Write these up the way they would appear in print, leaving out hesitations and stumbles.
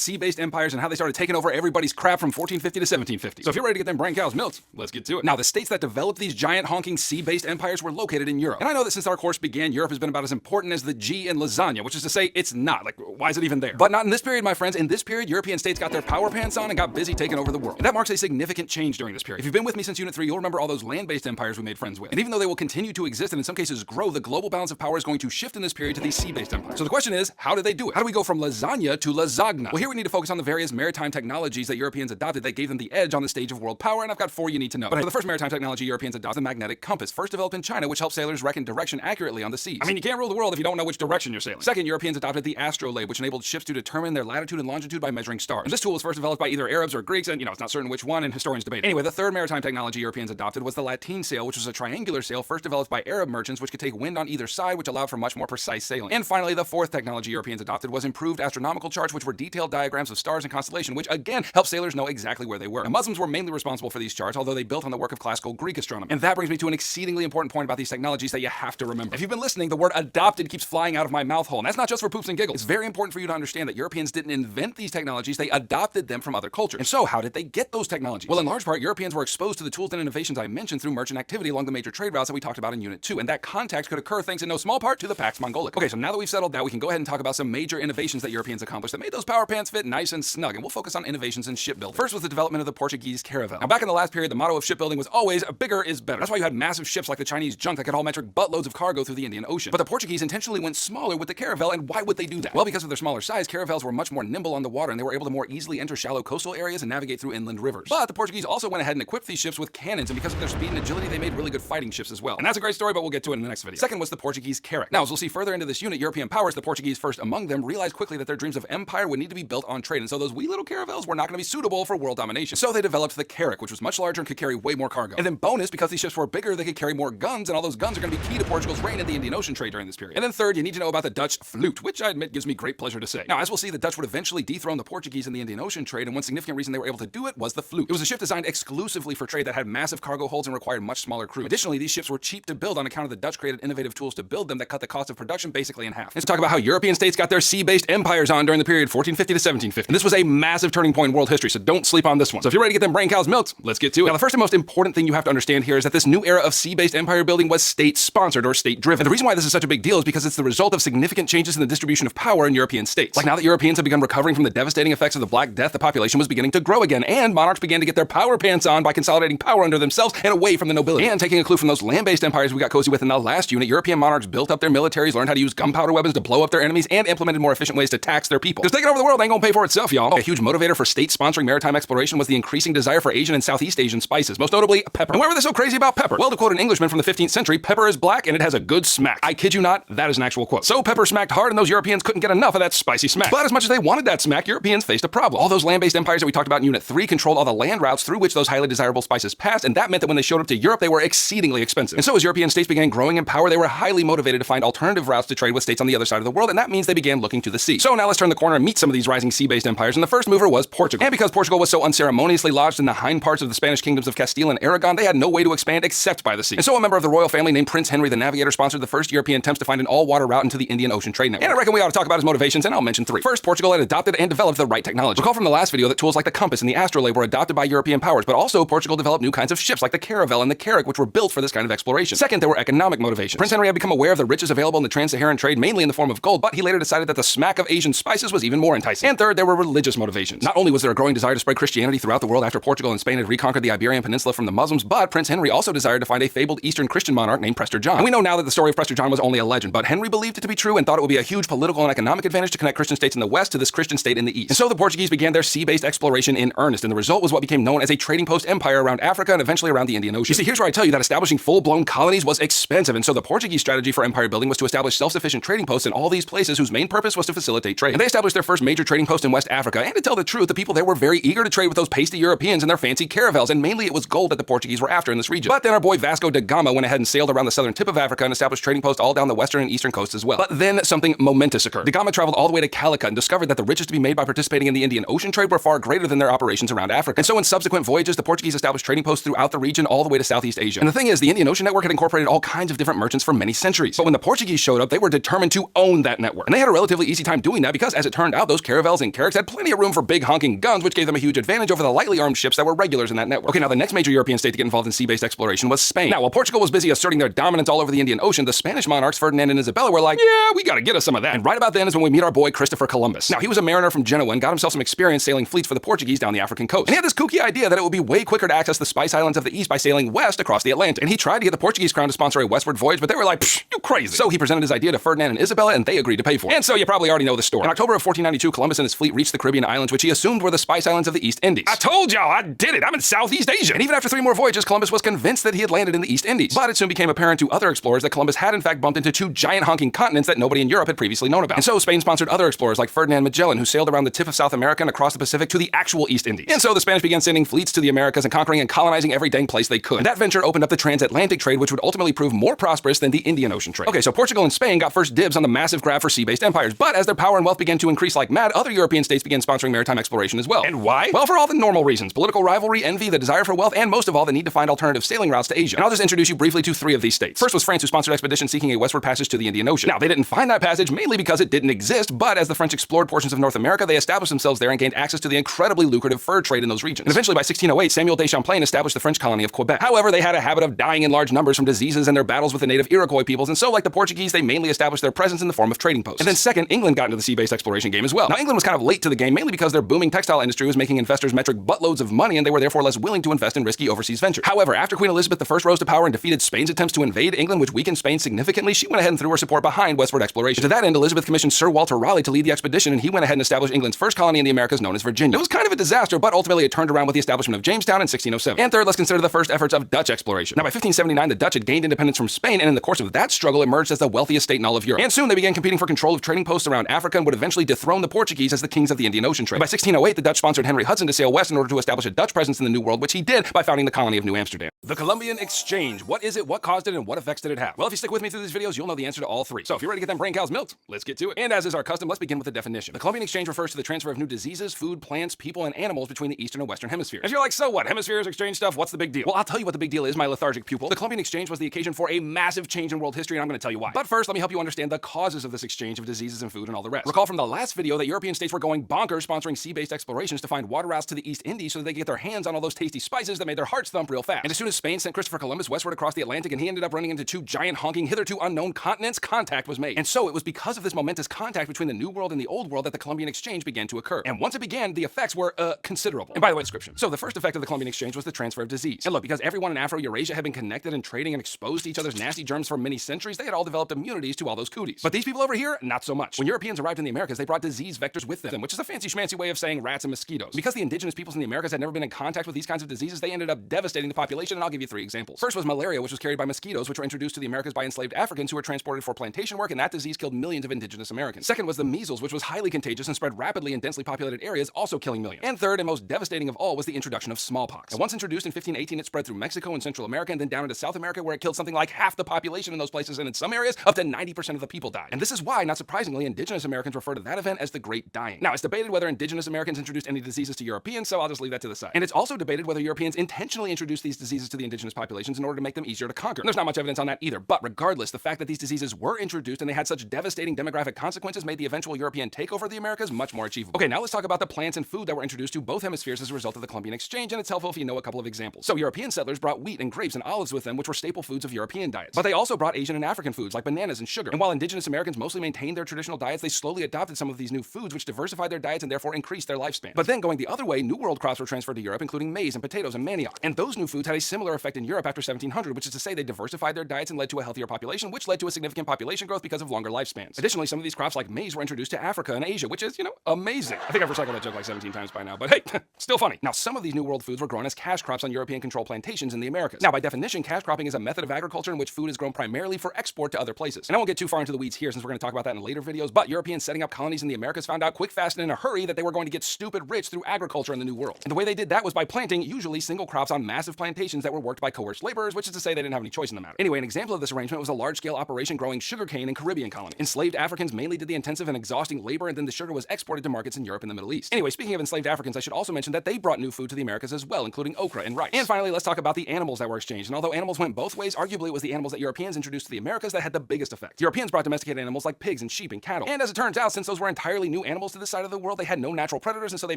sea-based empires and how they started taking over everybody's crap from 1450 to 1750. So if you're ready to get them brain cows milked, let's get to it. Now, the states that developed these giant honking sea-based empires were located in Europe. And I know that since our course began, Europe has been about as important as the G in lasagna, which is to say it's not. Like, why is it even there? But not in this period, my friends. In this period, European states got their power pants on and got busy taking over the world. And that marks a significant change during this period. If you've been with me since Unit 3, you'll remember all those land-based empires we made friends with. And even though they will continue to exist and in some cases grow, the global balance of power is going to shift in this period to these sea-based empires. So the question is, how did they do it? How do we go from lasagna to lasagna? Well, here we need to focus on the various maritime technologies that Europeans adopted that gave them the edge on the stage of world power, and I've got 4 you need to know. But the first maritime technology Europeans adopted, the magnetic compass, first developed in China, which helps sailors reckon direction accurately on the seas. I mean, you can't rule the world if you don't know which direction you're sailing. Second, Europeans adopted the astrolabe, which enabled ships to determine their latitude and longitude by measuring stars. And this tool was first developed by either Arabs or Greeks, and it's not certain which one, and historians debate. Anyway, the third maritime technology Europeans adopted was the lateen sail, which was a triangular sail first developed by Arab merchants, which could take wind on either side, which allowed for much more precise sailing. And finally, the fourth technology Europeans adopted was improved astronomical charts, which were detailed diagrams of stars and constellation, which again helped sailors know exactly where they were. Now, Muslims were mainly responsible for these charts, although they built on the work of classical Greek astronomy. And that brings me to an exceedingly important point about these technologies that you have to remember. If you've been listening, the word adopted keeps flying out of my mouth hole, and that's not just for poops and giggles. It's very important for you to understand that Europeans didn't invent these technologies, they adopted them from other cultures. And so, how did they get those technologies? Well, in large part, Europeans were exposed to the tools and innovations I mentioned through merchant activity along the major trade routes that we talked about in Unit 2, and that contact could occur thanks in no small part to the Pax Mongolica. Okay, so now that we've settled that, we can go ahead and talk about some major innovations that Europeans accomplished that made those power pants fit nice and snug, and we'll focus on innovations in shipbuilding. First was the development of the Portuguese caravel. Now, back in the last period, the motto of shipbuilding was always bigger is better. That's why you had massive ships like the Chinese junk that could haul metric buttloads of cargo through the Indian Ocean. But the Portuguese intentionally went smaller with the caravel, and why would they do that? Well, because of their smaller size, caravels were much more nimble on the water, and they were able to more easily enter shallow coastal areas and navigate through inland rivers. But the Portuguese also went ahead and equipped these ships with cannons, and because of their speed and agility, they made really good fighting ships as well. And that's a great story, but we'll get to it in the next video. Second was the Portuguese carrack. Now, as we'll see further into this unit, European powers, the Portuguese first among them, realized quickly that their dreams of empire would need to be built on trade, and so those wee little caravels were not going to be suitable for world domination. So they developed the carrack, which was much larger and could carry way more cargo. And then bonus, because these ships were bigger, they could carry more guns, and all those guns are going to be key to Portugal's reign in the Indian Ocean trade during this period. And then third, you need to know about the Dutch flute, which I admit gives me great pleasure to say. Now, as we'll see, the Dutch would eventually dethrone the Portuguese in the Indian Ocean trade, and one significant reason they were able to do it was the flute. It was a ship designed exclusively for trade that had massive cargo holds and required much smaller crew. Additionally, these ships were cheap to build on account of the Dutch created innovative tools to build them that cut the cost of production basically in half. Let's talk about how European states got their sea-based empires on during the period 1450 to 1750. And this was a massive turning point in world history, so don't sleep on this one. So if you're ready to get them brain cows milked, let's get to it. Now, the first and most important thing you have to understand here is that this new era of sea-based empire building was state-sponsored or state-driven. And the reason why this is such a big deal is because it's the result of significant changes in the distribution of power in European states. Like now that Europeans have begun recovering from the devastating effects of the Black Death, the population was beginning to grow again, and monarchs began to get their power pants on by consolidating power under themselves and away from the nobility. And taking a clue from those land-based empires we got cozy with in the last unit, European monarchs built up their militaries, learned how to use gunpowder weapons to blow up their enemies, and implemented more efficient ways to tax their people. Because taking over the world ain't gonna pay for itself, y'all. A huge motivator for state-sponsoring maritime exploration was the increasing desire for Asian and Southeast Asian spices, most notably pepper. And why were they so crazy about pepper? Well, to quote an Englishman from the 15th century, pepper is black and it has a good smack. I kid you not, that is an actual quote. So pepper smacked hard and those Europeans couldn't get enough of that spicy smack. But as much as they wanted that smack, Europeans faced a problem. All those land-based empires that we talked about in Unit 3 controlled all the land routes through which those highly desirable spices passed, and that meant that when they showed up to Europe, they were exceedingly expensive. And so as European states began growing in power, they were highly motivated to find alternative routes to trade with states on the other side of the world, and that means they began looking to the sea. So now let's turn the corner and meet some of these rising sea-based empires, and the first mover was Portugal. And because Portugal was so unceremoniously lodged in the hind parts of the Spanish kingdoms of Castile and Aragon, they had no way to expand except by the sea. And so a member of the royal family named Prince Henry the Navigator sponsored the first European attempts to find an all-water route into the Indian Ocean trade network. And I reckon we ought to talk about his motivations, and I'll mention 3. First, Portugal had adopted and developed the right technology. Recall from the last video that tools like the compass and the astrolabe were adopted by European powers, but also Portugal developed new kinds of ships like the caravel and the carrack, which were built for this kind of exploration. Second, there were economic motivations. Prince Henry had become aware of the riches available in the trans-Saharan trade, mainly in the form of gold, but he later decided that the smack of Asian spices was even more enticing. And third, there were religious motivations. Not only was there a growing desire to spread Christianity throughout the world after Portugal and Spain had reconquered the Iberian Peninsula from the Muslims, but Prince Henry also desired to find a fabled Eastern Christian monarch named Prester John. And we know now that the story of Prester John was only a legend, but Henry believed it to be true and thought it would be a huge political and economic advantage to connect Christian states in the west to this Christian state in the east. And so the Portuguese began their sea-based exploration in earnest, and the result was what became known as a trading post empire around Africa and eventually around the Indian Ocean. You see, here's where I tell you that establishing full-blown colonies was expensive, and so the Portuguese strategy for empire building was to establish self-sufficient trading posts in all these places whose main purpose was to facilitate trade. And they established their first major trading post in West Africa, and to tell the truth, the people there were very eager to trade with those pasty Europeans and their fancy caravels, and mainly it was gold that the Portuguese were after in this region. But then our boy Vasco da Gama went ahead and sailed around the southern tip of Africa and established trading posts all down the western and eastern coasts as well. But then something momentous occurred. Da Gama traveled all the way to Calicut and discovered that the riches to be made by participating in the Indian Ocean trade were far greater than their operations around Africa. And so in subsequent voyages, the Portuguese established trading posts throughout the region all the way to Southeast Asia. And the thing is, the Indian Ocean network had incorporated all kinds of different merchants for many centuries. But when the Portuguese showed up, they were determined to own that network. And they had a relatively easy time doing that because, as it turned out, those caravels caravels and carracks had plenty of room for big honking guns, which gave them a huge advantage over the lightly armed ships that were regulars in that network. Okay, now the next major European state to get involved in sea-based exploration was Spain. Now, while Portugal was busy asserting their dominance all over the Indian Ocean, the Spanish monarchs Ferdinand and Isabella were like, yeah, we gotta get us some of that. And right about then is when we meet our boy Christopher Columbus. Now, he was a mariner from Genoa and got himself some experience sailing fleets for the Portuguese down the African coast. And he had this kooky idea that it would be way quicker to access the Spice Islands of the East by sailing west across the Atlantic. And he tried to get the Portuguese crown to sponsor a westward voyage, but they were like, psh, you crazy. So he presented his idea to Ferdinand and Isabella, and they agreed to pay for it. And so you probably already know the story. In October of 1492, Columbus and his fleet reached the Caribbean islands, which he assumed were the Spice Islands of the East Indies. I told y'all, I did it. I'm in Southeast Asia. And even after 3 more voyages, Columbus was convinced that he had landed in the East Indies. But it soon became apparent to other explorers that Columbus had in fact bumped into 2 giant honking continents that nobody in Europe had previously known about. And so Spain sponsored other explorers like Ferdinand Magellan, who sailed around the tip of South America and across the Pacific to the actual East Indies. And so the Spanish began sending fleets to the Americas and conquering and colonizing every dang place they could. And that venture opened up the transatlantic trade, which would ultimately prove more prosperous than the Indian Ocean trade. Okay, so Portugal and Spain got first dibs on the massive grab for sea-based empires, but as their power and wealth began to increase like mad, other European states began sponsoring maritime exploration as well. And why? Well, for all the normal reasons: political rivalry, envy, the desire for wealth, and most of all, the need to find alternative sailing routes to Asia. And I'll just introduce you briefly to 3 of these states. First was France, who sponsored expeditions seeking a westward passage to the Indian Ocean. Now, they didn't find that passage mainly because it didn't exist, but as the French explored portions of North America, they established themselves there and gained access to the incredibly lucrative fur trade in those regions. And eventually, by 1608, Samuel de Champlain established the French colony of Quebec. However, they had a habit of dying in large numbers from diseases and their battles with the native Iroquois peoples, and so like the Portuguese, they mainly established their presence in the form of trading posts. And then second, England got into the sea-based exploration game as well. Now, England was kind of late to the game, mainly because their booming textile industry was making investors metric buttloads of money, and they were therefore less willing to invest in risky overseas ventures. However, after Queen Elizabeth I rose to power and defeated Spain's attempts to invade England, which weakened Spain significantly, she went ahead and threw her support behind westward exploration. To that end, Elizabeth commissioned Sir Walter Raleigh to lead the expedition, and he went ahead and established England's first colony in the Americas, known as Virginia. It was kind of a disaster, but ultimately it turned around with the establishment of Jamestown in 1607. And third, let's consider the first efforts of Dutch exploration. Now, by 1579, the Dutch had gained independence from Spain, and in the course of that struggle, emerged as the wealthiest state in all of Europe. And soon they began competing for control of trading posts around Africa and would eventually dethrone the Portuguese as the kings of the Indian Ocean trade. And by 1608, the Dutch sponsored Henry Hudson to sail west in order to establish a Dutch presence in the New World, which he did by founding the colony of New Amsterdam. The Columbian Exchange. What is it, what caused it, and what effects did it have? Well, if you stick with me through these videos, you'll know the answer to all 3. So if you're ready to get them brain cows milked, let's get to it. And as is our custom, let's begin with the definition. The Columbian Exchange refers to the transfer of new diseases, food, plants, people, and animals between the Eastern and Western hemispheres. If you're like, so what? Hemispheres exchange stuff? What's the big deal? Well, I'll tell you what the big deal is, my lethargic pupil. The Columbian Exchange was the occasion for a massive change in world history, and I'm going to tell you why. But first, let me help you understand the causes of this exchange of diseases and food and all the rest. Recall from the last video that European states were going bonkers sponsoring sea-based explorations to find water routes to the East Indies so that they could get their hands on all those tasty spices that made their hearts thump real fast. And as soon as Spain sent Christopher Columbus westward across the Atlantic and he ended up running into 2 giant honking hitherto unknown continents, contact was made. And so it was because of this momentous contact between the New World and the Old World that the Columbian Exchange began to occur. And once it began, the effects were considerable. And by the way, description. So the first effect of the Columbian Exchange was the transfer of disease. And look, because everyone in Afro-Eurasia had been connected and trading and exposed to each other's nasty germs for many centuries, they had all developed immunities to all those cooties. But these people over here, not so much. When Europeans arrived in the Americas, they brought disease vectors with them, which is a fancy schmancy way of saying rats and mosquitoes. Because the indigenous peoples in the Americas had never been in contact with these kinds of diseases, they ended up devastating the population, and I'll give you 3 examples. First was malaria, which was carried by mosquitoes, which were introduced to the Americas by enslaved Africans who were transported for plantation work, and that disease killed millions of indigenous Americans. Second was the measles, which was highly contagious and spread rapidly in densely populated areas, also killing millions. And third, and most devastating of all, was the introduction of smallpox. And once introduced in 1518, it spread through Mexico and Central America, and then down into South America, where it killed something like half the population in those places, and in some areas, up to 90% of the people died. And this is why, not surprisingly, indigenous Americans refer to that event as the Great Dying. Now, it's debated whether indigenous Americans introduced any diseases to Europeans, so I'll just leave that to the side. And it's also debated whether Europeans intentionally introduced these diseases to the indigenous populations in order to make them easier to conquer. And there's not much evidence on that either, but regardless, the fact that these diseases were introduced and they had such devastating demographic consequences made the eventual European takeover of the Americas much more achievable. Okay, now let's talk about the plants and food that were introduced to both hemispheres as a result of the Columbian Exchange, and it's helpful if you know a couple of examples. So European settlers brought wheat and grapes and olives with them, which were staple foods of European diets. But they also brought Asian and African foods like bananas and sugar. And while indigenous Americans mostly maintained their traditional diets, they slowly adopted some of these new foods, which diversified their diets and therefore increased their lifespan. But then going the other way, New World crops were transferred to Europe, including maize and potatoes and manioc. And those new foods had a similar effect in Europe after 1700, which is to say they diversified their diets and led to a healthier population, which led to a significant population growth because of longer lifespans. Additionally, some of these crops like maize were introduced to Africa and Asia, which is, amazing. I think I've recycled that joke like 17 times by now, but hey, still funny. Now, some of these New World foods were grown as cash crops on European-controlled plantations in the Americas. Now, by definition, cash cropping is a method of agriculture in which food is grown primarily for export to other places. And I won't get too far into the weeds here since we're going to talk about that in later videos, but Europeans setting up colonies in the Americas found out quick, fast, and in a hurry that they were going to get stupid rich through agriculture in the New World. And the way they did that was by planting usually single crops on massive plantations that that were worked by coerced laborers, which is to say they didn't have any choice in the matter. Anyway, an example of this arrangement was a large-scale operation growing sugarcane in Caribbean colonies. Enslaved Africans mainly did the intensive and exhausting labor, and then the sugar was exported to markets in Europe and the Middle East. Anyway, speaking of enslaved Africans, I should also mention that they brought new food to the Americas as well, including okra and rice. And finally, let's talk about the animals that were exchanged. And although animals went both ways, arguably it was the animals that Europeans introduced to the Americas that had the biggest effect. Europeans brought domesticated animals like pigs and sheep and cattle. And as it turns out, since those were entirely new animals to this side of the world, they had no natural predators, and so they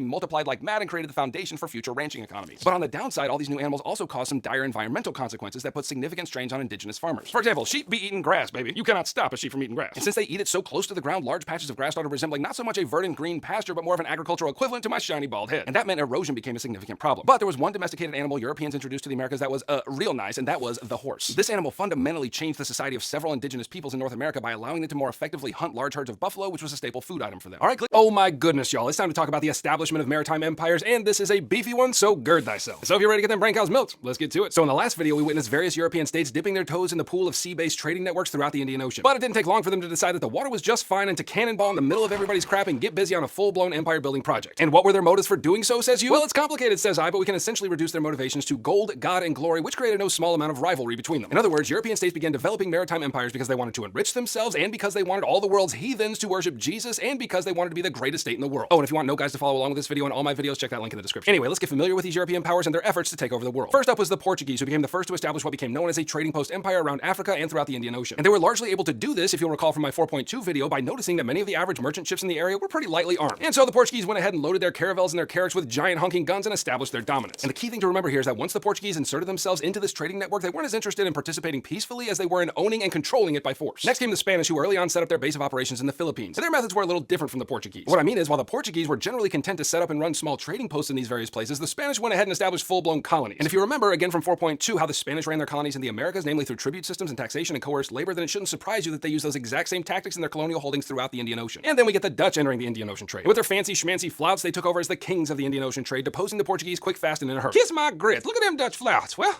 multiplied like mad and created the foundation for future ranching economies. But on the downside, all these new animals also caused some dire environmental consequences that put significant strains on indigenous farmers. For example, sheep be eating grass, baby. You cannot stop a sheep from eating grass. And since they eat it so close to the ground, large patches of grass started resembling not so much a verdant green pasture, but more of an agricultural equivalent to my shiny bald head. And that meant erosion became a significant problem. But there was one domesticated animal Europeans introduced to the Americas that was real nice, and that was the horse. This animal fundamentally changed the society of several indigenous peoples in North America by allowing them to more effectively hunt large herds of buffalo, which was a staple food item for them. All right, oh my goodness, y'all. It's time to talk about the establishment of maritime empires, and this is a beefy one, so gird thyself. So if you're ready to get them brain cows milked, let's get to it. So in the last video, we witnessed various European states dipping their toes in the pool of sea-based trading networks throughout the Indian Ocean. But it didn't take long for them to decide that the water was just fine and to cannonball in the middle of everybody's crap and get busy on a full-blown empire-building project. And what were their motives for doing so, says you? Well, it's complicated, says I, but we can essentially reduce their motivations to gold, God, and glory, which created no small amount of rivalry between them. In other words, European states began developing maritime empires because they wanted to enrich themselves, and because they wanted all the world's heathens to worship Jesus, and because they wanted to be the greatest state in the world. Oh, and if you want no guys to follow along with this video and all my videos, check that link in the description. Anyway, let's get familiar with these European powers and their efforts to take over the world. First up was the Portuguese, who became the first to establish what became known as a trading post empire around Africa and throughout the Indian Ocean. And they were largely able to do this, if you'll recall from my 4.2 video, by noticing that many of the average merchant ships in the area were pretty lightly armed. And so the Portuguese went ahead and loaded their caravels and their carracks with giant honking guns and established their dominance. And the key thing to remember here is that once the Portuguese inserted themselves into this trading network, they weren't as interested in participating peacefully as they were in owning and controlling it by force. Next came the Spanish, who early on set up their base of operations in the Philippines. And their methods were a little different from the Portuguese. What I mean is, while the Portuguese were generally content to set up and run small trading posts in these various places, the Spanish went ahead and established full-blown colonies. And if you remember, again from 4.2, how the Spanish ran their colonies in the Americas, namely through tribute systems and taxation and coerced labor, then it shouldn't surprise you that they use those exact same tactics in their colonial holdings throughout the Indian Ocean. And then we get the Dutch entering the Indian Ocean trade. And with their fancy schmancy flouts, they took over as the kings of the Indian Ocean trade, deposing the Portuguese quick, fast, and in a hurry. Kiss my grits. Look at them Dutch flouts. Well,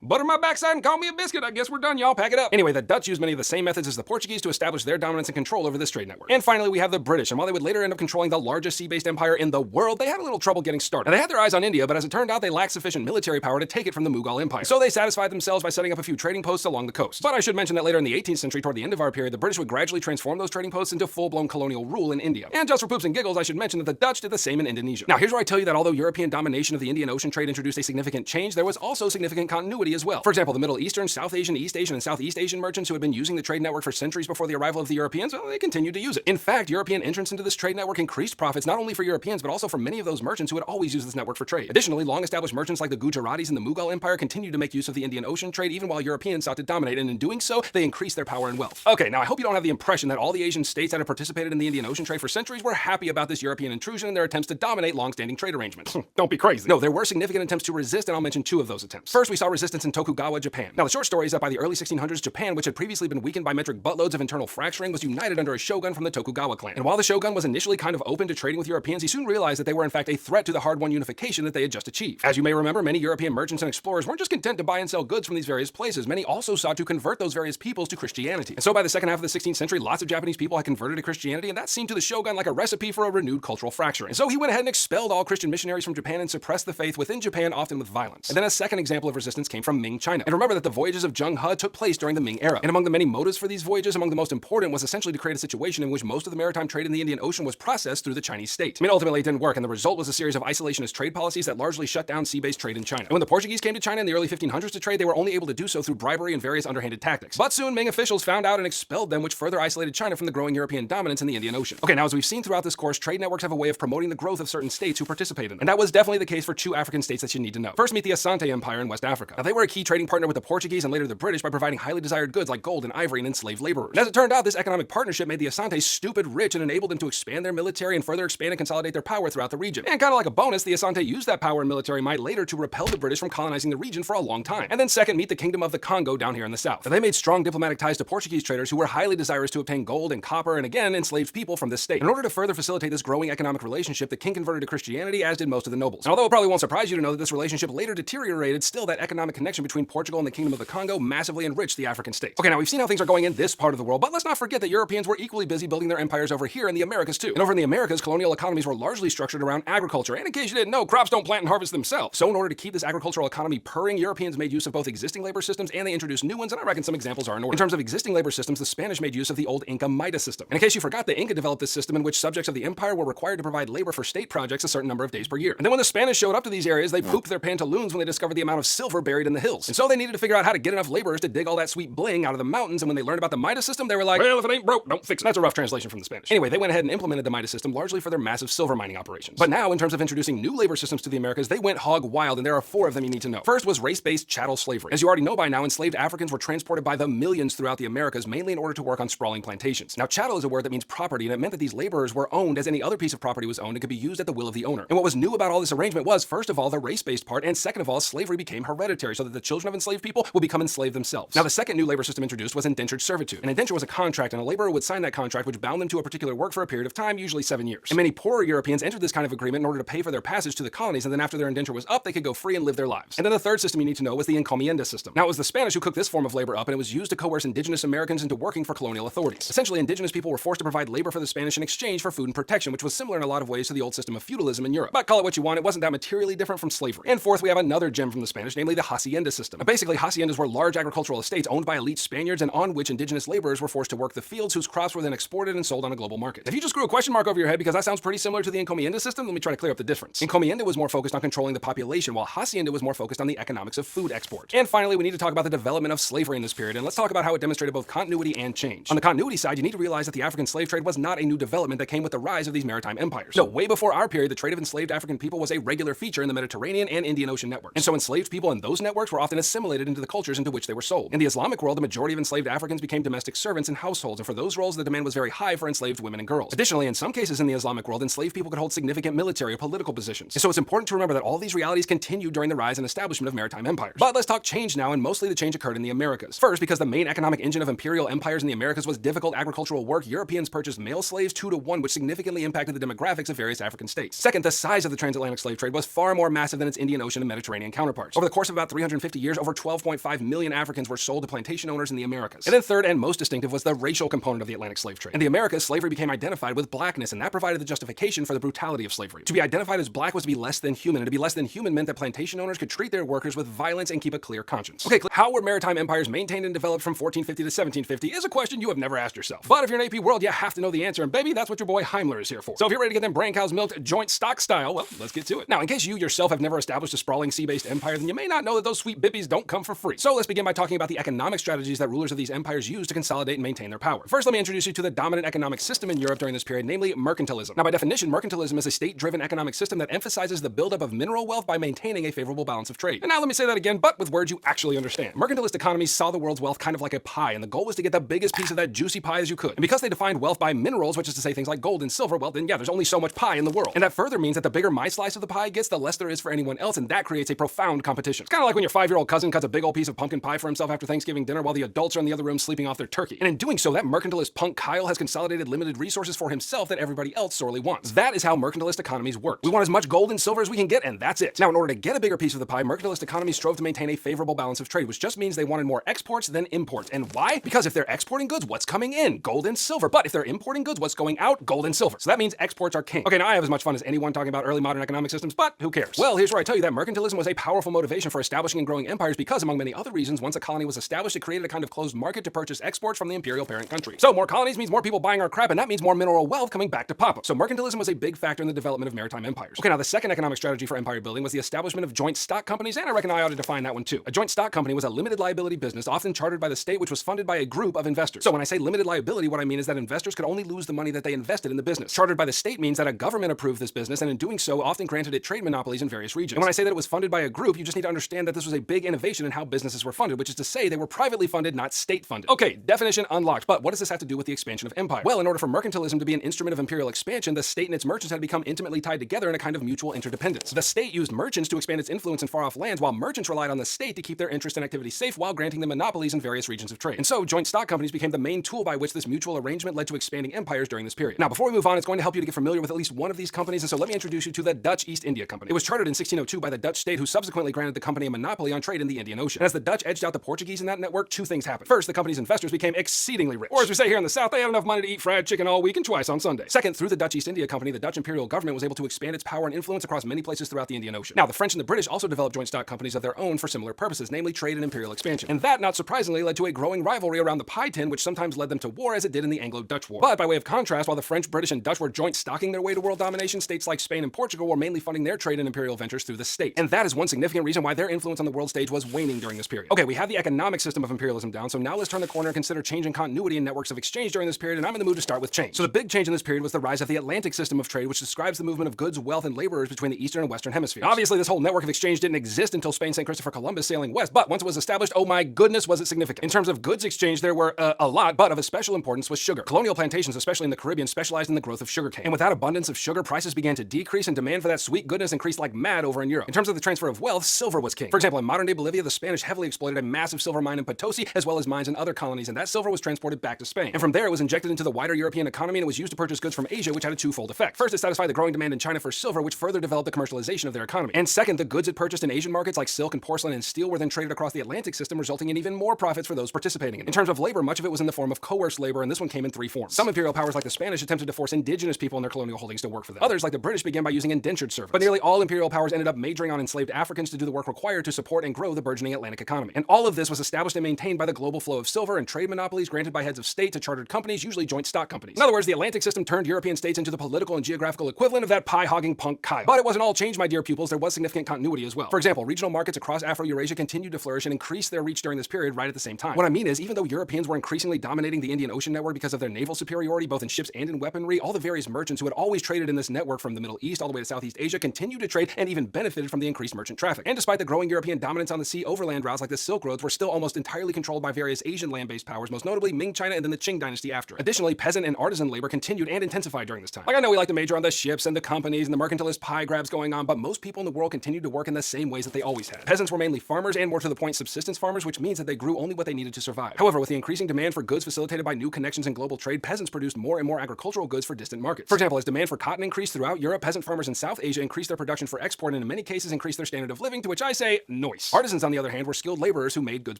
butter my backside and call me a biscuit. I guess we're done, y'all. Pack it up. Anyway, the Dutch used many of the same methods as the Portuguese to establish their dominance and control over this trade network. And finally, we have the British, and while they would later end up controlling the largest sea-based empire in the world, they had a little trouble getting started. Now, they had their eyes on India, but as it turned out, they lacked sufficient military power to take it from the Mughal Empire. So they satisfied themselves by setting up a few trading posts along the coast. But I should mention that later in the 18th century, toward the end of our period, the British would gradually transform those trading posts into full-blown colonial rule in India. And just for poops and giggles, I should mention that the Dutch did the same in Indonesia. Now, here's where I tell you that although European domination of the Indian Ocean trade introduced a significant change, there was also significant continuity as well. For example, the Middle Eastern, South Asian, East Asian, and Southeast Asian merchants who had been using the trade network for centuries before the arrival of the Europeans, well, they continued to use it. In fact, European entrance into this trade network increased profits not only for Europeans, but also for many of those merchants who had always used this network for trade. Additionally, long-established merchants like the Gujaratis in the Mughal Empire continued to make use of the Indian Ocean trade even while Europeans sought to dominate, and in doing so, they increased their power and wealth. Okay, now I hope you don't have the impression that all the Asian states that had participated in the Indian Ocean trade for centuries were happy about this European intrusion and their attempts to dominate long-standing trade arrangements. Don't be crazy. No, there were significant attempts to resist, and I'll mention two of those attempts. First, we saw resistance in Tokugawa, Japan. Now, the short story is that by the early 1600s, Japan, which had previously been weakened by metric buttloads of internal fracturing, was united under a shogun from the Tokugawa clan. And while the shogun was initially kind of open to trading with Europeans, he soon realized that they were in fact a threat to the hard-won unification that they had just achieved. As you may remember, many European merchants and explorers weren't just content to buy and sell goods from these various places. Many also sought to convert those various peoples to Christianity. And so by the second half of the 16th century, lots of Japanese people had converted to Christianity, and that seemed to the shogun like a recipe for a renewed cultural fracturing. And so he went ahead and expelled all Christian missionaries from Japan and suppressed the faith within Japan, often with violence. And then a second example of resistance came from Ming China. And remember that the voyages of Zheng He took place during the Ming era. And among the many motives for these voyages, among the most important was essentially to create a situation in which most of the maritime trade in the Indian Ocean was processed through the Chinese state. I mean, ultimately it didn't work, and the result was a series of isolationist trade policies that largely shut down sea-based trade in China. And when the Portuguese came to China in the early 1500s to trade, they were only able to do so through bribery and various underhanded tactics. But soon Ming officials found out and expelled them, which further isolated China from the growing European dominance in the Indian Ocean. Okay, now as we've seen throughout this course, trade networks have a way of promoting the growth of certain states who participate in them. And that was definitely the case for two African states that you need to know. First, meet the Asante Empire in West Africa. Now, they were a key trading partner with the Portuguese and later the British by providing highly desired goods like gold and ivory and enslaved laborers. And as it turned out, this economic partnership made the Asante stupid rich and enabled them to expand their military and further expand and consolidate their power throughout the region. And kind of like a bonus, the Asante used that power and military might later to repel the British from colonizing the region for a long time. And then second, meet the Kingdom of the Congo down here in the south. Now, they made strong diplomatic ties to Portuguese traders who were highly desirous to obtain gold and copper and again enslaved people from this state. In order to further facilitate this growing economic relationship, the king converted to Christianity, as did most of the nobles. And although it probably won't surprise you to know that this relationship later deteriorated, still that economic connection connection between Portugal and the Kingdom of the Congo massively enriched the African states. Okay, now we've seen how things are going in this part of the world, but let's not forget that Europeans were equally busy building their empires over here in the Americas too. And over in the Americas, colonial economies were largely structured around agriculture, and in case you didn't know, crops don't plant and harvest themselves. So in order to keep this agricultural economy purring, Europeans made use of both existing labor systems and they introduced new ones, and I reckon some examples are in order. In terms of existing labor systems, the Spanish made use of the old Inca Midas system. And in case you forgot, the Inca developed this system in which subjects of the empire were required to provide labor for state projects a certain number of days per year. And then when the Spanish showed up to these areas, they pooped their pantaloons when they discovered the amount of silver buried in the hills. And so they needed to figure out how to get enough laborers to dig all that sweet bling out of the mountains, and when they learned about the Midas system, they were like, well, if it ain't broke, don't fix it. That's a rough translation from the Spanish. Anyway, they went ahead and implemented the Midas system largely for their massive silver mining operations. But now, in terms of introducing new labor systems to the Americas, they went hog wild, and there are 4 of them you need to know. First was race-based chattel slavery. As you already know by now, enslaved Africans were transported by the millions throughout the Americas, mainly in order to work on sprawling plantations. Now, chattel is a word that means property, and it meant that these laborers were owned as any other piece of property was owned and could be used at the will of the owner. And what was new about all this arrangement was, first of all, the race-based part, and second of all, slavery became hereditary so that the children of enslaved people would become enslaved themselves. Now, the second new labor system introduced was indentured servitude. An indenture was a contract, and a laborer would sign that contract, which bound them to a particular work for a period of time, usually 7 years. And many poorer Europeans entered this kind of agreement in order to pay for their passage to the colonies, and then after their indenture was up, they could go free and live their lives. And then the third system you need to know was the encomienda system. Now, it was the Spanish who cooked this form of labor up, and it was used to coerce indigenous Americans into working for colonial authorities. Essentially, indigenous people were forced to provide labor for the Spanish in exchange for food and protection, which was similar in a lot of ways to the old system of feudalism in Europe. But call it what you want, it wasn't that materially different from slavery. And fourth, we have another gem from the Spanish, namely the hacienda system. Now, basically, haciendas were large agricultural estates owned by elite Spaniards and on which indigenous laborers were forced to work the fields whose crops were then exported and sold on a global market. If you just grew a question mark over your head because that sounds pretty similar to the encomienda system, let me try to clear up the difference. Encomienda was more focused on controlling the population, while hacienda was more focused on the economics of food export. And finally, we need to talk about the development of slavery in this period, and let's talk about how it demonstrated both continuity and change. On the continuity side, you need to realize that the African slave trade was not a new development that came with the rise of these maritime empires. No, way before our period, the trade of enslaved African people was a regular feature in the Mediterranean and Indian Ocean networks. And so enslaved people in those networks were often assimilated into the cultures into which they were sold. In the Islamic world, the majority of enslaved Africans became domestic servants in households, and for those roles, the demand was very high for enslaved women and girls. Additionally, in some cases in the Islamic world, enslaved people could hold significant military or political positions. And so it's important to remember that all these realities continued during the rise and establishment of maritime empires. But let's talk change now, and mostly the change occurred in the Americas. First, because the main economic engine of imperial empires in the Americas was difficult agricultural work, Europeans purchased male slaves 2 to 1, which significantly impacted the demographics of various African states. Second, the size of the transatlantic slave trade was far more massive than its Indian Ocean and Mediterranean counterparts. Over the course of about 350 years, over 12.5 million Africans were sold to plantation owners in the Americas. And then third and most distinctive was the racial component of the Atlantic slave trade. In the Americas, slavery became identified with blackness, and that provided the justification for the brutality of slavery. To be identified as black was to be less than human, and to be less than human meant that plantation owners could treat their workers with violence and keep a clear conscience. Okay, how were maritime empires maintained and developed from 1450 to 1750 is a question you have never asked yourself. But if you're an AP World, you have to know the answer, and baby, that's what your boy Hiemler is here for. So if you're ready to get them brain cows milked joint stock style, well, let's get to it. Now, in case you yourself have never established a sprawling sea-based empire, then you may not know that those sweet bippies don't come for free. So let's begin by talking about the economic strategies that rulers of these empires used to consolidate and maintain their power. First, let me introduce you to the dominant economic system in Europe during this period, namely mercantilism. Now, by definition, mercantilism is a state-driven economic system that emphasizes the buildup of mineral wealth by maintaining a favorable balance of trade. And now let me say that again, but with words you actually understand. Mercantilist economies saw the world's wealth kind of like a pie, and the goal was to get the biggest piece of that juicy pie as you could. And because they defined wealth by minerals, which is to say things like gold and silver, well then yeah, there's only so much pie in the world. And that further means that the bigger my slice of the pie gets, the less there is for anyone else, and that creates a profound competition. It's kind of like when your 5-year-old cousin cuts a big old piece of pumpkin pie for himself after Thanksgiving dinner while the adults are in the other room sleeping off their turkey. And in doing so, that mercantilist punk Kyle has consolidated limited resources for himself that everybody else sorely wants. That is how mercantilist economies work. We want as much gold and silver as we can get, and that's it. Now, in order to get a bigger piece of the pie, mercantilist economies strove to maintain a favorable balance of trade, which just means they wanted more exports than imports. And why? Because if they're exporting goods, what's coming in? Gold and silver. But if they're importing goods, what's going out? Gold and silver. So that means exports are king. Okay, now I have as much fun as anyone talking about early modern economic systems, but who cares? Well, here's where I tell you that mercantilism was a powerful motivation for establishing and growing empires because, among many other reasons, once a colony was established, it created a kind of closed market to purchase exports from the imperial parent country. So more colonies means more people buying our crap, and that means more mineral wealth coming back to Papa. So mercantilism was a big factor in the development of maritime empires. Okay, now the second economic strategy for empire building was the establishment of joint stock companies, and I reckon I ought to define that one too. A joint stock company was a limited liability business often chartered by the state, which was funded by a group of investors. So when I say limited liability, what I mean is that investors could only lose the money that they invested in the business. Chartered by the state means that a government approved this business, and in doing so often granted it trade monopolies in various regions. And when I say that it was funded by a group, you just need to understand that this was a big innovation in how businesses were funded, which is to say they were privately funded, not state funded. Okay, definition unlocked, but what does this have to do with the expansion of empire? Well, in order for mercantilism to be an instrument of imperial expansion, the state and its merchants had become intimately tied together in a kind of mutual interdependence. The state used merchants to expand its influence in far-off lands, while merchants relied on the state to keep their interest and activity safe while granting them monopolies in various regions of trade. And so joint stock companies became the main tool by which this mutual arrangement led to expanding empires during this period. Now, before we move on, it's going to help you to get familiar with at least one of these companies, and so let me introduce you to the Dutch East India Company. It was chartered in 1602 by the Dutch state, who subsequently granted the company a monopoly monopoly on trade in the Indian Ocean. And as the Dutch edged out the Portuguese in that network, two things happened. First, the company's investors became exceedingly rich. Or as we say here in the South, they had enough money to eat fried chicken all week and twice on Sunday. Second, through the Dutch East India Company, the Dutch imperial government was able to expand its power and influence across many places throughout the Indian Ocean. Now, the French and the British also developed joint stock companies of their own for similar purposes, namely trade and imperial expansion. And that, not surprisingly, led to a growing rivalry around the pie tin, which sometimes led them to war as it did in the Anglo-Dutch War. But by way of contrast, while the French, British, and Dutch were joint stocking their way to world domination, states like Spain and Portugal were mainly funding their trade and imperial ventures through the state. And that is one significant reason why their influence on the world stage was waning during this period. Okay, we have the economic system of imperialism down, so now let's turn the corner and consider change and continuity in networks of exchange during this period, and I'm in the mood to start with change. So the big change in this period was the rise of the Atlantic system of trade, which describes the movement of goods, wealth, and laborers between the eastern and western hemispheres. Obviously, this whole network of exchange didn't exist until Spain sent Christopher Columbus sailing west, but once it was established, oh my goodness, was it significant. In terms of goods exchange, there were a lot, but of a special importance was sugar. Colonial plantations, especially in the Caribbean, specialized in the growth of sugarcane. And with that abundance of sugar, prices began to decrease and demand for that sweet goodness increased like mad over in Europe. In terms of the transfer of wealth, silver was king. For example, in modern-day Bolivia, the Spanish heavily exploited a massive silver mine in Potosi, as well as mines in other colonies, and that silver was transported back to Spain. And from there, it was injected into the wider European economy, and it was used to purchase goods from Asia, which had a twofold effect. First, it satisfied the growing demand in China for silver, which further developed the commercialization of their economy. And second, the goods it purchased in Asian markets like silk and porcelain and steel were then traded across the Atlantic system, resulting in even more profits for those participating in it. In terms of labor, much of it was in the form of coerced labor, and this one came in three forms. Some imperial powers like the Spanish attempted to force indigenous people in their colonial holdings to work for them. Others, like the British, began by using indentured servants. But nearly all imperial powers ended up majoring on enslaved Africans to do the work required to support and grow the burgeoning Atlantic economy. And all of this was established and maintained by the global flow of silver and trade monopolies granted by heads of state to chartered companies, usually joint stock companies. In other words, the Atlantic system turned European states into the political and geographical equivalent of that pie-hogging punk Kyle. But it wasn't all changed, my dear pupils. There was significant continuity as well. For example, regional markets across Afro-Eurasia continued to flourish and increase their reach during this period right at the same time. What I mean is, even though Europeans were increasingly dominating the Indian Ocean network because of their naval superiority, both in ships and in weaponry, all the various merchants who had always traded in this network from the Middle East all the way to Southeast Asia continued to trade and even benefited from the increased merchant traffic. And despite the growing European dominance on the sea, overland routes like the Silk Roads were still almost entirely controlled by various Asian land-based powers, most notably Ming China and then the Qing dynasty after it. Additionally, peasant and artisan labor continued and intensified during this time. Like, I know we like to major on the ships and the companies and the mercantilist pie grabs going on, but most people in the world continued to work in the same ways that they always had. Peasants were mainly farmers and, more to the point, subsistence farmers, which means that they grew only what they needed to survive. However, with the increasing demand for goods facilitated by new connections in global trade, peasants produced more and more agricultural goods for distant markets. For example, as demand for cotton increased throughout Europe, peasant farmers in South Asia increased their production for export and in many cases increased their standard of living, to which I say, noise. Artisans, on the other hand, were skilled laborers who made goods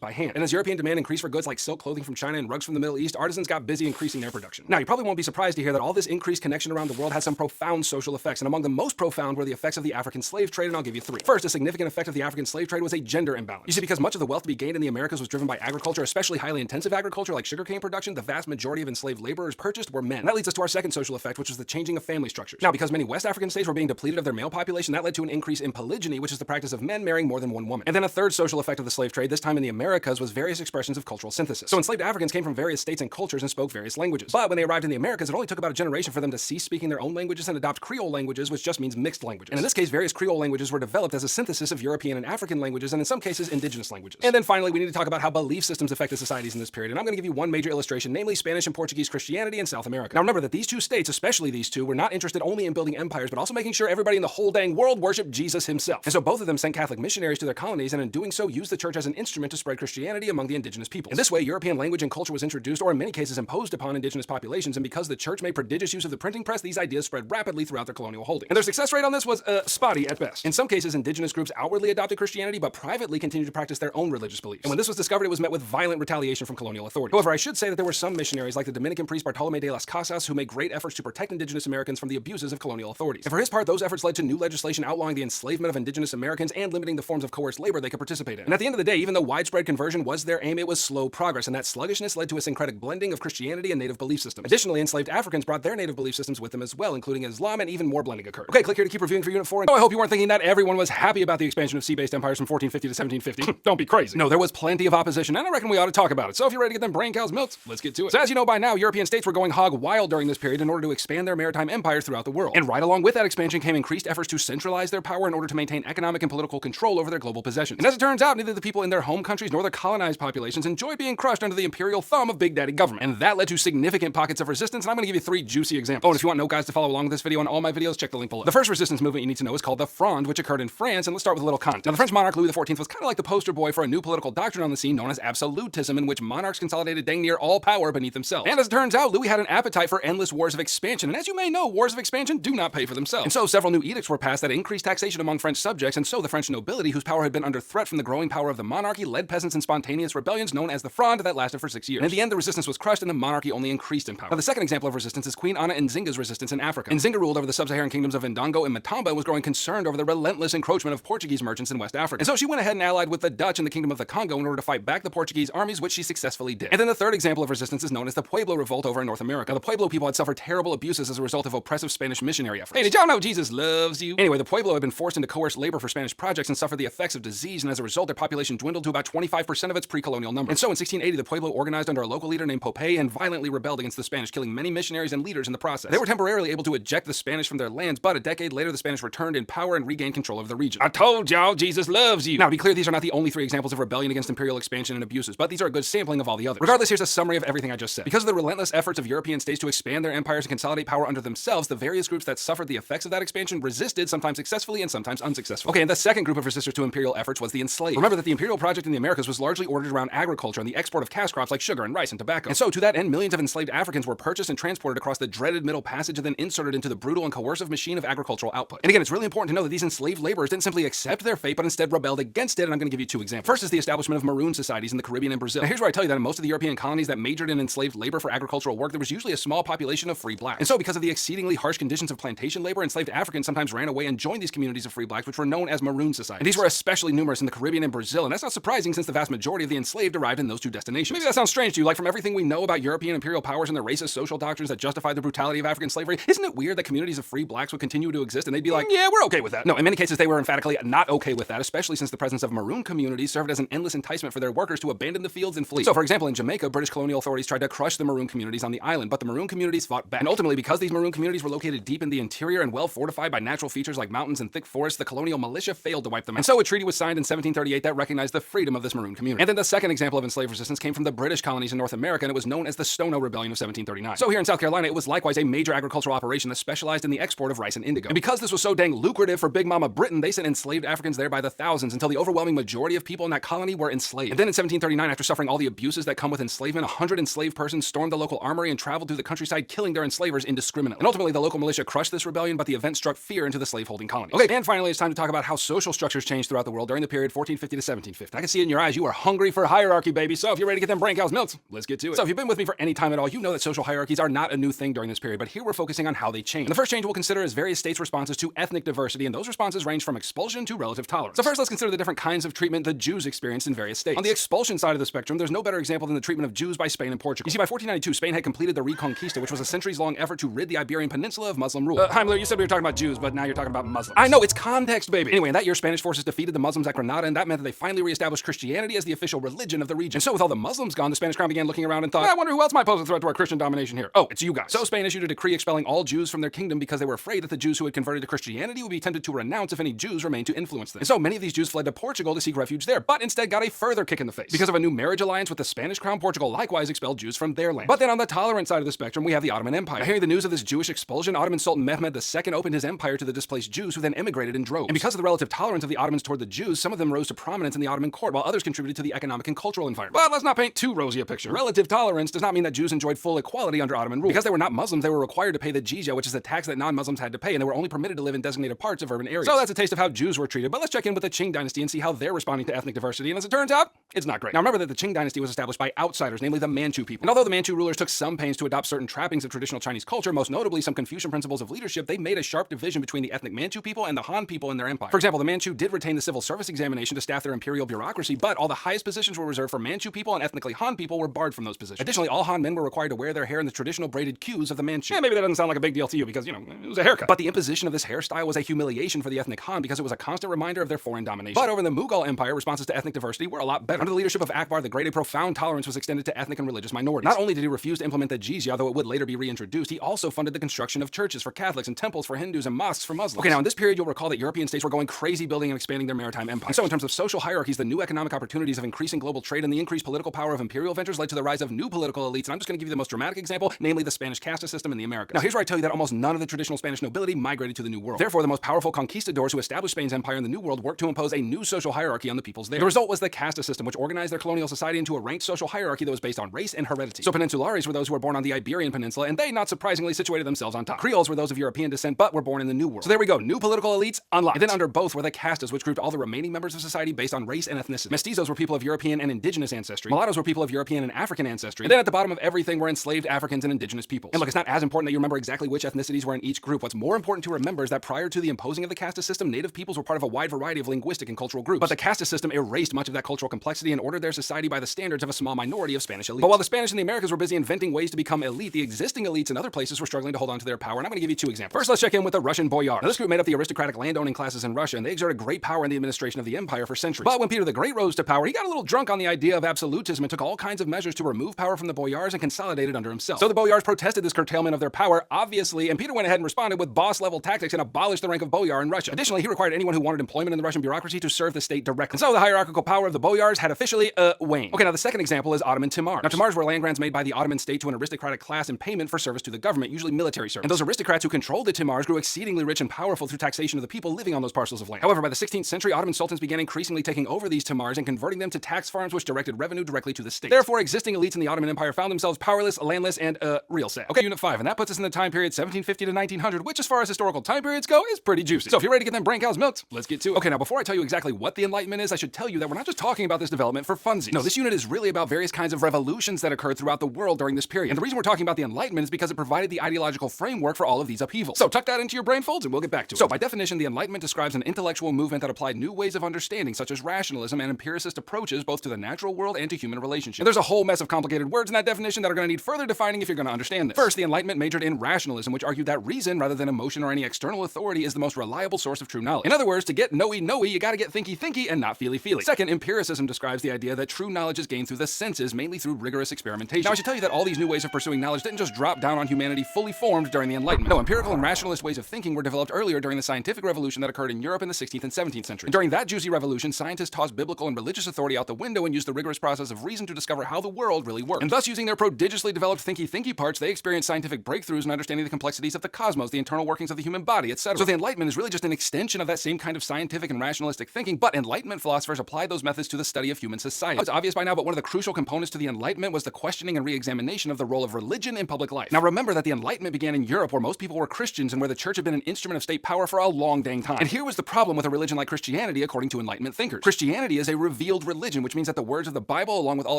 by hand. And as European demand increased for goods like silk clothing from China and rugs from the Middle East, artisans got busy increasing their production. Now, you probably won't be surprised to hear that all this increased connection around the world had some profound social effects, and among the most profound were the effects of the African slave trade, and I'll give you three. First, a significant effect of the African slave trade was a gender imbalance. You see, because much of the wealth to be gained in the Americas was driven by agriculture, especially highly intensive agriculture like sugarcane production, the vast majority of enslaved laborers purchased were men. And that leads us to our second social effect, which was the changing of family structures. Now, because many West African states were being depleted of their male population, that led to an increase in polygyny, which is the practice of men marrying more than one woman. And then a third social effect of the slave trade, this time in the Americas, was various expressions of cultural synthesis. So enslaved Africans came from various states and cultures and spoke various languages. But when they arrived in the Americas, it only took about a generation for them to cease speaking their own languages and adopt Creole languages, which just means mixed languages. And in this case, various Creole languages were developed as a synthesis of European and African languages, and in some cases, indigenous languages. And then finally, we need to talk about how belief systems affected societies in this period, and I'm going to give you one major illustration, namely Spanish and Portuguese Christianity in South America. Now remember that these two states, especially these two, were not interested only in building empires, but also making sure everybody in the whole dang world worshiped Jesus himself. And so both of them sent Catholic missionaries to their colonies, and in doing so, used the church as an instrument to spread Christianity among the indigenous people. In this way, European language and culture was introduced, or in many cases imposed upon indigenous populations, and because the church made prodigious use of the printing press, these ideas spread rapidly throughout their colonial holdings. And their success rate on this was spotty at best. In some cases, indigenous groups outwardly adopted Christianity, but privately continued to practice their own religious beliefs. And when this was discovered, it was met with violent retaliation from colonial authorities. However, I should say that there were some missionaries, like the Dominican priest Bartolomé de las Casas, who made great efforts to protect indigenous Americans from the abuses of colonial authorities. And for his part, those efforts led to new legislation outlawing the enslavement of indigenous Americans and limiting the forms of coerced labor they could participate in. And at the end of the day, even though widespread conversion was their aim, it was slow progress, and that sluggishness led to a syncretic blending of Christianity and native belief systems. Additionally, enslaved Africans brought their native belief systems with them as well, including Islam, and even more blending occurred. Okay, click here to keep reviewing for Unit 4. And I hope you weren't thinking that everyone was happy about the expansion of sea-based empires from 1450 to 1750. Don't be crazy. No, there was plenty of opposition, and I reckon we ought to talk about it. So if you're ready to get them brain cows milked, let's get to it. So as you know by now, European states were going hog wild during this period in order to expand their maritime empires throughout the world. And right along with that expansion came increased efforts to centralize their power in order to maintain economic and political control over their global possessions. And as it turns out, neither the people in their home countries nor their colonized populations enjoy being crushed under the imperial thumb of Big Daddy government. And that led to significant pockets of resistance, and I'm going to give you 3 juicy examples. Oh, and if you want note guys to follow along with this video on all my videos, check the link below. The first resistance movement you need to know is called the Fronde, which occurred in France, and let's start with a little context. Now, the French monarch Louis XIV was kind of like the poster boy for a new political doctrine on the scene known as absolutism, in which monarchs consolidated dang near all power beneath themselves. And as it turns out, Louis had an appetite for endless wars of expansion, and as you may know, wars of expansion do not pay for themselves. And so several new edicts were passed that increased taxation among French subjects, and so the French nobility, whose power had been under threat from the growing power of the monarchy, led peasants in spontaneous rebellions known as the Fronde that lasted for 6 years. And in the end, the resistance was crushed and the monarchy only increased in power. Now, the second example of resistance is Queen Ana Nzinga's resistance in Africa. Nzinga ruled over the sub-Saharan kingdoms of Ndongo and Matamba and was growing concerned over the relentless encroachment of Portuguese merchants in West Africa. And so she went ahead and allied with the Dutch in the Kingdom of the Congo in order to fight back the Portuguese armies, which she successfully did. And then the third example of resistance is known as the Pueblo Revolt over in North America. Now, the Pueblo people had suffered terrible abuses as a result of oppressive Spanish missionary efforts. Hey, did y'all know Jesus loves you? Anyway, the Pueblo had been forced into coerced labor for Spanish projects and suffered the effects of disease, and as a result, their population dwindled to about 25% of its pre-colonial number. And so in 1680, the Pueblo organized under a local leader named Popeye and violently rebelled against the Spanish, killing many missionaries and leaders in the process. They were temporarily able to eject the Spanish from their lands, but a decade later, the Spanish returned in power and regained control of the region. I told y'all, Jesus loves you. Now, to be clear, these are not the only 3 examples of rebellion against imperial expansion and abuses, but these are a good sampling of all the others. Regardless, here's a summary of everything I just said. Because of the relentless efforts of European states to expand their empires and consolidate power under themselves, the various groups that suffered the effects of that expansion resisted, sometimes successfully and sometimes unsuccessfully. Okay, and the second group of resistors to imperial efforts was the enslaved. Remember that the imperial project in the Americas was largely ordered around agriculture and the export of cash crops like sugar and rice and tobacco. And so, to that end, millions of enslaved Africans were purchased and transported across the dreaded Middle Passage and then inserted into the brutal and coercive machine of agricultural output. And again, it's really important to know that these enslaved laborers didn't simply accept their fate, but instead rebelled against it, and I'm going to give you 2 examples. First is the establishment of maroon societies in the Caribbean and Brazil. Now, here's where I tell you that in most of the European colonies that majored in enslaved labor for agricultural work, there was usually a small population of free blacks. And so, because of the exceedingly harsh conditions of plantation labor, enslaved Africans sometimes ran away and joined these communities of free blacks, which were known as maroon societies. And these were especially numerous in the Caribbean and Brazil, and that's not surprising since the vast majority of the enslaved arrived in those 2 destinations. Maybe that sounds strange to you, like from everything we know about European imperial powers and their racist social doctrines that justify the brutality of African slavery, isn't it weird that communities of free blacks would continue to exist and they'd be like, yeah, we're okay with that? No, in many cases they were emphatically not okay with that, especially since the presence of maroon communities served as an endless enticement for their workers to abandon the fields and flee. So, for example, in Jamaica, British colonial authorities tried to crush the maroon communities on the island, but the maroon communities fought back. And ultimately, because these maroon communities were located deep in the interior and well fortified by natural features like mountains and thick forests, the colonial militia failed to wipe them out. And so a treaty was signed in 1738 that recognized the freedom of this maroon community. And then the second example of enslaved resistance came from the British colonies in North America, and it was known as the Stono Rebellion of 1739. So here in South Carolina, it was likewise a major agricultural operation that specialized in the export of rice and indigo. And because this was so dang lucrative for Big Mama Britain, they sent enslaved Africans there by the thousands until the overwhelming majority of people in that colony were enslaved. And then in 1739, after suffering all the abuses that come with enslavement, 100 enslaved persons stormed the local armory and traveled through the countryside, killing their enslavers indiscriminately. And ultimately, the local militia crushed this rebellion, but the event struck fear into the slaveholding colonies. Okay, and finally, it's time to talk about how social structures changed throughout the world during the period 1450 to 1750. I can see it in your eyes. You are hungry for hierarchy, baby. So if you're ready to get them brain cows milked, let's get to it. So if you've been with me for any time at all, you know that social hierarchies are not a new thing during this period, but here we're focusing on how they change. And the first change we'll consider is various states' responses to ethnic diversity, and those responses range from expulsion to relative tolerance. So first, let's consider the different kinds of treatment the Jews experienced in various states. On the expulsion side of the spectrum, there's no better example than the treatment of Jews by Spain and Portugal. You see, by 1492, Spain had completed the Reconquista, which was a centuries-long effort to rid the Iberian Peninsula of Muslim rule. Hiemler, you said we were talking about Jews, but now you're talking about Muslims. I know, it's context, baby. Anyway, in that year, Spanish forces defeated the Muslims at Granada, and that meant that they finally reestablished Christianity as the official religion of the region. And so with all the Muslims gone, the Spanish crown began looking around and thought, I wonder who else might pose a threat to our Christian domination here. Oh, it's you guys. So Spain issued a decree expelling all Jews from their kingdom because they were afraid that the Jews who had converted to Christianity would be tempted to renounce if any Jews remained to influence them. And so many of these Jews fled to Portugal to seek refuge there, but instead got a further kick in the face. Because of a new marriage alliance with the Spanish crown, Portugal likewise expelled Jews from their land. But then on the tolerant side of the spectrum, we have the Ottoman Empire. Now, hearing the news of this Jewish expulsion, Ottoman Sultan Mehmed II opened his empire to the displaced Jews, who then emigrated in droves. And because of the relative tolerance of the Ottomans toward the Jews, some of them rose to prominence in the Ottoman court, while others contributed to the economic and cultural environment. But let's not paint too rosy a picture. Relative tolerance does not mean that Jews enjoyed full equality under Ottoman rule. Because they were not Muslims, they were required to pay the jizya, which is a tax that non-Muslims had to pay, and they were only permitted to live in designated parts of urban areas. So that's a taste of how Jews were treated. But let's check in with the Qing dynasty and see how they're responding to ethnic diversity. And as it turns out, it's not great. Now remember that the Qing dynasty was established by outsiders, namely the Manchu people. And although the Manchu rulers took some pains to adopt certain trappings of traditional Chinese culture, most notably some Confucian principles of leadership, they made a sharp division between the ethnic Manchu people and the Han people in their empire. For example, the Manchu did retain the civil service examination to staff their imperial bureaucracy, but all the highest positions were reserved for Manchu people, and ethnically Han people were barred from those positions. Additionally, all Han men were required to wear their hair in the traditional braided queues of the Manchu. Yeah, maybe that doesn't sound like a big deal to you because, it was a haircut. But the imposition of this hairstyle was a humiliation for the ethnic Han because it was a constant reminder of their foreign domination. But over in the Mughal Empire, responses to ethnic diversity were a lot better. Under the leadership of Akbar the Great, a profound tolerance was extended to ethnic and religious minorities. Not only did he refuse to implement the jizya, though it would later be reintroduced, he also funded the construction of churches for Catholics and temples for Hindus and mosques for Muslims. Okay, now in this period, you'll recall that European states were going crazy building and expanding their maritime empires. And so in terms of social hierarchies, the new economic opportunities of increasing global trade and the increased political power of imperial ventures led to the rise of new political elites. And I'm just going to give you the most dramatic example, namely the Spanish caste system in the Americas. Now here's where I tell you that almost none of the traditional Spanish nobility migrated to the New World. Therefore, the most powerful conquistadors who established Spain's empire in the New World worked to impose a new social hierarchy on the peoples there. The result was the caste system, which organized their colonial society into a ranked social hierarchy that was based on race and heredity. So peninsulares were those who were born on the Iberian Peninsula, and they, not surprisingly, situated themselves on top. Creoles were those of European descent, but were born in the New World. So there we go, new political elites unlocked. And then under both were the castes, which grouped all the the remaining members of society based on race and ethnicity. Mestizos were people of European and indigenous ancestry. Mulattoes were people of European and African ancestry. And then at the bottom of everything were enslaved Africans and indigenous peoples. And look, it's not as important that you remember exactly which ethnicities were in each group. What's more important to remember is that prior to the imposing of the caste system, native peoples were part of a wide variety of linguistic and cultural groups. But the caste system erased much of that cultural complexity and ordered their society by the standards of a small minority of Spanish elites. But while the Spanish and the Americans were busy inventing ways to become elite, the existing elites in other places were struggling to hold on to their power. And I'm going to give you two examples. First, let's check in with the Russian boyar. Now, this group made up the aristocratic landowning classes in Russia, and they exerted great power in the administration of the empire for centuries. But when Peter the Great rose to power, he got a little drunk on the idea of absolutism and took all kinds of measures to remove power from the boyars and consolidate it under himself. So the boyars protested this curtailment of their power, obviously, and Peter went ahead and responded with boss-level tactics and abolished the rank of boyar in Russia. Additionally, he required anyone who wanted employment in the Russian bureaucracy to serve the state directly. And so the hierarchical power of the boyars had officially waned. Okay, now the second example is Ottoman Timars. Now, Timars were land grants made by the Ottoman state to an aristocratic class in payment for service to the government, usually military service. And those aristocrats who controlled the Timars grew exceedingly rich and powerful through taxation of the people living on those parcels of land. However, by the 16th century, Ottoman sultans began increasingly taking over these Timars and converting them to tax farms which directed revenue directly to the state. Therefore, existing elites in the Ottoman Empire found themselves powerless, landless, and real sad. Okay, Unit 5, and that puts us in the time period 1750 to 1900, which as far as historical time periods go, is pretty juicy. So if you're ready to get them brain cows milked, let's get to it. Okay, now before I tell you exactly what the Enlightenment is, I should tell you that we're not just talking about this development for funsies. No, this unit is really about various kinds of revolutions that occurred throughout the world during this period. And the reason we're talking about the Enlightenment is because it provided the ideological framework for all of these upheavals. So tuck that into your brain folds and we'll get back to it. So by definition, the Enlightenment describes an intellectual movement that applied new ways of understanding, such as rationalism and empiricist approaches both to the natural world and to human relationships. And there's a whole mess of complicated words in that definition that are going to need further defining if you're going to understand this. First, the Enlightenment majored in rationalism, which argued that reason, rather than emotion or any external authority, is the most reliable source of true knowledge. In other words, to get know-y, you gotta get thinky and not feely. Second, empiricism describes the idea that true knowledge is gained through the senses, mainly through rigorous experimentation. Now, I should tell you that all these new ways of pursuing knowledge didn't just drop down on humanity fully formed during the Enlightenment. No, empirical and rationalist ways of thinking were developed earlier during the scientific revolution that occurred in Europe in the 16th and 17th century. And during that juicy revolution, scientists tossed biblical and religious authority out the window and used the rigorous process of reason to discover how the world really worked. And thus, using their prodigiously developed thinky parts, they experienced scientific breakthroughs in understanding the complexities of the cosmos, the internal workings of the human body, etc. So the Enlightenment is really just an extension of that same kind of scientific and rationalistic thinking, but Enlightenment philosophers applied those methods to the study of human society. It's obvious by now, but one of the crucial components to the Enlightenment was the questioning and re-examination of the role of religion in public life. Now remember that the Enlightenment began in Europe, where most people were Christians and where the church had been an instrument of state power for a long dang time. And here was the problem with a religion like Christianity, according to Enlightenment thinkers. Christianity is a revealed religion, which means that the words of the Bible, along with all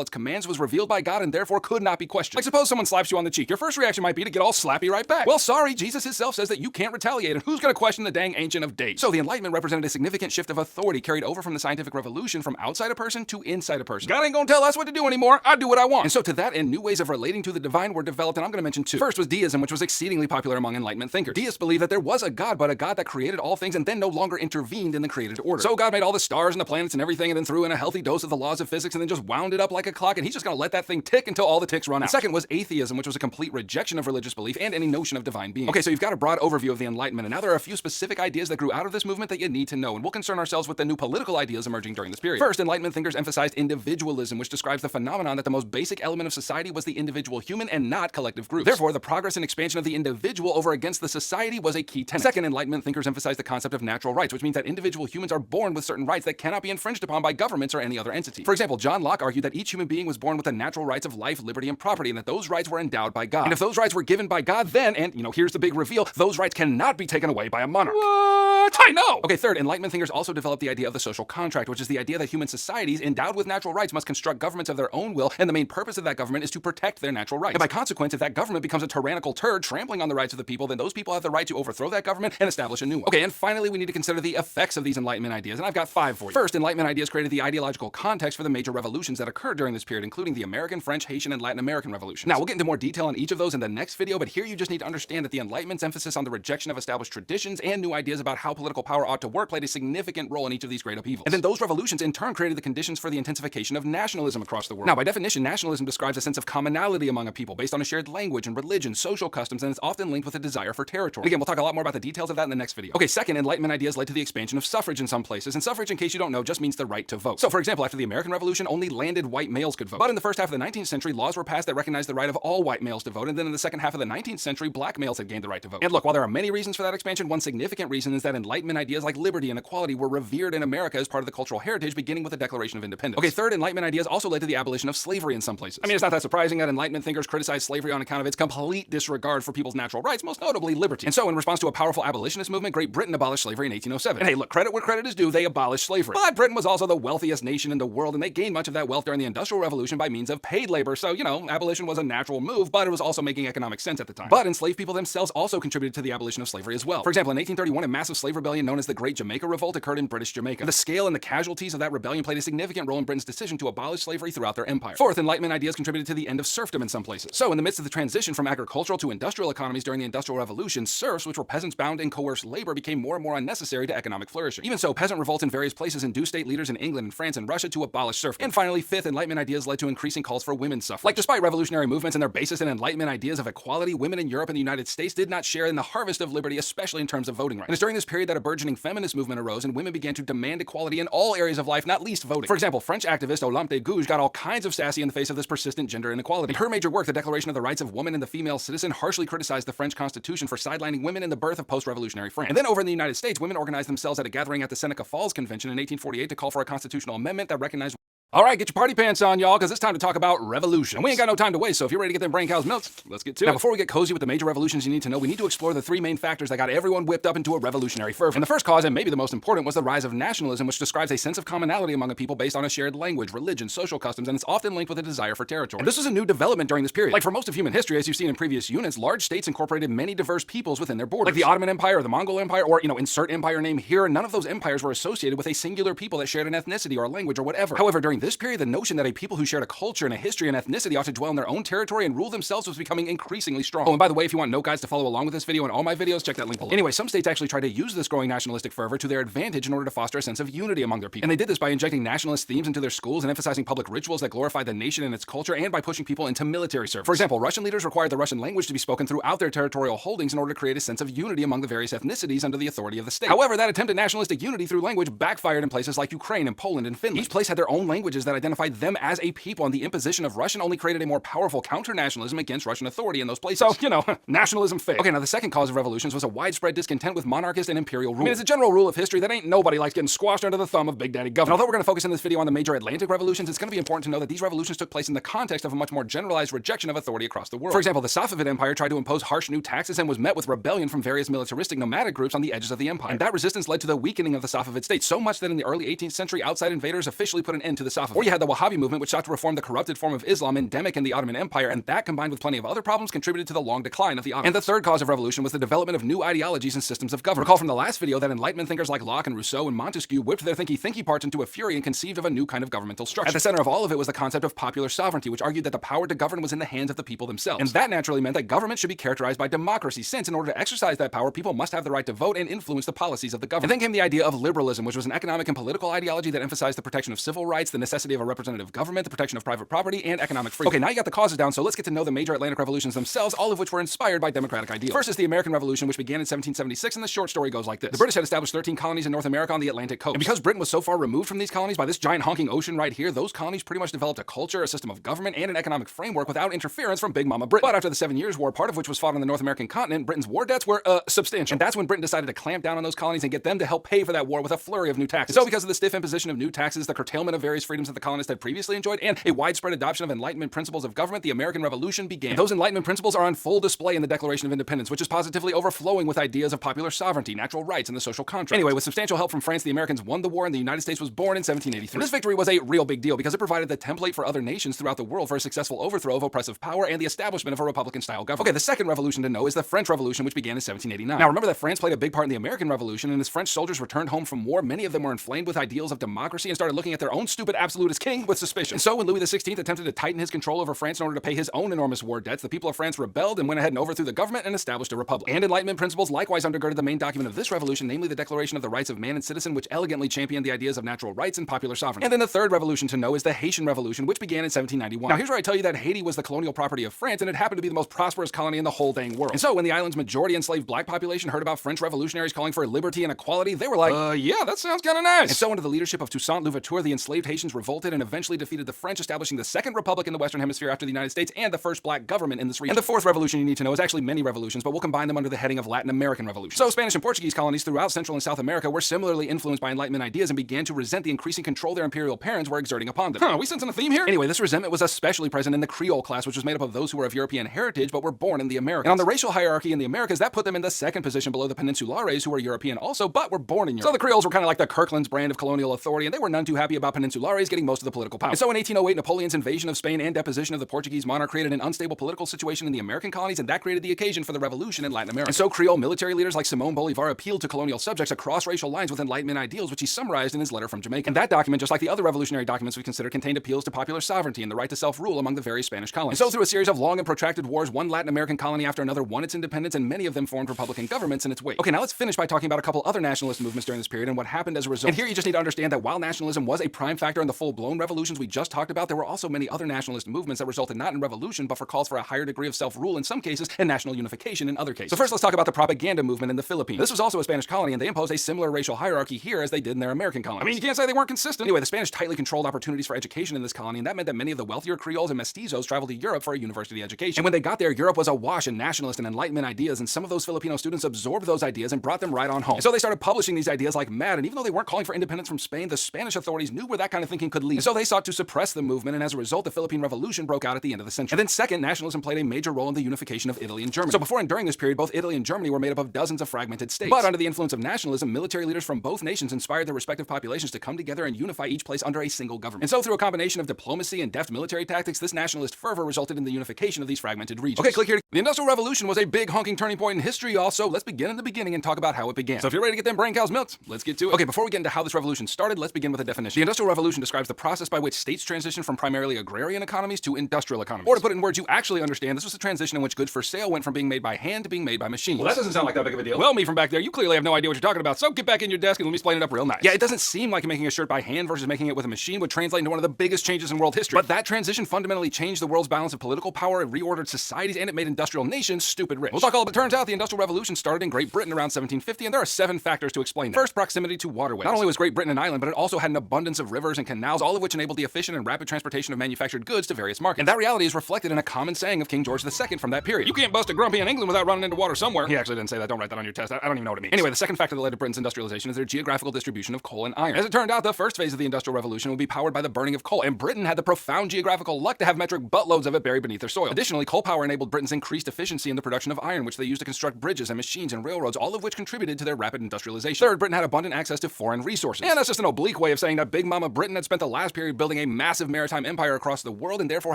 its commands, was revealed by God and therefore could not be questioned. Like suppose someone slaps you on the cheek. Your first reaction might be to get all slappy right back. Well, sorry, Jesus himself says that you can't retaliate, and who's going to question the dang Ancient of Days? So the Enlightenment represented a significant shift of authority carried over from the scientific revolution from outside a person to inside a person. God ain't gonna tell us what to do anymore. I do what I want. And so to that end, new ways of relating to the divine were developed, and I'm going to mention two. First was deism, which was exceedingly popular among Enlightenment thinkers. Deists believed that there was a God, but a God that created all things and then no longer intervened in the created order. So God made all the stars and the planets and everything and then threw in a healthy dose of the laws of physics and then just wound it up like a clock, and he's just going to let that thing tick until all the ticks run out. And second was atheism, which was a complete rejection of religious belief and any notion of divine being. Okay, so you've got a broad overview of the Enlightenment, and now there are a few specific ideas that grew out of this movement that you need to know, and we'll concern ourselves with the new political ideas emerging during this period. First, Enlightenment thinkers emphasized individualism, which describes the phenomenon that the most basic element of society was the individual human and not collective groups. Therefore, the progress and expansion of the individual over against the society was a key tenet. Second, Enlightenment thinkers emphasized the concept of natural rights, which means that individual humans are born with certain rights that cannot be infringed upon by governments or any other entity. For example, John Locke argued that each human being was born with the natural rights of life, liberty, and property, and that those rights were endowed by God. And if those rights were given by God, then, and here's the big reveal, those rights cannot be taken away by a monarch. What? I know! Okay, third, Enlightenment thinkers also developed the idea of the social contract, which is the idea that human societies endowed with natural rights must construct governments of their own will, and the main purpose of that government is to protect their natural rights. And by consequence, if that government becomes a tyrannical turd trampling on the rights of the people, then those people have the right to overthrow that government and establish a new one. Okay, and finally, we need to consider the effects of these Enlightenment ideas, and I've got 5 for you. First, Enlightenment ideas created the ideological context for the major revolutions that occurred during this period, including the American, French, Haitian, and Latin American revolutions. Now, we'll get into more detail on each of those in the next video, but here you just need to understand that the Enlightenment's emphasis on the rejection of established traditions and new ideas about how political power ought to work played a significant role in each of these great upheavals. And then those revolutions in turn created the conditions for the intensification of nationalism across the world. Now, by definition, nationalism describes a sense of commonality among a people based on a shared language and religion, social customs, and it's often linked with a desire for territory. And again, we'll talk a lot more about the details of that in the next video. Okay, second, Enlightenment ideas led to the expansion of suffrage in some places, and suffrage, in case you don't know, just means the right to vote. So, for example, after the American Revolution, only landed white males could vote. But in the first half of the 19th century, laws were passed that recognized the right of all white males to vote, and then in the second half of the 19th century, black males had gained the right to vote. And look, while there are many reasons for that expansion, one significant reason is that Enlightenment ideas like liberty and equality were revered in America as part of the cultural heritage, beginning with the Declaration of Independence. Okay, third, Enlightenment ideas also led to the abolition of slavery in some places. I mean, it's not that surprising that Enlightenment thinkers criticized slavery on account of its complete disregard for people's natural rights, most notably liberty. And so, in response to a powerful abolitionist movement, Great Britain abolished slavery in 1807. And hey, look, credit where credit credit is due, they abolished slavery. But Britain was also the wealthiest nation in the world, and they gained much of that wealth during the Industrial Revolution by means of paid labor. So, abolition was a natural move, but it was also making economic sense at the time. But enslaved people themselves also contributed to the abolition of slavery as well. For example, in 1831, a massive slave rebellion known as the Great Jamaica Revolt occurred in British Jamaica. And the scale and the casualties of that rebellion played a significant role in Britain's decision to abolish slavery throughout their empire. Fourth, Enlightenment ideas contributed to the end of serfdom in some places. So, in the midst of the transition from agricultural to industrial economies during the Industrial Revolution, serfs, which were peasants bound in coerced labor, became more and more unnecessary to economic flourishing. Even so, peasant revolts in various places induced state leaders in England and France and Russia to abolish serfdom. And finally, fifth, Enlightenment ideas led to increasing calls for women's suffrage. Like, despite revolutionary movements and their basis in Enlightenment ideas of equality, women in Europe and the United States did not share in the harvest of liberty, especially in terms of voting rights. And it's during this period that a burgeoning feminist movement arose and women began to demand equality in all areas of life, not least voting. For example, French activist Olympe de Gouges got all kinds of sassy in the face of this persistent gender inequality. In her major work, The Declaration of the Rights of Woman and the Female Citizen, harshly criticized the French Constitution for sidelining women in the birth of post-revolutionary France. And then over in the United States, women organized themselves at a gathering at the Seneca Falls Convention in 1848 to call for a constitutional amendment that recognized. All right, get your party pants on, y'all, because it's time to talk about revolution. And we ain't got no time to waste, so if you're ready to get them brain cows milked, let's get to it. Now, before we get cozy with the major revolutions you need to know, we need to explore the three main factors that got everyone whipped up into a revolutionary fervor. And the first cause, and maybe the most important, was the rise of nationalism, which describes a sense of commonality among a people based on a shared language, religion, social customs, and it's often linked with a desire for territory. And this was a new development during this period. Like for most of human history, as you've seen in previous units, large states incorporated many diverse peoples within their borders. Like the Ottoman Empire or the Mongol Empire, or, insert empire name here, none of those empires were associated with a singular people that shared an ethnicity or a language or whatever. However, during this period, the notion that a people who shared a culture and a history and ethnicity ought to dwell in their own territory and rule themselves was becoming increasingly strong. Oh, and by the way, if you want note guides to follow along with this video and all my videos, check that link below. Anyway, some states actually tried to use this growing nationalistic fervor to their advantage in order to foster a sense of unity among their people. And they did this by injecting nationalist themes into their schools and emphasizing public rituals that glorified the nation and its culture, and by pushing people into military service. For example, Russian leaders required the Russian language to be spoken throughout their territorial holdings in order to create a sense of unity among the various ethnicities under the authority of the state. However, that attempt at nationalistic unity through language backfired in places like Ukraine and Poland and Finland. Each place had their own languages that identified them as a people, and the imposition of Russian only created a more powerful counter-nationalism against Russian authority in those places. So, nationalism failed. Okay, now the second cause of revolutions was a widespread discontent with monarchist and imperial rule. I mean, it's a general rule of history that ain't nobody likes getting squashed under the thumb of Big Daddy government. And although we're going to focus in this video on the major Atlantic revolutions, it's going to be important to know that these revolutions took place in the context of a much more generalized rejection of authority across the world. For example, the Safavid Empire tried to impose harsh new taxes and was met with rebellion from various militaristic nomadic groups on the edges of the empire. And that resistance led to the weakening of the Safavid state, so much that in the early 18th century, outside invaders officially put an end to the Safavid. Or you had the Wahhabi movement, which sought to reform the corrupted form of Islam endemic in the Ottoman Empire, and that, combined with plenty of other problems, contributed to the long decline of the Ottomans. And the third cause of revolution was the development of new ideologies and systems of government. Recall from the last video that Enlightenment thinkers like Locke and Rousseau and Montesquieu whipped their thinky parts into a fury and conceived of a new kind of governmental structure. At the center of all of it was the concept of popular sovereignty, which argued that the power to govern was in the hands of the people themselves. And that naturally meant that government should be characterized by democracy, since in order to exercise that power, people must have the right to vote and influence the policies of the government. And then came the idea of liberalism, which was an economic and political ideology that emphasized the protection of civil rights, the necessity of a representative government, the protection of private property, and economic freedom. Okay, now you got the causes down, so let's get to know the major Atlantic revolutions themselves, all of which were inspired by democratic ideals. First is the American Revolution, which began in 1776, and the short story goes like this. The British had established 13 colonies in North America on the Atlantic coast. And because Britain was so far removed from these colonies by this giant honking ocean right here, those colonies pretty much developed a culture, a system of government, and an economic framework without interference from Big Mama Britain. But after the 7 Years' War, part of which was fought on the North American continent, Britain's war debts were, substantial. And that's when Britain decided to clamp down on those colonies and get them to help pay for that war with a flurry of new taxes. And so because of the stiff imposition of new taxes, the curtailment of various freedoms that the colonists had previously enjoyed, and a widespread adoption of Enlightenment principles of government, the American Revolution began. And those Enlightenment principles are on full display in the Declaration of Independence, which is positively overflowing with ideas of popular sovereignty, natural rights, and the social contract. Anyway, with substantial help from France, the Americans won the war, and the United States was born in 1783. And this victory was a real big deal because it provided the template for other nations throughout the world for a successful overthrow of oppressive power and the establishment of a Republican-style government. Okay, the second revolution to know is the French Revolution, which began in 1789. Now, remember that France played a big part in the American Revolution, and as French soldiers returned home from war, many of them were inflamed with ideals of democracy and started looking at their own stupid absolutist king with suspicion. And so when Louis XVI attempted to tighten his control over France in order to pay his own enormous war debts, the people of France rebelled and went ahead and overthrew the government and established a republic. And Enlightenment principles likewise undergirded the main document of this revolution, namely the Declaration of the Rights of Man and Citizen, which elegantly championed the ideas of natural rights and popular sovereignty. And then the third revolution to know is the Haitian Revolution, which began in 1791. Now here's where I tell you that Haiti was the colonial property of France, and it happened to be the most prosperous colony in the whole dang world. And so when the island's majority enslaved black population heard about French revolutionaries calling for liberty and equality, they were like, yeah, that sounds kind of nice. And so under the leadership of Toussaint Louverture, the enslaved Haitians revolted and eventually defeated the French, establishing the Second Republic in the Western Hemisphere after the United States and the first black government in this region. And the fourth revolution you need to know is actually many revolutions, but we'll combine them under the heading of Latin American Revolution. So Spanish and Portuguese colonies throughout Central and South America were similarly influenced by Enlightenment ideas and began to resent the increasing control their imperial parents were exerting upon them. Are we sensing a theme here? Anyway, this resentment was especially present in the Creole class, which was made up of those who were of European heritage but were born in the Americas. And on the racial hierarchy in the Americas, that put them in the second position below the Peninsulares, who were European also, but were born in Europe. So the Creoles were kind of like the Kirkland's brand of colonial authority, and they were none too happy about Peninsulares getting most of the political power. And so in 1808, Napoleon's invasion of Spain and deposition of the Portuguese monarch created an unstable political situation in the American colonies, and that created the occasion for the revolution in Latin America. And so Creole military leaders like Simón Bolívar appealed to colonial subjects across racial lines with Enlightenment ideals, which he summarized in his letter from Jamaica. And that document, just like the other revolutionary documents we consider, contained appeals to popular sovereignty and the right to self-rule among the various Spanish colonies. And so through a series of long and protracted wars, one Latin American colony after another won its independence, and many of them formed republican governments in its wake. Okay, now let's finish by talking about a couple other nationalist movements during this period and what happened as a result. And here you just need to understand that while nationalism was a prime factor in the full-blown revolutions we just talked about, there were also many other nationalist movements that resulted not in revolution, but for calls for a higher degree of self-rule in some cases and national unification in other cases. So first, let's talk about the propaganda movement in the Philippines. This was also a Spanish colony, and they imposed a similar racial hierarchy here as they did in their American colonies. I mean, you can't say they weren't consistent. Anyway, the Spanish tightly controlled opportunities for education in this colony, and that meant that many of the wealthier Creoles and mestizos traveled to Europe for a university education. And when they got there, Europe was awash in nationalist and Enlightenment ideas, and some of those Filipino students absorbed those ideas and brought them right on home. And so they started publishing these ideas like mad, and even though they weren't calling for independence from Spain, the Spanish authorities knew where that kind of thinking could lead. And so they sought to suppress the movement, and as a result, the Philippine Revolution broke out at the end of the century. And then second, nationalism played a major role in the unification of Italy and Germany. So before and during this period, both Italy and Germany were made up of dozens of fragmented states. But under the influence of nationalism, military leaders from both nations inspired their respective populations to come together and unify each place under a single government. And so through a combination of diplomacy and deft military tactics, this nationalist fervor resulted in the unification of these fragmented regions. Okay, click here. The Industrial Revolution was a big honking turning point in history, y'all, so let's begin in the beginning and talk about how it began. So if you're ready to get them brain cows milked, let's get to it. Okay, before we get into how this revolution started, let's begin with a definition. The Industrial Revolution describes the process by which states transition from primarily agrarian economies to industrial economies. Or to put it in words you actually understand, this was the transition in which goods for sale went from being made by hand to being made by machines. Well, that doesn't sound like that big of a deal. Well, me from back there, you clearly have no idea what you're talking about, so get back in your desk and let me explain it up real nice. Yeah, it doesn't seem like making a shirt by hand versus making it with a machine would translate into one of the biggest changes in world history. But that transition fundamentally changed the world's balance of political power, it reordered societies, and it made industrial nations stupid rich. We'll talk all about it. Turns out the Industrial Revolution started in Great Britain around 1750, and there are 7 factors to explain that. First, proximity to waterways. Not only was Great Britain an island, but it also had an abundance of rivers and canals, all of which enabled the efficient and rapid transportation of manufactured goods to various markets. And that reality is reflected in a common saying of King George II from that period. You can't bust a grumpy in England without running into water somewhere. He actually didn't say that. Don't write that on your test. I don't even know what it means. Anyway, the second factor that led to Britain's industrialization is their geographical distribution of coal and iron. As it turned out, the first phase of the Industrial Revolution would be powered by the burning of coal, and Britain had the profound geographical luck to have metric buttloads of it buried beneath their soil. Additionally, coal power enabled Britain's increased efficiency in the production of iron, which they used to construct bridges and machines and railroads, all of which contributed to their rapid industrialization. Third, Britain had abundant access to foreign resources. And that's just an oblique way of saying that Big Mama Britain had spent the last period building a massive maritime empire across the world and therefore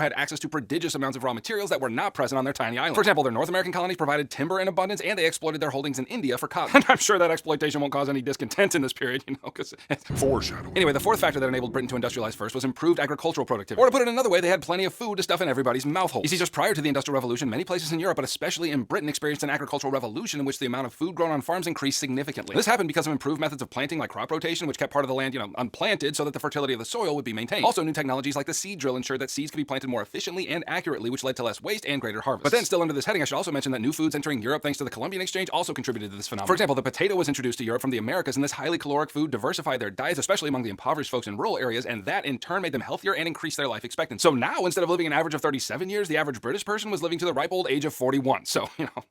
had access to prodigious amounts of raw materials that were not present on their tiny island. For example, their North American colonies provided timber in abundance, and they exploited their holdings in India for cotton. And I'm sure that exploitation won't cause any discontent in this period, because it's foreshadowing. Anyway, the fourth factor that enabled Britain to industrialize first was improved agricultural productivity. Or to put it another way, they had plenty of food to stuff in everybody's mouth hole. You see, just prior to the Industrial Revolution, many places in Europe, but especially in Britain, experienced an agricultural revolution in which the amount of food grown on farms increased significantly. This happened because of improved methods of planting like crop rotation, which kept part of the land, unplanted so that the fertility of the soil would be maintained. Also, new technologies like the seed drill ensured that seeds could be planted more efficiently and accurately, which led to less waste and greater harvest. But then, still under this heading, I should also mention that new foods entering Europe thanks to the Columbian Exchange also contributed to this phenomenon. For example, the potato was introduced to Europe from the Americas, and this highly caloric food diversified their diets, especially among the impoverished folks in rural areas, and that in turn made them healthier and increased their life expectancy. So now, instead of living an average of 37 years, the average British person was living to the ripe old age of 41. So,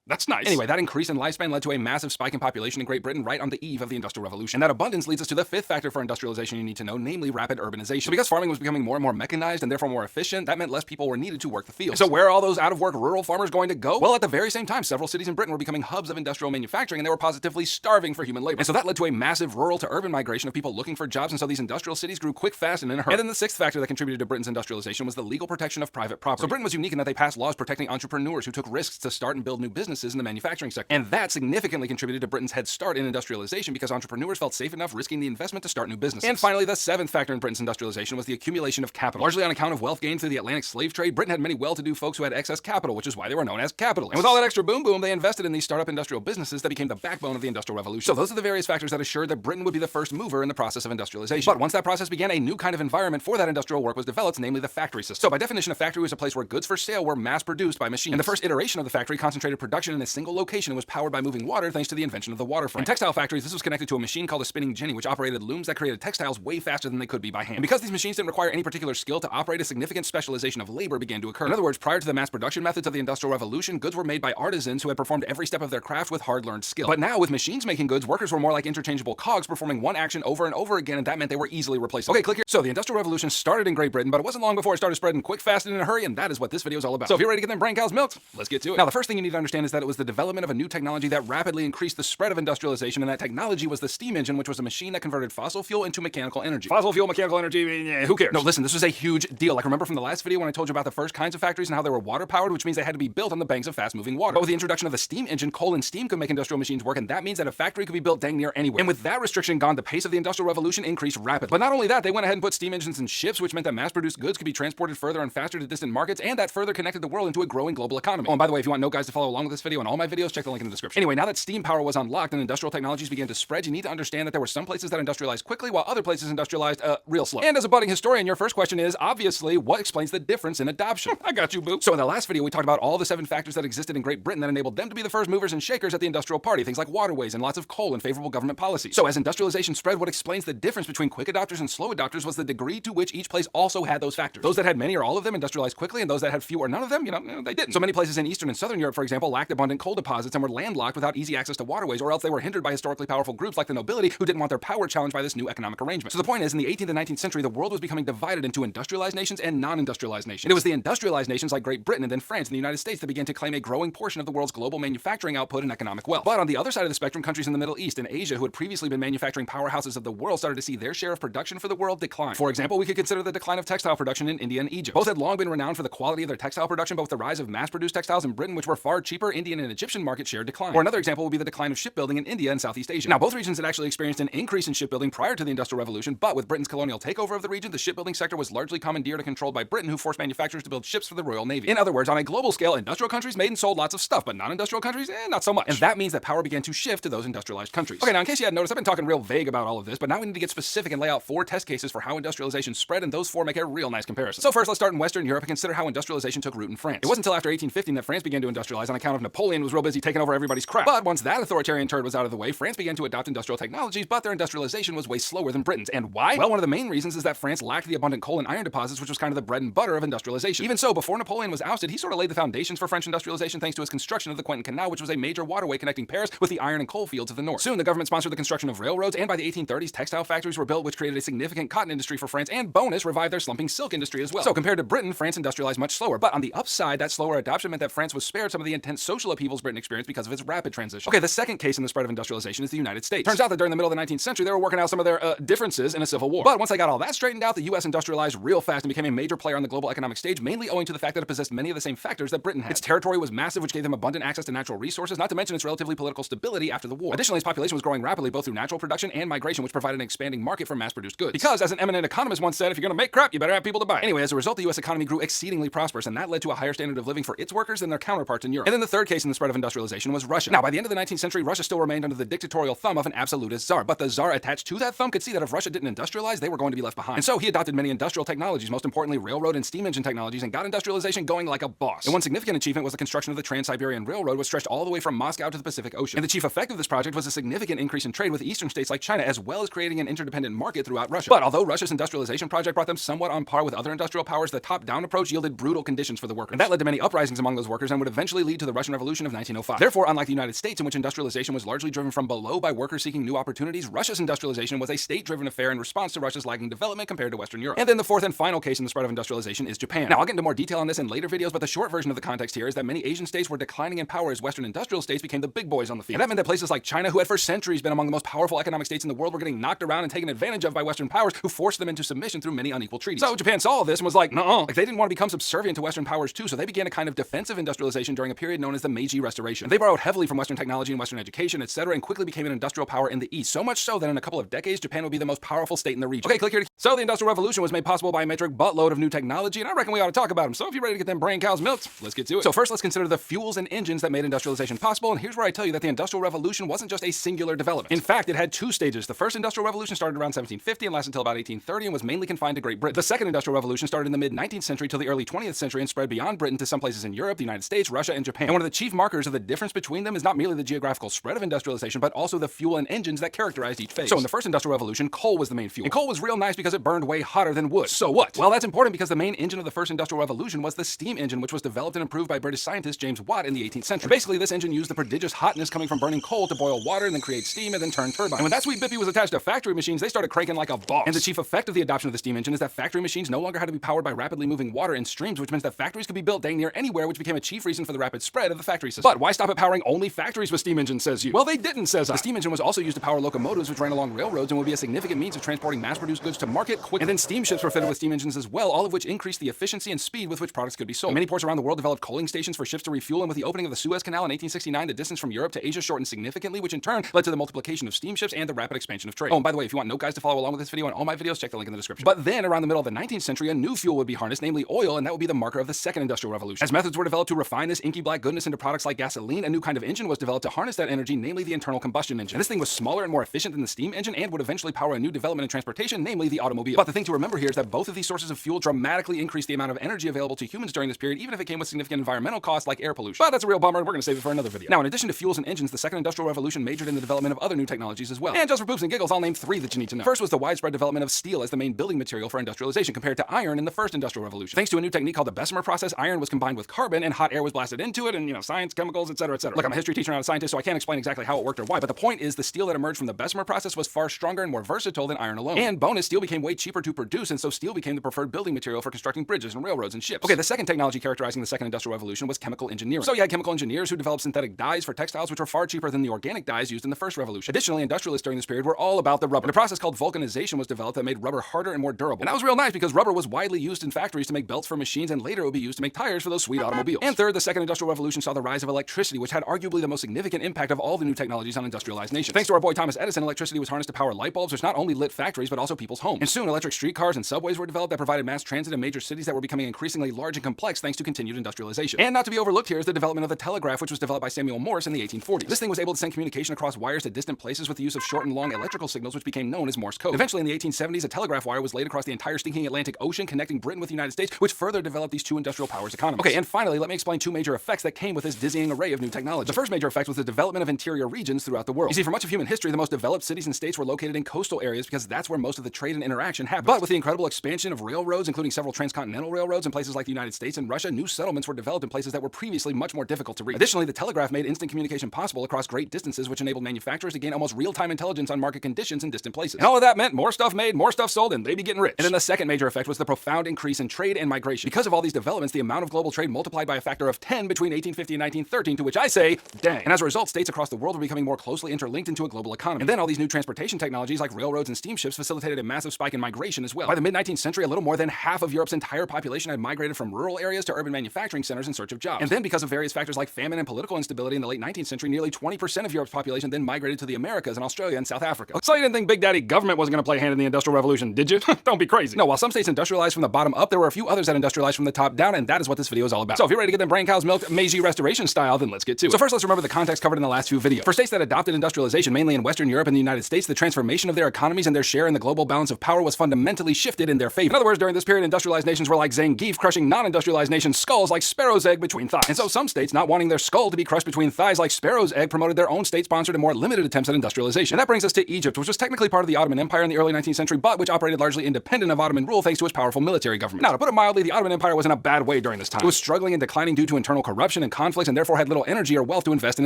that's nice. Anyway, that increase in lifespan led to a massive spike in population in Great Britain right on the eve of the Industrial Revolution. And that abundance leads us to the fifth factor for industrialization you need to know, namely rapid urbanization. So because farming was becoming more and more mechanized and therefore more efficient, that meant less people were needed to work the fields. And so where are all those out-of-work rural farmers going to go? Well, at the very same time, several cities in Britain were becoming hubs of industrial manufacturing, and they were positively starving for human labor. And so that led to a massive rural to urban migration of people looking for jobs, and so these industrial cities grew quick, fast, and in a hurry. And then the sixth factor that contributed to Britain's industrialization was the legal protection of private property. So Britain was unique in that they passed laws protecting entrepreneurs who took risks to start and build new businesses in the manufacturing sector. And that significantly contributed to Britain's head start in industrialization because entrepreneurs felt safe enough risking the investment to start new businesses. And finally, the seventh factor in Britain's industrialization was the accumulation of capital. Largely on account of wealth gained through the Atlantic slave trade, Britain had many well-to-do folks who had excess capital, which is why they were known as capitalists. And with all that extra boom, they invested in these startup industrial businesses that became the backbone of the Industrial Revolution. So those are the various factors that assured that Britain would be the first mover in the process of industrialization. But once that process began, a new kind of environment for that industrial work was developed, namely the factory system. So by definition, a factory was a place where goods for sale were mass-produced by machines. And the first iteration of the factory concentrated production in a single location and was powered by moving water thanks to the invention of the water frame. In textile factories, this was connected to a machine called a spinning jenny, which operated looms that created textiles way faster than they could be by hand. And because these machines didn't require any particular skill to operate, a significant specialization of labor began to occur. In other words, prior to the mass production methods of the Industrial Revolution, goods were made by artisans who had performed every step of their craft with hard-learned skill. But now, with machines making goods, workers were more like interchangeable cogs performing one action over and over again, and that meant they were easily replaceable. Okay, click here. So the Industrial Revolution started in Great Britain, but it wasn't long before it started spreading quick, fast, and in a hurry, and that is what this video is all about. So if you're ready to get them brain cows milked, let's get to it. Now, the first thing you need to understand is that it was the development of a new technology that rapidly increased the spread of industrialization, and that technology was the steam engine, which was a machine that converted fossil fuel into mechanical energy. Fossil fuel, mechanical energy, who cares? No, listen, this was a huge deal. Like, remember from the last video when I told you about the first kinds of factories and how they were water-powered, which means they had to be built on the banks of fast-moving water. But with the introduction of the steam engine, coal and steam could make industrial machines work, and that means that a factory could be built dang near anywhere. And with that restriction gone, the pace of the Industrial Revolution increased rapidly. But not only that, they went ahead and put steam engines in ships, which meant that mass-produced goods could be transported further and faster to distant markets, and that further connected the world into a growing global economy. Oh, and by the way, if you want note guys to follow along with this video and all my videos, check the link in the description. Anyway, now that steam power was unlocked and industrial technologies began to spread, you need to understand that there were some places that industrialized quickly while other places industrialized real slow. And as a budding historian, your first question is, obviously, what explains the difference in adoption? I got you, boo. So in the last video, we talked about all the 7 factors that existed in Great Britain that enabled them to be the first movers and shakers at the industrial party, things like waterways and lots of coal and favorable government policies. So as industrialization spread, what explains the difference between quick adopters and slow adopters was the degree to which each place also had those factors. Those that had many or all of them industrialized quickly, and those that had few or none of them, they didn't. So many places in Eastern and Southern Europe, for example, lacked abundant coal deposits and were landlocked without easy access to waterways, or else they were hindered by historically powerful groups like the nobility who didn't want their power challenged by this new economic arrangement. So the point is, in the 18th and 19th century, the world was becoming divided into industrialized nations and non-industrialized nations. And it was the industrialized nations like Great Britain and then France and the United States that began to claim a growing portion of the world's global manufacturing output and economic wealth. But on the other side of the spectrum, countries in the Middle East and Asia who had previously been manufacturing powerhouses of the world started to see their share of production for the world decline. For example, we could consider the decline of textile production in India and Egypt. Both had long been renowned for the quality of their textile production, but with the rise of mass-produced textiles in Britain, which were far cheaper, Indian and Egyptian market share declined. Or another example would be the decline of shipbuilding in India and Southeast Asia. Now, both regions had actually experienced an increase in shipbuilding prior to the Industrial Revolution, but with Britain's colonial takeover of the region, the shipbuilding sector was largely commandeered and controlled by Britain, who forced manufacturers to build ships for the Royal Navy. In other words, on a global scale, industrial countries made and sold lots of stuff, but non-industrial countries, not so much. And that means that power began to shift to those industrialized countries. Okay, now in case you hadn't noticed, I've been talking real vague about all of this, but now we need to get specific and lay out 4 test cases for how industrialization spread, and those 4 make a real nice comparison. So first, let's start in Western Europe and consider how industrialization took root in France. It wasn't until after 1815 that France began to industrialize on account of Napoleon was real busy taking over everybody's crap. But once that authoritarian turd was out of the way, France began to adopt industrial technologies, but their industrialization was way slower than Britain's. And why? Well, one of the main reasons is that France lacked the abundant coal and iron deposits, which was kind of the bread and butter of industrialization. Even so, before Napoleon was ousted, he sort of laid the foundations for French industrialization thanks to his construction of the Quentin Canal, which was a major waterway connecting Paris with the iron and coal fields of the north. Soon, the government sponsored the construction of railroads, and by the 1830s, textile factories were built, which created a significant cotton industry for France, and bonus, revived their slumping silk industry as well. So compared to Britain, France industrialized much slower. But on the upside, that slower adoption meant that France was spared some of the intense social upheavals Britain experienced because of its rapid transition. Okay, the second case in the spread of industrialization is the United States. Turns out that during the middle of the 19th century, they were working out some of their differences in a civil war. But once they got all that straightened out, the US industrialized real fast and became a major player on the global economic stage, mainly owing to the fact that it possessed many of the same factors that Britain had. Its territory was massive, which gave them abundant access to natural resources, not to mention its relatively political stability after the war. Additionally, its population was growing rapidly both through natural production and migration, which provided an expanding market for mass-produced goods. Because, as an eminent economist once said, if you're gonna make crap, you better have people to buy it. Anyway, as a result, the US economy grew exceedingly prosperous, and that led to a higher standard of living for its workers than their counterparts in Europe. And then the third case in the spread of industrialization was Russia. Now, by the end of the 19th century, Russia still remained under the dictatorial thumb of an absolutist czar, but the czar attached to that thumb could see that if Russia didn't industrialize, they were going to be left behind. And so he adopted many industrial technologies, most importantly railroad and steam engine technologies, and got industrialization going like a boss. And one significant achievement was the construction of the Trans-Siberian Railroad, which stretched all the way from Moscow to the Pacific Ocean. And the chief effect of this project was a significant increase in trade with eastern states like China, as well as creating an interdependent market throughout Russia. But although Russia's industrialization project brought them somewhat on par with other industrial powers, the top-down approach yielded brutal conditions for the workers. And that led to many uprisings among those workers and would eventually lead to the Russian Revolution of 1905. Therefore, unlike the United States, in which industrialization was largely driven from below by workers seeking new opportunities, Russia's industrialization was a state-driven affair in response to Russia's lagging development compared to Western Europe. And then the fourth and final case in the spread of industrialization is Japan. Now, I'll get into more detail on this in later videos, but the short version of the context here is that many Asian states were declining in power as Western industrial states became the big boys on the field. And that meant that places like China, who had for centuries been among the most powerful economic states in the world, were getting knocked around and taken advantage of by Western powers who forced them into submission through many unequal treaties. So Japan saw all this and was like, nuh-uh. Like, they didn't want to become subservient to Western powers too, so they began a kind of defensive industrialization during a period known as the Meiji Restoration. And they borrowed heavily from Western technology and Western education, etc., and quickly became an industrial power in the East. So much so that in a couple of decades, Japan would be the most powerful state in the region. Okay, click here. So the Industrial Revolution was made possible by a metric buttload of new technology, and I reckon we ought to talk about them. So if you're ready to get them brain cows milked, let's get to it. So first, let's consider the fuels and engines that made industrialization possible, and here's where I tell you that the Industrial Revolution wasn't just a singular development. In fact, it had 2 stages. The first Industrial Revolution started around 1750 and lasted until about 1830 and was mainly confined to Great Britain. The second Industrial Revolution started in the mid-19th century till the early 20th century and spread beyond Britain to some places in Europe, the United States, Russia, and Japan. And one of the chief markers of the difference between them is not merely the geographical spread of industrialization, but also the fuel and engines that characterized each phase. So in the first Industrial Revolution, coal was the main fuel. And coal was real nice because it burned way hotter than wood. So what? Well, that's important because the main engine of the first industrial revolution was the steam engine, which was developed and improved by British scientist James Watt in the 18th century. And basically, this engine used the prodigious hotness coming from burning coal to boil water and then create steam and then turn turbines. And when that sweet bippy was attached to factory machines, they started cranking like a boss. And the chief effect of the adoption of the steam engine is that factory machines no longer had to be powered by rapidly moving water in streams, which means that factories could be built dang near anywhere, which became a chief reason for the rapid spread of the factory system. But why stop at powering only factories with steam engines, says you? Well, they didn't, says I. The steam engine was also used to power locomotives, which ran along railroads and would be a significant means of transporting mass-produced goods to market quickly. And then steamships were fitted with steam engines as well, all of which increased the efficiency and speed with which products could be sold. And many ports around the world developed coaling stations for ships to refuel, and with the opening of the Suez Canal in 1869, the distance from Europe to Asia shortened significantly, which in turn led to the multiplication of steamships and the rapid expansion of trade. Oh, and by the way, if you want note guys to follow along with this video and all my videos, check the link in the description. But then, around the middle of the 19th century, a new fuel would be harnessed, namely oil, and that would be the marker of the second industrial revolution. As methods were developed to refine this inky black goodness into products like gasoline, a new kind of engine was developed to harness that energy, namely the internal combustion engine. And this thing was smaller and more efficient than the steam engine and would eventually power a new development in transportation, namely the automobile. But the thing to remember here is that both of these sources of fuel dramatically increased the amount of energy available to humans during this period, even if it came with significant environmental costs like air pollution. But that's a real bummer, and we're going to save it for another video. Now, in addition to fuels and engines, the second industrial revolution majored in the development of other new technologies as well. And just for poops and giggles, I'll name 3 that you need to know. First was the widespread development of steel as the main building material for industrialization compared to iron in the first industrial revolution. Thanks to a new technique called the Bessemer process, iron was combined with carbon and hot air was blasted into it, and science, chemicals, etc., etc. Look, I'm a history teacher, not a scientist, so I can't explain exactly how it worked or why, but the point is the steel that emerged from the Bessemer process was far stronger and more versatile than iron alone. And bonus, steel became way cheaper to produce, and so steel became the preferred building material for constructing bridges and railroads and ships. Okay, the second technology characterizing the second industrial revolution was chemical engineering. So you had chemical engineers who developed synthetic dyes for textiles, which were far cheaper than the organic dyes used in the first revolution. Additionally, industrialists during this period were all about the rubber. And a process called vulcanization was developed that made rubber harder and more durable. And that was real nice because rubber was widely used in factories to make belts for machines, and later it would be used to make tires for those sweet automobiles. And third, the second industrial revolution saw the rise of electricity, which had arguably the most significant impact of all the new technologies on industrialized nations. Thanks to our boy Thomas Edison, electricity was harnessed to power light bulbs, which not only lit factories but also people's homes. And soon, electric streetcars and subways were developed that provided mass transit in major cities that were becoming increasingly large and complex thanks to continued industrialization. And not to be overlooked here is the development of the telegraph, which was developed by Samuel Morse in the 1840s. This thing was able to send communication across wires to distant places with the use of short and long electrical signals, which became known as Morse code. Eventually, in the 1870s, a telegraph wire was laid across the entire stinking Atlantic Ocean, connecting Britain with the United States, which further developed these two industrial powers' economies. Okay, and finally, let me explain 2 major effects that came with this dizzying array of new technology. The first major effect was the development of interior regions throughout the world. You see, for much of human history, the most developed cities and states were located in coastal areas because that's where most of the trade and interaction happened. But with the incredible expansion of railroads, including several transcontinental railroads in places like the United States and Russia, new settlements were developed in places that were previously much more difficult to reach. Additionally, the telegraph made instant communication possible across great distances, which enabled manufacturers to gain almost real-time intelligence on market conditions in distant places. And all of that meant more stuff made, more stuff sold, and they'd be getting rich. And then the second major effect was the profound increase in trade and migration. Because of all these developments, the amount of global trade multiplied by a factor of 10 between 1850 and 1913, to which I say, dang. And as a result, states across the world were becoming more closely interlinked into a global economy. And then all these new transportation technologies like railroads and steamships facilitated a massive spike in migration as well. By the mid-19th century, a little more than half of Europe's entire population had migrated from rural areas to urban manufacturing centers in search of jobs. And then because of various factors like famine and political instability in the late 19th century, nearly 20% of Europe's population then migrated to the Americas and Australia and South Africa. So you didn't think Big Daddy government wasn't going to play a hand in the Industrial Revolution, did you? Don't be crazy. No, while some states industrialized from the bottom up, there were a few others that industrialized from the top down, and that is what this video is all about. So if you're ready to get them brain cows milked Meiji Restoration style, then let's get to it. So first, let's remember the context covered in the last few videos. For states that adopted industrialization, mainly in Western Europe and the United States, the transformation of their economies and their share in the global balance of power was fundamentally shifted in their favor. In other words, during this period, industrialized nations were like Zangief crushing non-industrialized nations' skulls like sparrow's egg between thighs. And so some states, not wanting their skull to be crushed between thighs like sparrow's egg, promoted their own state-sponsored and more limited attempts at industrialization. And that brings us to Egypt, which was technically part of the Ottoman Empire in the early 19th century, but which operated largely independent of Ottoman rule thanks to its powerful military government. Now, to put it mildly, the Ottoman Empire was in a bad way during this time. It was struggling and declining due to internal corruption and conflicts, and therefore had little energy or wealth to invest in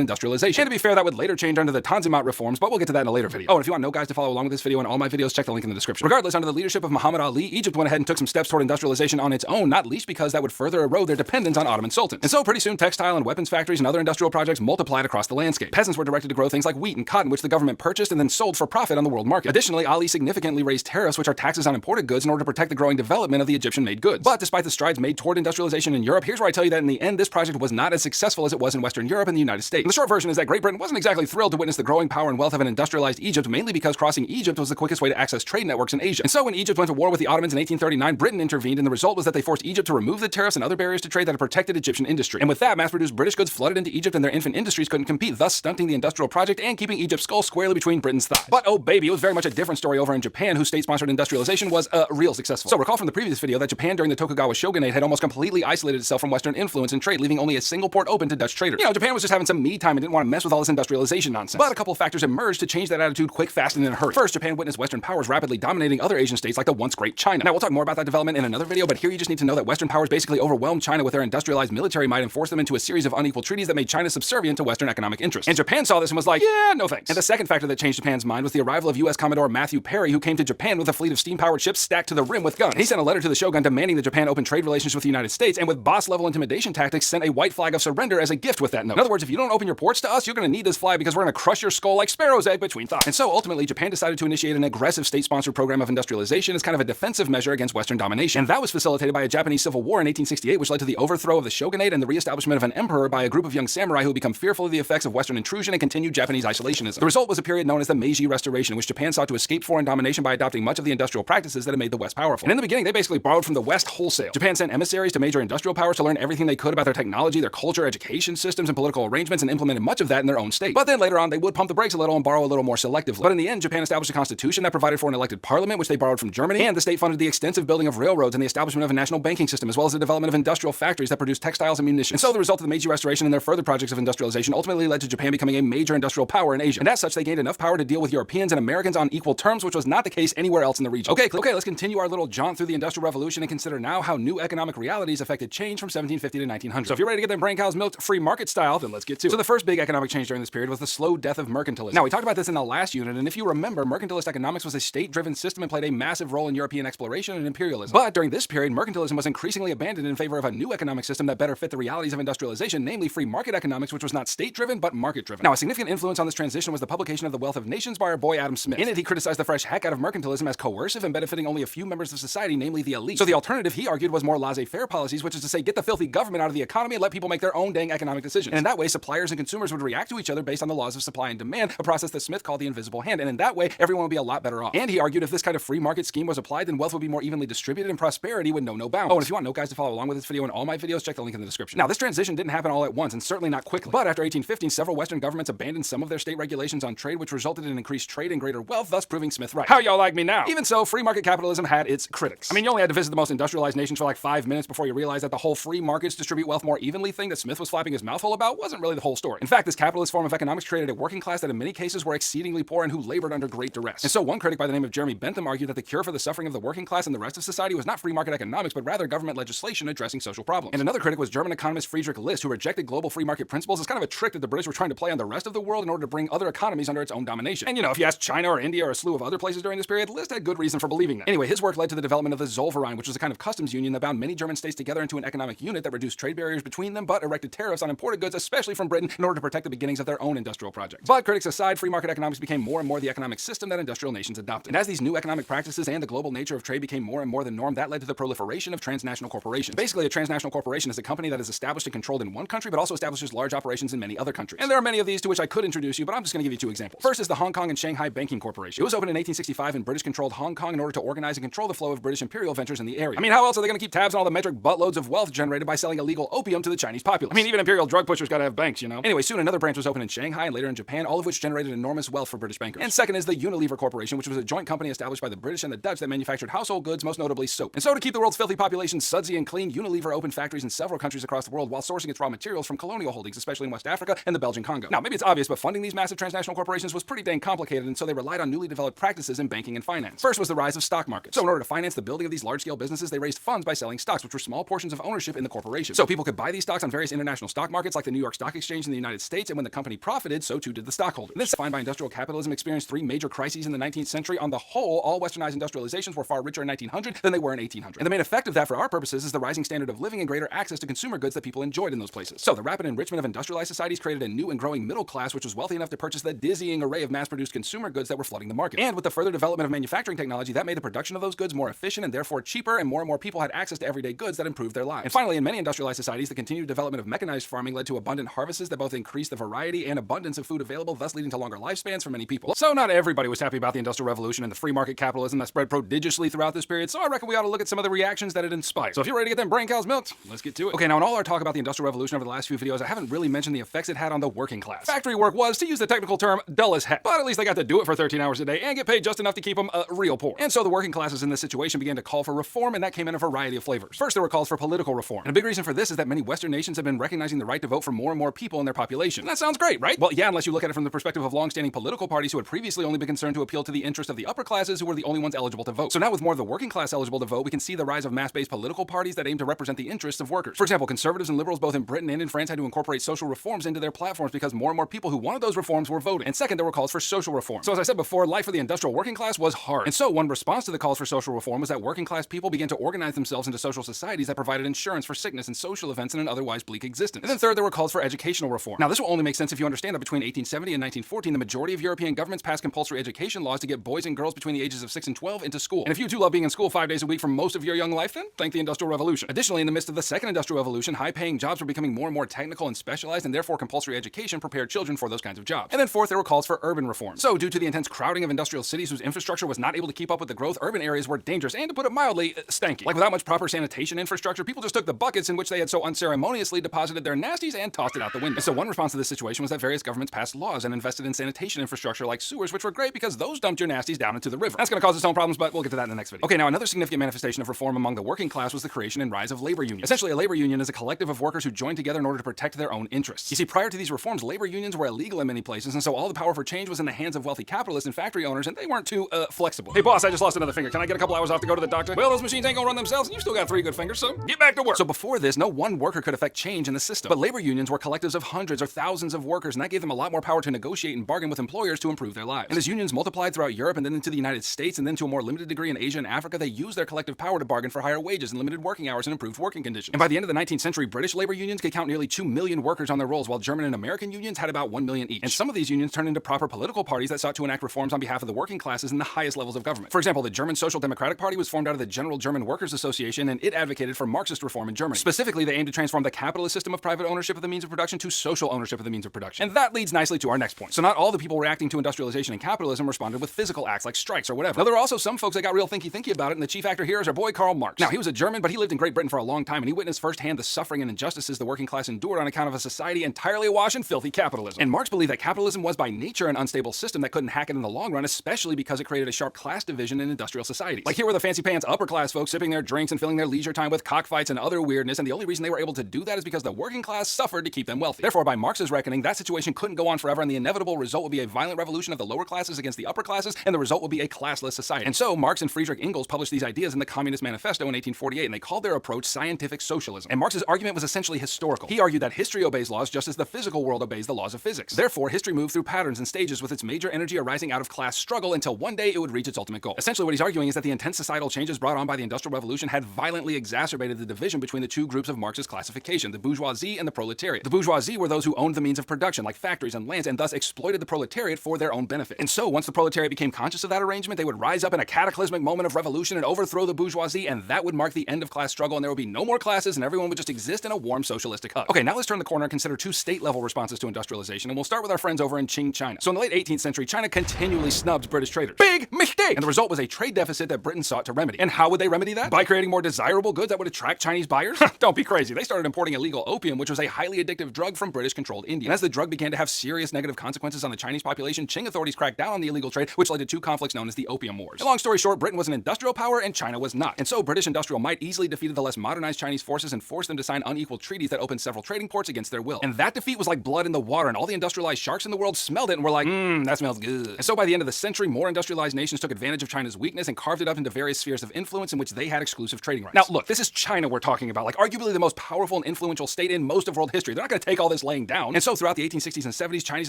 industrialization. And to be fair, that would later change under the Tanzimat reforms, but we'll get to that in a later video. Oh, and if you want no guys to follow along with this video and all my videos, check the link in the description. Regardless, under the leadership of Muhammad Ali, Egypt went ahead and took some steps toward industrialization on its own, not least because that would further erode their dependence on Ottoman sultans. And so pretty soon, textile and weapons factories and other industrial projects multiplied across the landscape. Peasants were directed to grow things like wheat and cotton, which the government purchased and then sold for profit on the world market. Additionally, Ali significantly raised tariffs, which are taxes on imported goods, in order to protect the growing development of the Egyptian-made goods. But despite the strides made toward industrialization in Europe, here's where I tell you that in the end, this project was not as successful as it was in Western Europe and the United States. And the short version is that Great Britain wasn't exactly thrilled to witness the growing power and wealth of an industrialized Egypt, mainly because crossing Egypt was the quickest way to access trade networks in Asia. And so when Egypt went to war with the Ottomans in 1839, Britain intervened, and the result was that they forced Egypt to remove the tariffs and other barriers to trade that had protected Egyptian industry. And with that, mass-produced British goods flooded into Egypt, and their infant industries couldn't compete, thus stunting the industrial project and keeping Egypt's skull squarely between Britain's thighs. But oh baby, it was very much a different story over in Japan, whose state-sponsored industrialization was real successful. So recall from the previous video that Japan during the Tokugawa shogunate had almost completely isolated itself from Western influence in trade, leaving only a single port open to Dutch traders. You know, Japan was just having some me time and didn't want to mess with all this industrialization nonsense. But a couple of factors emerged to change that attitude quick, fast, and in a hurry. First, Japan witnessed Western powers rapidly rapidly dominating other Asian states like the once great China. Now, we'll talk more about that development in another video, but here you just need to know that Western powers basically overwhelmed China with their industrialized military might and forced them into a series of unequal treaties that made China subservient to Western economic interests. And Japan saw this and was like, yeah, no thanks. And the second factor that changed Japan's mind was the arrival of U.S. Commodore Matthew Perry, who came to Japan with a fleet of steam-powered ships stacked to the rim with guns. And he sent a letter to the shogun demanding that Japan open trade relations with the United States, and with boss-level intimidation tactics, sent a white flag of surrender as a gift with that note. In other words, if you don't open your ports to us, you're going to need this flag because we're going to crush your skull like Sparrow's egg between thighs. And so ultimately, Japan decided to initiate an aggressive state-sponsored program of industrialization as kind of a defensive measure against Western domination. And that was facilitated by a Japanese civil war in 1868, which led to the overthrow of the shogunate and the reestablishment of an emperor by a group of young samurai who had become fearful of the effects of Western intrusion and continued Japanese isolationism. The result was a period known as the Meiji Restoration, in which Japan sought to escape foreign domination by adopting much of the industrial practices that had made the West powerful. And in the beginning, they basically borrowed from the West wholesale. Japan sent emissaries to major industrial powers to learn everything they could about their technology, their culture, education systems, and political arrangements, and implemented much of that in their own state. But then later on, they would pump the brakes a little and borrow a little more selectively. But in the end, Japan established a constitution that provided for an elected parliament, which they borrowed from Germany, and the state funded the extensive building of railroads and the establishment of a national banking system, as well as the development of industrial factories that produced textiles and munitions. And so the result of the Meiji Restoration and their further projects of industrialization ultimately led to Japan becoming a major industrial power in Asia. And as such, they gained enough power to deal with Europeans and Americans on equal terms, which was not the case anywhere else in the region. Okay, let's continue our little jaunt through the Industrial Revolution and consider now how new economic realities affected change from 1750 to 1900. So if you're ready to get them brain cows milked free market style, then let's get to it. So the first big economic change during this period was the slow death of mercantilism. Now, we talked about this in the last unit, and if you remember, mercantilist economics was a state-driven system and played a massive role in European exploration and imperialism. But during this period, mercantilism was increasingly abandoned in favor of a new economic system that better fit the realities of industrialization, namely free market economics, which was not state-driven, but market-driven. Now, a significant influence on this transition was the publication of The Wealth of Nations by our boy Adam Smith. In it, he criticized the fresh heck out of mercantilism as coercive and benefiting only a few members of society, namely the elite. So the alternative, he argued, was more laissez-faire policies, which is to say, get the filthy government out of the economy and let people make their own dang economic decisions. And in that way, suppliers and consumers would react to each other based on the laws of supply and demand, a process that Smith called the invisible hand. And in that way, everyone would be a lot better off. And he argued if this kind of free market scheme was applied, then wealth would be more evenly distributed and prosperity would know no bounds. Oh, and if you want note guys to follow along with this video and all my videos, check the link in the description. Now, this transition didn't happen all at once, and certainly not quickly. But after 1815, several Western governments abandoned some of their state regulations on trade, which resulted in increased trade and greater wealth, thus proving Smith right. How y'all like me now? Even so, free market capitalism had its critics. I mean, you only had to visit the most industrialized nations for like 5 minutes before you realized that the whole free markets distribute wealth more evenly thing that Smith was flapping his mouth hole about wasn't really the whole story. In fact, this capitalist form of economics created a working class that in many cases were exceedingly poor and who labored under great duress. And so one critic by the name of Jeremy Bentham argued that the cure for the suffering of the working class and the rest of society was not free market economics, but rather government legislation addressing social problems. And another critic was German economist Friedrich List, who rejected global free market principles as kind of a trick that the British were trying to play on the rest of the world in order to bring other economies under its own domination. And you know, if you ask China or India or a slew of other places during this period, List had good reason for believing that. Anyway, his work led to the development of the Zollverein, which was a kind of customs union that bound many German states together into an economic unit that reduced trade barriers between them, but erected tariffs on imported goods, especially from Britain, in order to protect the beginnings of their own industrial projects. But critics aside, free market economics became more and more the economic system that industrial nations adopted. And as these new economic practices and the global nature of trade became more and more the norm, that led to the proliferation of transnational corporations. Basically, a transnational corporation is a company that is established and controlled in one country, but also establishes large operations in many other countries. And there are many of these to which I could introduce you, but I'm just going to give you 2 examples. First is the Hong Kong and Shanghai Banking Corporation. It was opened in 1865 in British-controlled Hong Kong in order to organize and control the flow of British imperial ventures in the area. I mean, how else are they going to keep tabs on all the metric buttloads of wealth generated by selling illegal opium to the Chinese populace? I mean, even imperial drug pushers gotta have banks, you know? Anyway, soon another branch was opened in Shanghai and later in Japan, all of which generated enormous wealth for British bankers. And second is the Unilever Corporation, which was a joint company established by the British and the Dutch that manufactured household goods, most notably soap. And so to keep the world's filthy population sudsy and clean, Unilever opened factories in several countries across the world while sourcing its raw materials from colonial holdings, especially in West Africa and the Belgian Congo. Now, maybe it's obvious, but funding these massive transnational corporations was pretty dang complicated, and so they relied on newly developed practices in banking and finance. First was the rise of stock markets. So in order to finance the building of these large-scale businesses, they raised funds by selling stocks, which were small portions of ownership in the corporation. So people could buy these stocks on various international stock markets like the New York Stock Exchange in the United States, and when the company profited, so too did the stockholder. This, defined by industrial capitalism, experienced 3 major crises in the 19th century. On the whole, all westernized industrializations were far richer in 1900 than they were in 1800. And the main effect of that for our purposes is the rising standard of living and greater access to consumer goods that people enjoyed in those places. So the rapid enrichment of industrialized societies created a new and growing middle class, which was wealthy enough to purchase the dizzying array of mass-produced consumer goods that were flooding the market. And with the further development of manufacturing technology, that made the production of those goods more efficient and therefore cheaper, and more people had access to everyday goods that improved their lives. And finally, in many industrialized societies, the continued development of mechanized farming led to abundant harvests that both increased the variety and abundance of food available, thus leading to longer lifespans for many people. So not everybody was happy about the Industrial Revolution and the free market capitalism that spread prodigiously throughout this period, so I reckon we ought to look at some of the reactions that it inspired. So if you're ready to get them brain cows milked, let's get to it. Okay, now in all our talk about the Industrial Revolution over the last few videos, I haven't really mentioned the effects it had on the working class. Factory work was, to use the technical term, dull as heck, but at least they got to do it for 13 hours a day and get paid just enough to keep them real poor. And so the working classes in this situation began to call for reform, and that came in a variety of flavors. First, there were calls for political reform. And a big reason for this is that many Western nations have been recognizing the right to vote for more and more people in their population. And that sounds great, right? Well, yeah, unless you look at it from the perspective of long-standing political parties who had previously only been concerned to appeal to the interest of the upper upper classes who were the only ones eligible to vote. So now with more of the working class eligible to vote, we can see the rise of mass-based political parties that aim to represent the interests of workers. For example, conservatives and liberals both in Britain and in France had to incorporate social reforms into their platforms because more and more people who wanted those reforms were voting. And second, there were calls for social reform. So as I said before, life for the industrial working class was hard. And so one response to the calls for social reform was that working class people began to organize themselves into social societies that provided insurance for sickness and social events in an otherwise bleak existence. And then third, there were calls for educational reform. Now this will only make sense if you understand that between 1870 and 1914, the majority of European governments passed compulsory education laws to get boys and girls between the ages of 6 and 12 into school. And if you too love being in school 5 days a week for most of your young life, then thank the Industrial Revolution. Additionally, in the midst of the second Industrial Revolution, high-paying jobs were becoming more and more technical and specialized, and therefore compulsory education prepared children for those kinds of jobs. And then fourth, there were calls for urban reform. So due to the intense crowding of industrial cities whose infrastructure was not able to keep up with the growth, urban areas were dangerous and, to put it mildly, stanky. Like without much proper sanitation infrastructure, people just took the buckets in which they had so unceremoniously deposited their nasties and tossed it out the window. And so one response to this situation was that various governments passed laws and invested in sanitation infrastructure like sewers, which were great because those dumped your nasties down into the river. That's going to cause its own problems, but we'll get to that in the next video. Okay, now another significant manifestation of reform among the working class was the creation and rise of labor unions. Essentially, a labor union is a collective of workers who join together in order to protect their own interests. You see, prior to these reforms, labor unions were illegal in many places, and so all the power for change was in the hands of wealthy capitalists and factory owners, and they weren't too flexible. Hey boss, I just lost another finger. Can I get a couple hours off to go to the doctor? Well, those machines ain't gonna run themselves, and you still got 3 good fingers, so get back to work. So before this, no one worker could affect change in the system. But labor unions were collectives of hundreds or thousands of workers, and that gave them a lot more power to negotiate and bargain with employers to improve their lives. And as unions multiplied throughout Europe and then into the United States and then to a more limited degree in Asia and Africa, they used their collective power to bargain for higher wages and limited working hours and improved working conditions. And by the end of the 19th century, British labor unions could count nearly 2 million workers on their rolls, while German and American unions had about 1 million each. And some of these unions turned into proper political parties that sought to enact reforms on behalf of the working classes in the highest levels of government. For example, the German Social Democratic Party was formed out of the General German Workers Association, and it advocated for Marxist reform in Germany. Specifically, they aimed to transform the capitalist system of private ownership of the means of production to social ownership of the means of production. And that leads nicely to our next point. So not all the people reacting to industrialization and capitalism responded with physical acts like strikes or whatever. Now, there were also some folks that got real thinky about it, and the chief actor here is our boy Karl Marx. Now, he was a German, but he lived in Great Britain for a long time, and he witnessed firsthand the suffering and injustices the working class endured on account of a society entirely awash in filthy capitalism. And Marx believed that capitalism was by nature an unstable system that couldn't hack it in the long run, especially because it created a sharp class division in industrial societies. Like here were the fancy pants upper class folks sipping their drinks and filling their leisure time with cockfights and other weirdness, and the only reason they were able to do that is because the working class suffered to keep them wealthy. Therefore, by Marx's reckoning, that situation couldn't go on forever, and the inevitable result would be a violent revolution of the lower classes against the upper classes, and the result would be a classless society. And so Marx and Friedrich Engels published these ideas in the Communist Manifesto in 1848, and they called their approach scientific socialism. And Marx's argument was essentially historical. He argued that history obeys laws just as the physical world obeys the laws of physics. Therefore, history moved through patterns and stages with its major energy arising out of class struggle until one day it would reach its ultimate goal. Essentially, what he's arguing is that the intense societal changes brought on by the Industrial Revolution had violently exacerbated the division between the two groups of Marx's classification, the bourgeoisie and the proletariat. The bourgeoisie were those who owned the means of production, like factories and lands, and thus exploited the proletariat for their own benefit. And so, once the proletariat became conscious of that arrangement, they would rise up in a cataclysmic moment of revolution and overthrow the bourgeoisie, and that would mark the end of class struggle, and there would be no more classes, and everyone would just exist in a warm socialistic hug. Okay, now let's turn the corner and consider 2 state-level responses to industrialization, and we'll start with our friends over in Qing, China. So in the late 18th century, China continually snubbed British traders. Big mistake! And the result was a trade deficit that Britain sought to remedy. And how would they remedy that? By creating more desirable goods that would attract Chinese buyers? Don't be crazy. They started importing illegal opium, which was a highly addictive drug from British-controlled India. And as the drug began to have serious negative consequences on the Chinese population, Qing authorities cracked down on the illegal trade, which led to 2 conflicts known as the Opium Wars. And long story short, Britain was an industrial power and China was not. And so British industrial might easily defeated the less modernized Chinese forces and forced them to sign unequal treaties that opened several trading ports against their will. And that defeat was like blood in the water, and all the industrialized sharks in the world smelled it and were like, that smells good. And so by the end of the century, more industrialized nations took advantage of China's weakness and carved it up into various spheres of influence in which they had exclusive trading rights. Now look, this is China we're talking about, like arguably the most powerful and influential state in most of world history. They're not going to take all this laying down. And so throughout the 1860s and 70s, Chinese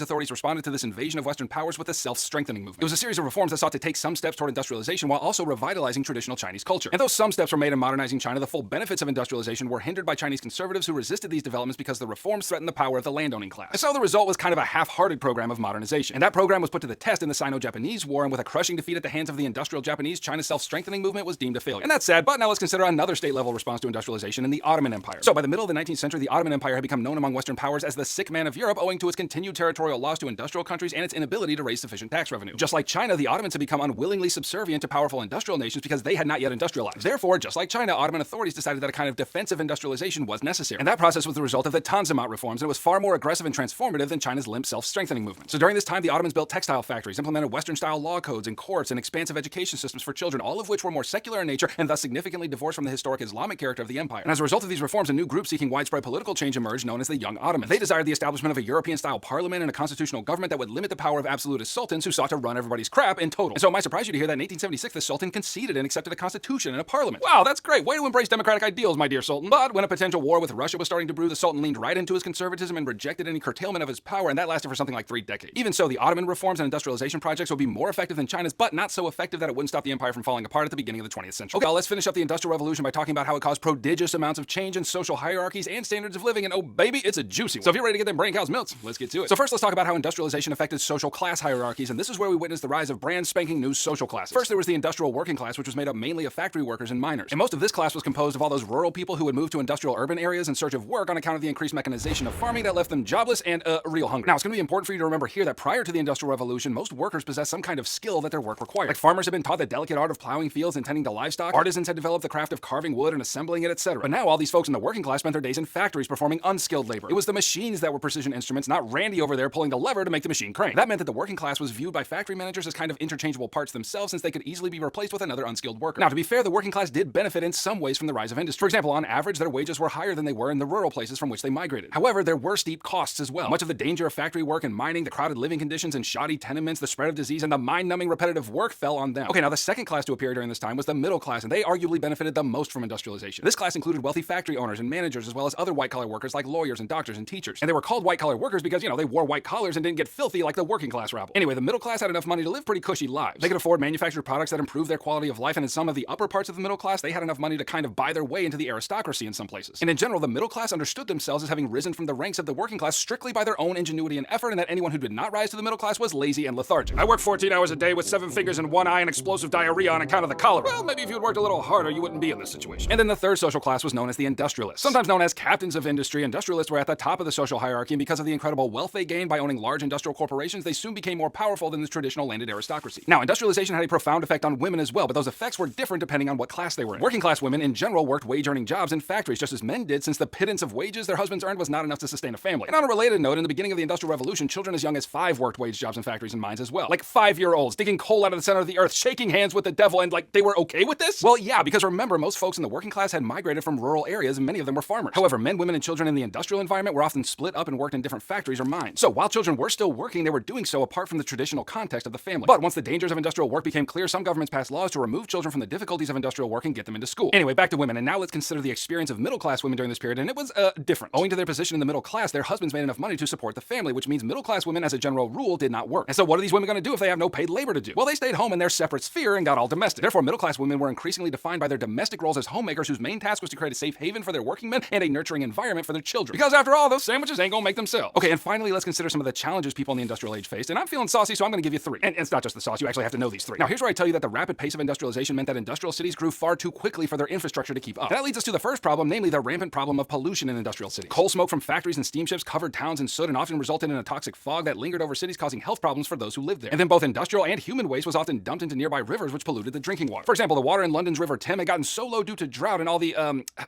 authorities responded to this invasion of Western powers with a self-strengthening movement. It was a series of reforms that sought to take some steps toward industrialization while also revitalizing traditional Chinese culture. And though some steps were made in modernizing China, the full benefits of industrialization were hindered by Chinese conservatives who resisted these developments because the reforms threatened the power of the landowning class. And so the result was kind of a half-hearted program of modernization. And that program was put to the test in the Sino-Japanese War, and with a crushing defeat at the hands of the industrial Japanese, China's self-strengthening movement was deemed a failure. And that's sad, but now let's consider another state-level response to industrialization in the Ottoman Empire. So by the middle of the 19th century, the Ottoman Empire had become known among Western powers as the sick man of Europe, owing to its continued territorial loss to industrial countries and its inability to raise sufficient tax revenue. Just like China, the Ottomans had become unwillingly subservient to powerful industrial nations because they had not yet industrialized. Therefore, just like China, Ottoman authorities decided that a kind of defensive industrialization was necessary. And that process was the result of the Tanzimat reforms, and it was far more aggressive and transformative than China's limp self-strengthening movement. So during this time, the Ottomans built textile factories, implemented Western-style law codes and courts, and expansive education systems for children, all of which were more secular in nature and thus significantly divorced from the historic Islamic character of the empire. And as a result of these reforms, a new group seeking widespread political change emerged known as the Young Ottomans. They desired the establishment of a European-style parliament and a constitutional government that would limit the power of absolutist sultans who sought to run everybody's crap in total. And so it might surprise you to hear that in 1876, the Sultan conceded and accepted a constitution and a parliament. Wow, that's great. Way to embrace democratic ideals, my dear Sultan. But when a potential war with Russia was starting to brew, the Sultan leaned right into his conservatism and rejected any curtailment of his power, and that lasted for something like 3 decades. Even so, the Ottoman reforms and industrialization projects would be more effective than China's, but not so effective that it wouldn't stop the empire from falling apart at the beginning of the 20th century. Okay, well, let's finish up the Industrial Revolution by talking about how it caused prodigious amounts of change in social hierarchies and standards of living, and oh baby, it's a juicy one. So if you're ready to get them brain cows milked, let's get to it. So first, let's talk about how industrialization affected social class hierarchies, and this is where we witnessed the rise of brand spanking new social classes. First, there was the industrial working class, which was made up mainly of factory workers and miners. And most of this class was composed of all those rural people who would move to industrial urban areas in search of work on account of the increased mechanization of farming that left them jobless and real hungry. Now, it's going to be important for you to remember here that prior to the Industrial Revolution, most workers possessed some kind of skill that their work required. Like farmers had been taught the delicate art of plowing fields and tending to livestock, artisans had developed the craft of carving wood and assembling it, etc. But now all these folks in the working class spent their days in factories performing unskilled labor. It was the machines that were precision instruments, not Randy over there pulling the lever to make the machine crank. That meant that the working class was viewed by factory managers as kind of interchangeable parts themselves, since they could easily be replaced with another unskilled worker. Now, to be fair, the working class did benefit in some ways from the rise of industry. For example, on average, their wages were higher than they were in the rural places from which they migrated. However, there were steep costs as well. Much of the danger of factory work and mining, the crowded living conditions and shoddy tenements, the spread of disease, and the mind-numbing repetitive work fell on them. Okay, now the second class to appear during this time was the middle class, and they arguably benefited the most from industrialization. This class included wealthy factory owners and managers, as well as other white-collar workers like lawyers and doctors and teachers. And they were called white-collar workers because, they wore white collars and didn't get filthy like the working class rabble. Anyway, the middle class had enough money to live pretty cushy lives. They could afford manufactured products that improved their quality of life, and in some of the upper parts of the middle class, they had enough money to kind of buy their way into the aristocracy in some places. And in general, the middle class understood themselves as having risen from the ranks of the working class strictly by their own ingenuity and effort, and that anyone who did not rise to the middle class was lazy and lethargic. I work 14 hours a day with 7 fingers in one eye and explosive diarrhea on account of the cholera. Well, maybe if you had worked a little harder, you wouldn't be in this situation. And then the third social class was known as the industrialists. Sometimes known as captains of industry, industrialists were at the top of the social hierarchy, and because of the incredible wealth they gained by owning large industrial corporations, they soon became more powerful than the traditional landed aristocracy. Now, industrialization had a profound effect on women as well, but those effects were different depending on what class they were in. Working class women in general worked wage-earning jobs in factories just as men did, since the pittance of wages their husbands earned was not enough to sustain a family. And on a related note, in the beginning of the Industrial Revolution, children as young as 5 worked wage jobs in factories and mines as well. Like 5-year-olds digging coal out of the center of the earth, shaking hands with the devil, and they were okay with this? Well, yeah, because remember, most folks in the working class had migrated from rural areas and many of them were farmers. However, men, women, and children in the industrial environment were often split up and worked in different factories or mines. So while children were still working, they were doing so apart from the traditional context of the family. But once the dangers of industrial work became clear, some governments passed laws to remove children from the difficulties of industrial work and get them into school. Anyway, back to women, and now let's consider the experience of middle-class women during this period, and it was different. Owing to their position in the middle class, their husbands made enough money to support the family, which means middle-class women, as a general rule, did not work. And so what are these women going to do if they have no paid labor to do? Well, they stayed home in their separate sphere and got all domestic. Therefore, middle-class women were increasingly defined by their domestic roles as homemakers whose main task was to create a safe haven for their working men and a nurturing environment for their children. Because after all, those sandwiches ain't gonna make themselves. Okay, and finally, let's consider some of the challenges people in the industrial age faced. And I'm feeling saucy, so I'm gonna give you 3. And it's not just the sauce, you actually have to know these 3. Now, here's where I tell you that the rapid pace of industrialization meant that industrial cities grew far too quickly for their infrastructure to keep up. And that leads us to the first problem, namely the rampant problem of pollution in industrial cities. Coal smoke from factories and steamships covered towns in soot and often resulted in a toxic fog that lingered over cities, causing health problems for those who lived there. And then both industrial and human waste was often dumped into nearby rivers, which polluted the drinking water. For example, the water in London's River Thames had gotten so low due to drought, and all the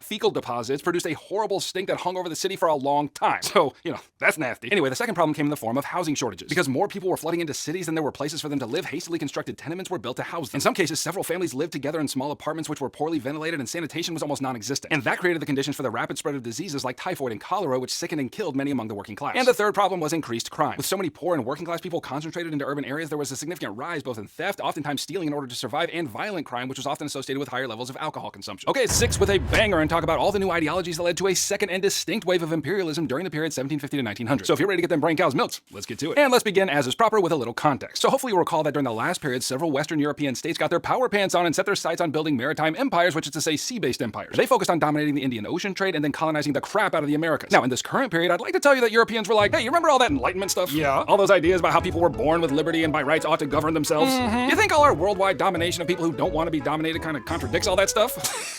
fecal deposits produced a horrible stink that hung over the city for a long time. So, that's nasty. Anyway, the second problem came in the form of housing shortages. Because more people were flooding into cities than there were places for them to live, hastily constructed tenements were built to house them. In some cases, several families lived together in small apartments which were poorly ventilated, and sanitation was almost non-existent. And that created the conditions for the rapid spread of diseases like typhoid and cholera, which sickened and killed many among the working class. And the third problem was increased crime. With so many poor and working class people concentrated into urban areas, there was a significant rise both in theft, oftentimes stealing in order to survive, and violent crime, which was often associated with higher levels of alcohol consumption. Okay, it's 6 with a banger and talk about all the new ideologies that led to a second and distinct wave of imperialism during the period 1750 to 1900. So if you're ready to get them brain cows milked, let's get to it. And let's begin, as is proper, with a little context. So hopefully you'll recall that during the last period, several Western European states got their power pants on and set their sights on building maritime empires, which is to say sea-based empires. They focused on dominating the Indian Ocean trade and then colonizing the crap out of the Americas. Now, in this current period, I'd like to tell you that Europeans were like, hey, you remember all that Enlightenment stuff? Yeah. All those ideas about how people were born with liberty and by rights ought to govern themselves? You think all our worldwide domination of people who don't want to be dominated kind of contradicts all that stuff?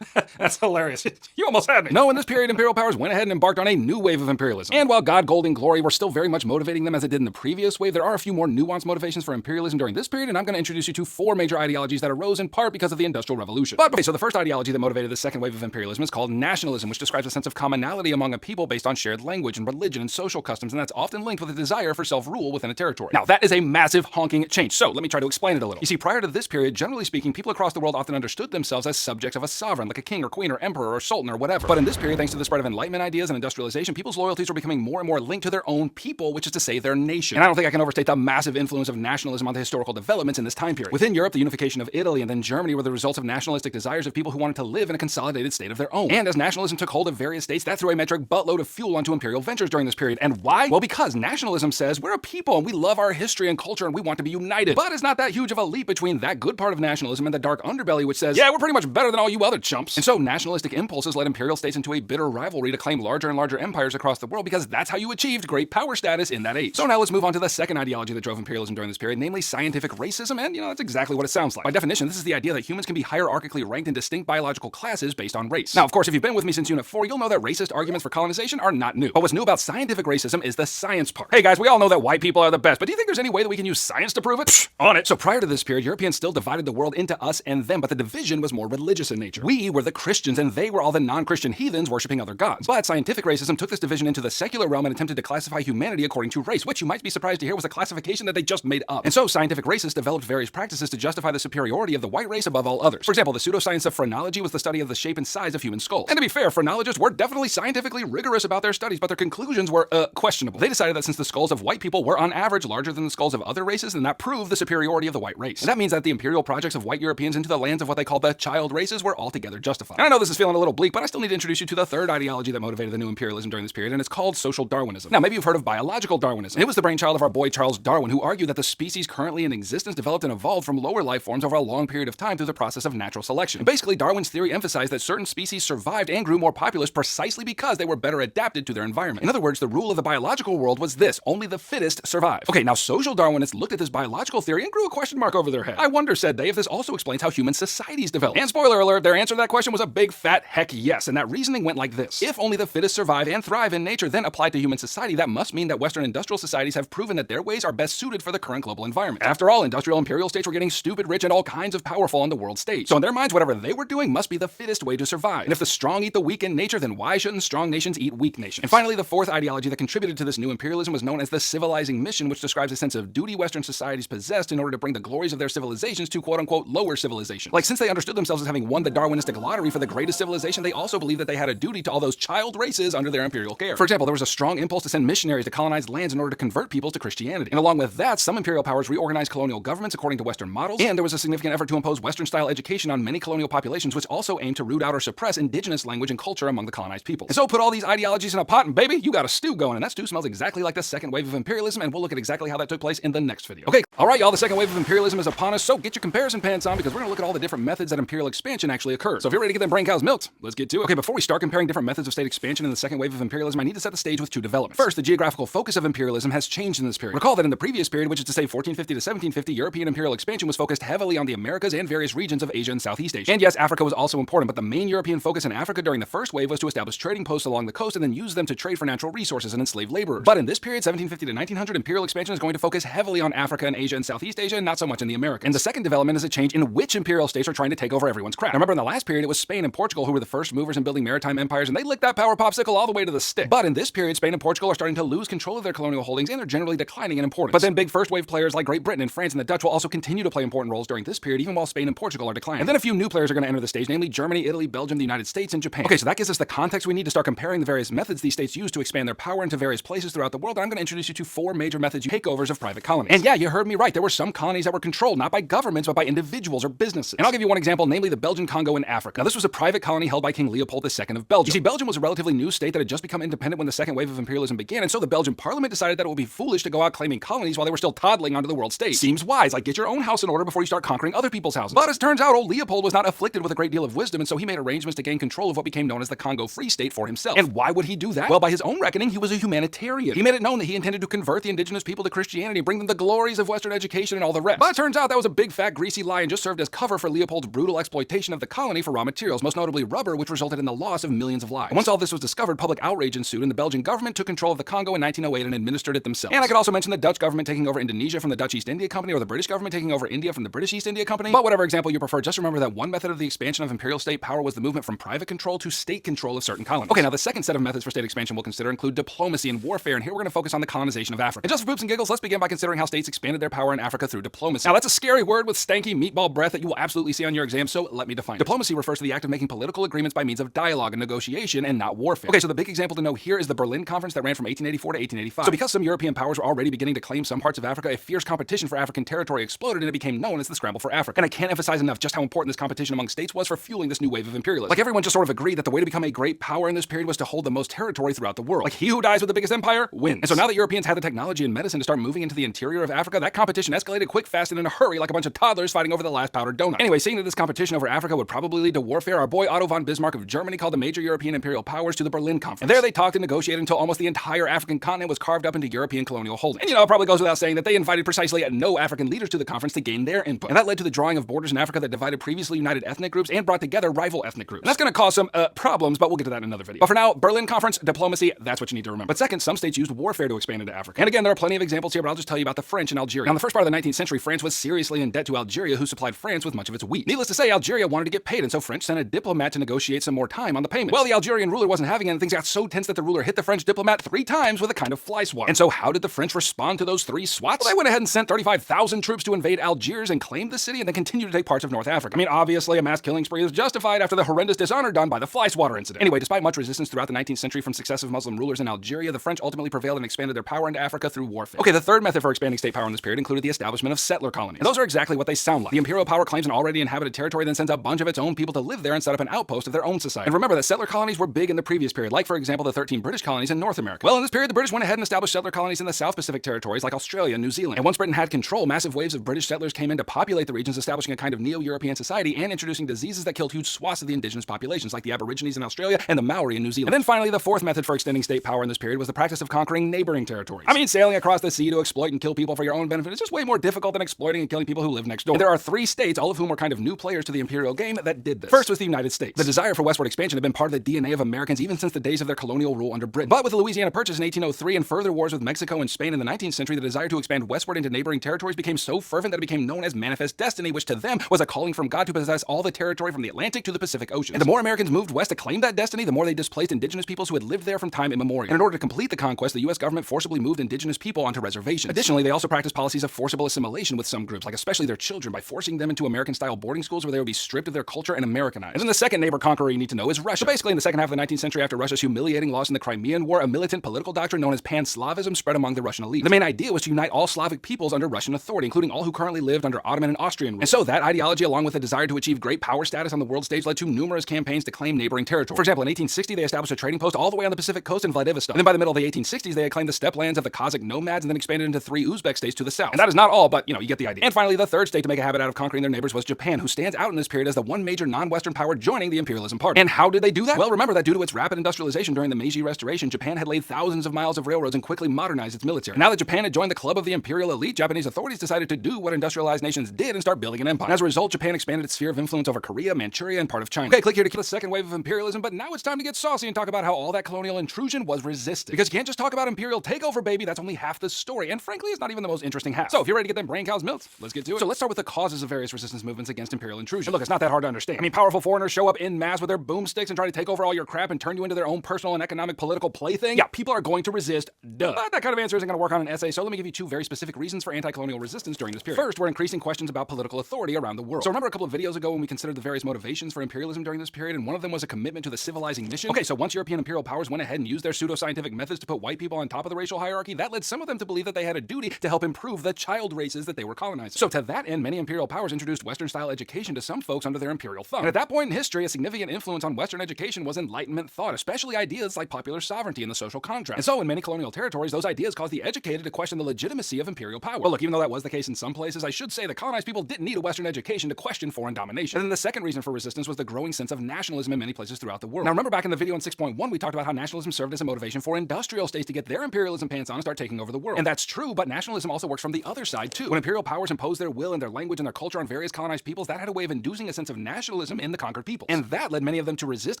That's hilarious. You almost had me. No, in this period, imperial powers went ahead and embarked on a new wave of imperialism. And while God, gold, and glory were still very much motivating them as it did in the previous wave, there are a few more nuanced motivations for imperialism during this period, and I'm going to introduce you to 4 major ideologies that arose in part because of the Industrial Revolution. But, okay, so the first ideology that motivated the second wave of imperialism is called nationalism, which describes a sense of commonality among a people based on shared language and religion and social customs, and that's often linked with a desire for self-rule within a territory. Now, that is a massive honking change, so let me try to explain it a little. You see, prior to this period, generally speaking, people across the world often understood themselves as subjects of a sovereign, like a king or queen or emperor or sultan or whatever. But in this period, thanks to the spread of Enlightenment ideas and industrialization, people's loyalties were becoming more and more linked to their own people, which is to say their nation. And I don't think I can overstate the massive influence of nationalism on the historical developments in this time period. Within Europe, the unification of Italy and then Germany were the results of nationalistic desires of people who wanted to live in a consolidated state of their own. And as nationalism took hold of various states, that threw a metric buttload of fuel onto imperial ventures during this period. And why? Well, because nationalism says we're a people and we love our history and culture and we want to be united. But it's not that huge of a leap between that good part of nationalism and the dark underbelly which says, yeah, we're pretty much better than all you other chumps. And so nationalistic impulses led imperial states into a bitter rivalry to claim larger and larger empires across the world, because that's how you achieved great power status in that age. So now let's move on to the second ideology that drove imperialism during this period, namely scientific racism. And that's exactly what it sounds like. By definition, this is the idea that humans can be hierarchically ranked in distinct biological classes based on race. Now, of course, if you've been with me since Unit 4, you'll know that racist arguments for colonization are not new. But what's new about scientific racism is the science part. Hey guys, we all know that white people are the best, but do you think there's any way that we can use science to prove it? Psh, on it. So prior to this period, Europeans still divided the world into us and them, but the division was more religious in nature. We were the Christians and they were all the non-Christian heathens worshipping other gods. But scientific racism took this division into the secular realm and attempted to classify humanity according to race, which you might be surprised to hear was a classification that they just made up. And so scientific racists developed various practices to justify the superiority of the white race above all others. For example, the pseudoscience of phrenology was the study of the shape and size of human skulls. And to be fair, phrenologists were definitely scientifically rigorous about their studies, but their conclusions were, questionable. They decided that since the skulls of white people were on average larger than the skulls of other races, then that proved the superiority of the white race. And that means that the imperial projects of white Europeans into the lands of what they call the child races were altogether justified. And I know this is feeling a little bleak, but I still need to introduce you to the third ideology that motivated the new imperialism during this period, and it's called social Darwinism. Now, maybe you've heard of biological Darwinism. It was the brainchild of our boy Charles Darwin, who argued that the species currently in existence developed and evolved from lower life forms over a long period of time through the process of natural selection. And basically, Darwin's theory emphasized that certain species survived and grew more populous precisely because they were better adapted to their environment. In other words, the rule of the biological world was this: only the fittest survive. Okay, now social Darwinists looked at this biological theory and grew a question mark over their head. I wonder, said they, if this also explains how human societies develop. And spoiler alert, their answer to that question was a big fat heck yes, and that reasoning went like this: if only the fittest survive and thrive in nature, then applied to human society, that must mean that Western industrial societies have proven that their ways are best suited for the current global environment. After all, industrial imperial states were getting stupid rich and all kinds of powerful on the world stage. So in their minds, whatever they were doing must be the fittest way to survive. And if the strong eat the weak in nature, then why shouldn't strong nations eat weak nations? And finally, the fourth ideology that contributed to this new imperialism was known as the civilizing mission, which describes a sense of duty Western societies possessed in order to bring the glories of their civilizations to quote-unquote lower civilization. Like, since they understood themselves as having won the Darwinistic lottery for the greatest civilization, they also believed that they had a duty to all those child races under their imperial care. For example, there was a strong impulse to send missionaries to colonize lands in order to convert peoples to Christianity. And along with that, some imperial powers reorganized colonial governments according to Western models, and there was a significant effort to impose Western-style education on many colonial populations, which also aimed to root out or suppress indigenous language and culture among the colonized people. And so put all these ideologies in a pot, and baby, you got a stew going, and that stew smells exactly like the second wave of imperialism, and we'll look at exactly how that took place in the next video. Okay, alright y'all, the second wave of imperialism is upon us, so get your comparison pants on, because we're gonna look at all the different methods that imperial expansion actually occurred. So if you're ready to get them brain cows milked, let's get to it. Okay, before we start comparing different methods of state expansion in the second wave of imperialism, I need to set the stage with two developments. First, the geographical focus of imperialism has changed in this period. Recall that in the previous period, which is to say 1450 to 1750, European imperial expansion was focused heavily on the Americas and various regions of Asia and Southeast Asia. And yes, Africa was also important, but the main European focus in Africa during the first wave was to establish trading posts along the coast and then use them to trade for natural resources and enslave laborers. But in this period, 1750 to 1900, imperial expansion is going to focus heavily on Africa and Asia and Southeast Asia, and not so much in the Americas. And the second development is a change in which imperial states are trying to take over everyone's crap. Now remember, in the last period, it was Spain and Portugal who were the first movers in building maritime empires, and they licked that power popsicle all the way to the stick. But in this period, Spain and Portugal are starting to lose control of their colonial holdings, and they're generally declining in importance. But then big first wave players like Great Britain and France and the Dutch will also continue to play important roles during this period, even while Spain and Portugal are declining. And then a few new players are going to enter the stage, namely Germany, Italy, Belgium, the United States, and Japan. Okay, so that gives us the context we need to start comparing the various methods these states use to expand their power into various places throughout the world, and I'm going to introduce you to four major methods takeovers of private colonies. And yeah, you heard me right, there were some colonies that were controlled not by governments, but by individuals or businesses. And I'll give you one example, namely the Belgian Congo in Africa. Now, this was a private colony held by King Leopold II of Belgium. You see, Belgium was a relatively new state that had just become independent when the second wave of imperialism began, and so the Belgian parliament decided that it would be foolish to go out claiming colonies while they were still toddling onto the world stage. Seems wise, like get your own house in order before you start conquering other people's houses. But as it turns out, old Leopold was not afflicted with a great deal of wisdom, and so he made arrangements to gain control of what became known as the Congo Free State for himself. And why would he do that? Well, by his own reckoning, he was a humanitarian. He made it known that he intended to convert the indigenous people to Christianity, bring them the glories of Western education and all the rest. But it turns out that was a big fat greasy lie and just served as cover for Leopold's brutal exploitation of the colony for raw materials, most notably rubber, which resulted in the loss of millions of lives. And once all this was discovered, public outrage ensued, and the Belgian government took control of the Congo in 1908 and administered it themselves. And I could also mention the Dutch government taking over Indonesia from the Dutch East India Company, or the British government taking over India from the British East India Company. But whatever example you prefer, just remember that one method of the expansion of imperial state power was the movement from private control to state control of certain colonies. Okay, now the second set of methods for state expansion we'll consider include diplomacy and warfare, and here we're going to focus on the colonization of Africa. And just for poops and giggles, let's begin by considering how states expanded their power in Africa through diplomacy. Now that's a scary word with stanky meatball breath that you will absolutely see on your exam, so let me define it. Diplomacy refers to the act of making political agreements by means of dialogue and negotiation and not warfare. Okay, so the big example to know here is the Berlin Conference that ran from 1884 to 1885. So because some European powers were already beginning to claim some parts of Africa, a fierce competition for African territory exploded and it became known as the Scramble for Africa. And I can't emphasize enough just how important this competition among states was for fueling this new wave of imperialism. Like everyone just sort of agreed that the way to become a great power in this period was to hold the most territory throughout the world. Like he who dies with the biggest empire wins. And so now that Europeans had the technology and medicine to start moving into the interior of Africa, that competition escalated quick, fast, and in a hurry like a bunch of toddlers fighting over the last powdered donut. Anyway, seeing that this competition over Africa would probably lead to warfare, our boy Otto von Bismarck of Germany called the major European imperial powers to the Berlin Conference. And there they talked and negotiated until almost the entire African continent was carved up into European colonial holdings. And it probably goes without saying that they invited precisely no African leaders to the conference to gain their input. And that led to the drawing of borders in Africa that divided previously united ethnic groups and brought together rival ethnic groups. And that's going to cause some problems, but we'll get to that in another video. But for now, Berlin Conference, diplomacy, that's what you need to remember. But second, some states used warfare to expand into Africa. And again, there are plenty of examples here, but I'll just tell you about the French and Algeria. Now, in the first part of the 19th century, France was seriously in debt to Algeria, who supplied France with much of its wheat. Needless to say, Algeria wanted to get paid, and so French sent a diplomat to negotiate some more time on the payment. Well, the Algerian ruler wasn't having it, and things got so tense that the ruler hit the French diplomat 3 times with a kind of fly swat. And so how did the French respond to those 3 swats? Well, they went ahead and sent 35,000 troops to invade Algiers and claim the city and then continue to take parts of North Africa. I mean, obviously, a mass killing spree is justified after the horrendous dishonor done by the fly swatter incident. Anyway, despite much resistance throughout the 19th century from successive Muslim rulers in Algeria, the French ultimately prevailed and expanded their power into Africa through warfare. Okay, the third method for expanding state power in this period included the establishment of settler colonies. And those are exactly what they sound like. The imperial power claims an already inhabited territory, then sends a bunch of its own people to live there and set up an outpost of their own society. And remember that settler colonies were big in the previous period, like for example the 13 British colonies in North America. Well, in this period, the British went ahead and established settler colonies in the South Pacific territories like Australia and New Zealand. And once Britain had control, massive waves of British settlers came in to populate the regions, establishing a kind of neo-European society and introducing diseases that killed huge swaths of the indigenous populations, like the Aborigines in Australia and the Maori in New Zealand. And then finally, the fourth method for extending state power in this period was the practice of conquering neighboring territories. I mean, sailing across the sea to exploit and kill people for your own benefit is just way more difficult than exploiting and killing people who live next door. And there are 3 states, all of whom were kind of new players to the imperial game, that did this. First was the United States. The desire for westward expansion had been part of the DNA of Americans even since the days of their colonial rule under Britain. But with the Louisiana Purchase in 1803 and further wars with Mexico and Spain in the 19th century, the desire to expand westward into neighboring territories became so fervent that it became known as manifest destiny, which to them was a calling from God to possess all the territory from the Atlantic to the Pacific Ocean. And the more Americans moved west to claim that destiny, the more they displaced indigenous peoples who had lived there from time immemorial. And in order to complete the conquest, the U.S. government forcibly moved indigenous people onto reservations. Additionally, they also practiced policies of forcible assimilation with some groups, like especially their children, by forcing them into American-style boarding schools where they would be stripped of their culture and Americanized. And then the second neighbor conqueror you need to know is Russia. So basically, in the second half of the 19th century, after Russia's humiliating loss in the Crimean War, a militant political doctrine known as Pan-Slavism spread among the Russian elite. The main idea was to unite all Slavic peoples under Russian authority, including all who currently lived under Ottoman and Austrian rule. And so that ideology, along with the desire to achieve great power status on the world stage, led to numerous campaigns to claim neighboring territory. For example, in 1860, they established a trading post all the way on the Pacific coast in Vladivostok. And then by the middle of the 1860s, they had claimed the steppe lands of the Kazakh nomads and then expanded into 3 Uzbek states to the south. And that is not all, but you get the idea. And finally, the third state to make a habit out of conquering their neighbors was Japan, who stands out in this period as the one major non-Western power joining the imperialism party. And how did they do that? Well, remember that due to its rapid industrialization during the Meiji Restoration, Japan had laid thousands of miles of railroads and quickly modernized its military. And now that Japan had joined the club of the imperial elite, Japanese authorities decided to do what industrialized nations did and start building an empire. And as a result, Japan expanded its sphere of influence over Korea, Manchuria, and part of China. Okay, click here to kill the second wave of imperialism, but now it's time to get saucy and talk about how all that colonial intrusion was resisted. Because you can't just talk about imperial takeover, baby. That's only half the story, and frankly, it's not even the most interesting half. So if you're ready to get them brain cows milked, let's get to it. So let's start with the causes of various resistance movements against imperial intrusion. And look, it's not that hard to understand. I mean, powerful foreigners show up in mass with their boomsticks and try to take over all your crap and turn you into their own personal and economic political plaything. Yeah, people are going to resist, duh. But that kind of answer isn't going to work on an essay, so let me give you 2 very specific reasons for anti-colonial resistance during this period. First, we're increasing questions about political authority around the world. So remember a couple of videos ago when we considered the various motivations for imperialism during this period, and one of them was a commitment to the civilizing mission? Okay, so once European imperial powers went ahead and used their pseudo-scientific methods to put white people on top of the racial hierarchy, that led some of them to believe that they had a duty to help improve the child races that they were colonizing. So to that end, many imperial powers introduced Western-style education to some folks under their imperial thumb. And at that point in history, a significant influence on Western education was Enlightenment thought, especially ideas like popular sovereignty and the social contract. And so in many colonial territories, those ideas caused the educated to question the legitimacy of imperial power. Well, look, even though that was the case in some places, I should say the colonized people didn't need a Western education to question foreign domination. And then the second reason for resistance was the growing sense of nationalism in many places throughout the world. Now remember back in the video in 6.1, we talked about how nationalism served as a motivation for industrial states to get their imperialism pants on and start taking over the world. And that's true, but nationalism also works from the other side too. When imperial powers imposed their will and their language and their culture on various colonized peoples, that had a way of inducing a sense of nationalism in the conquered peoples. And that led many of them to resist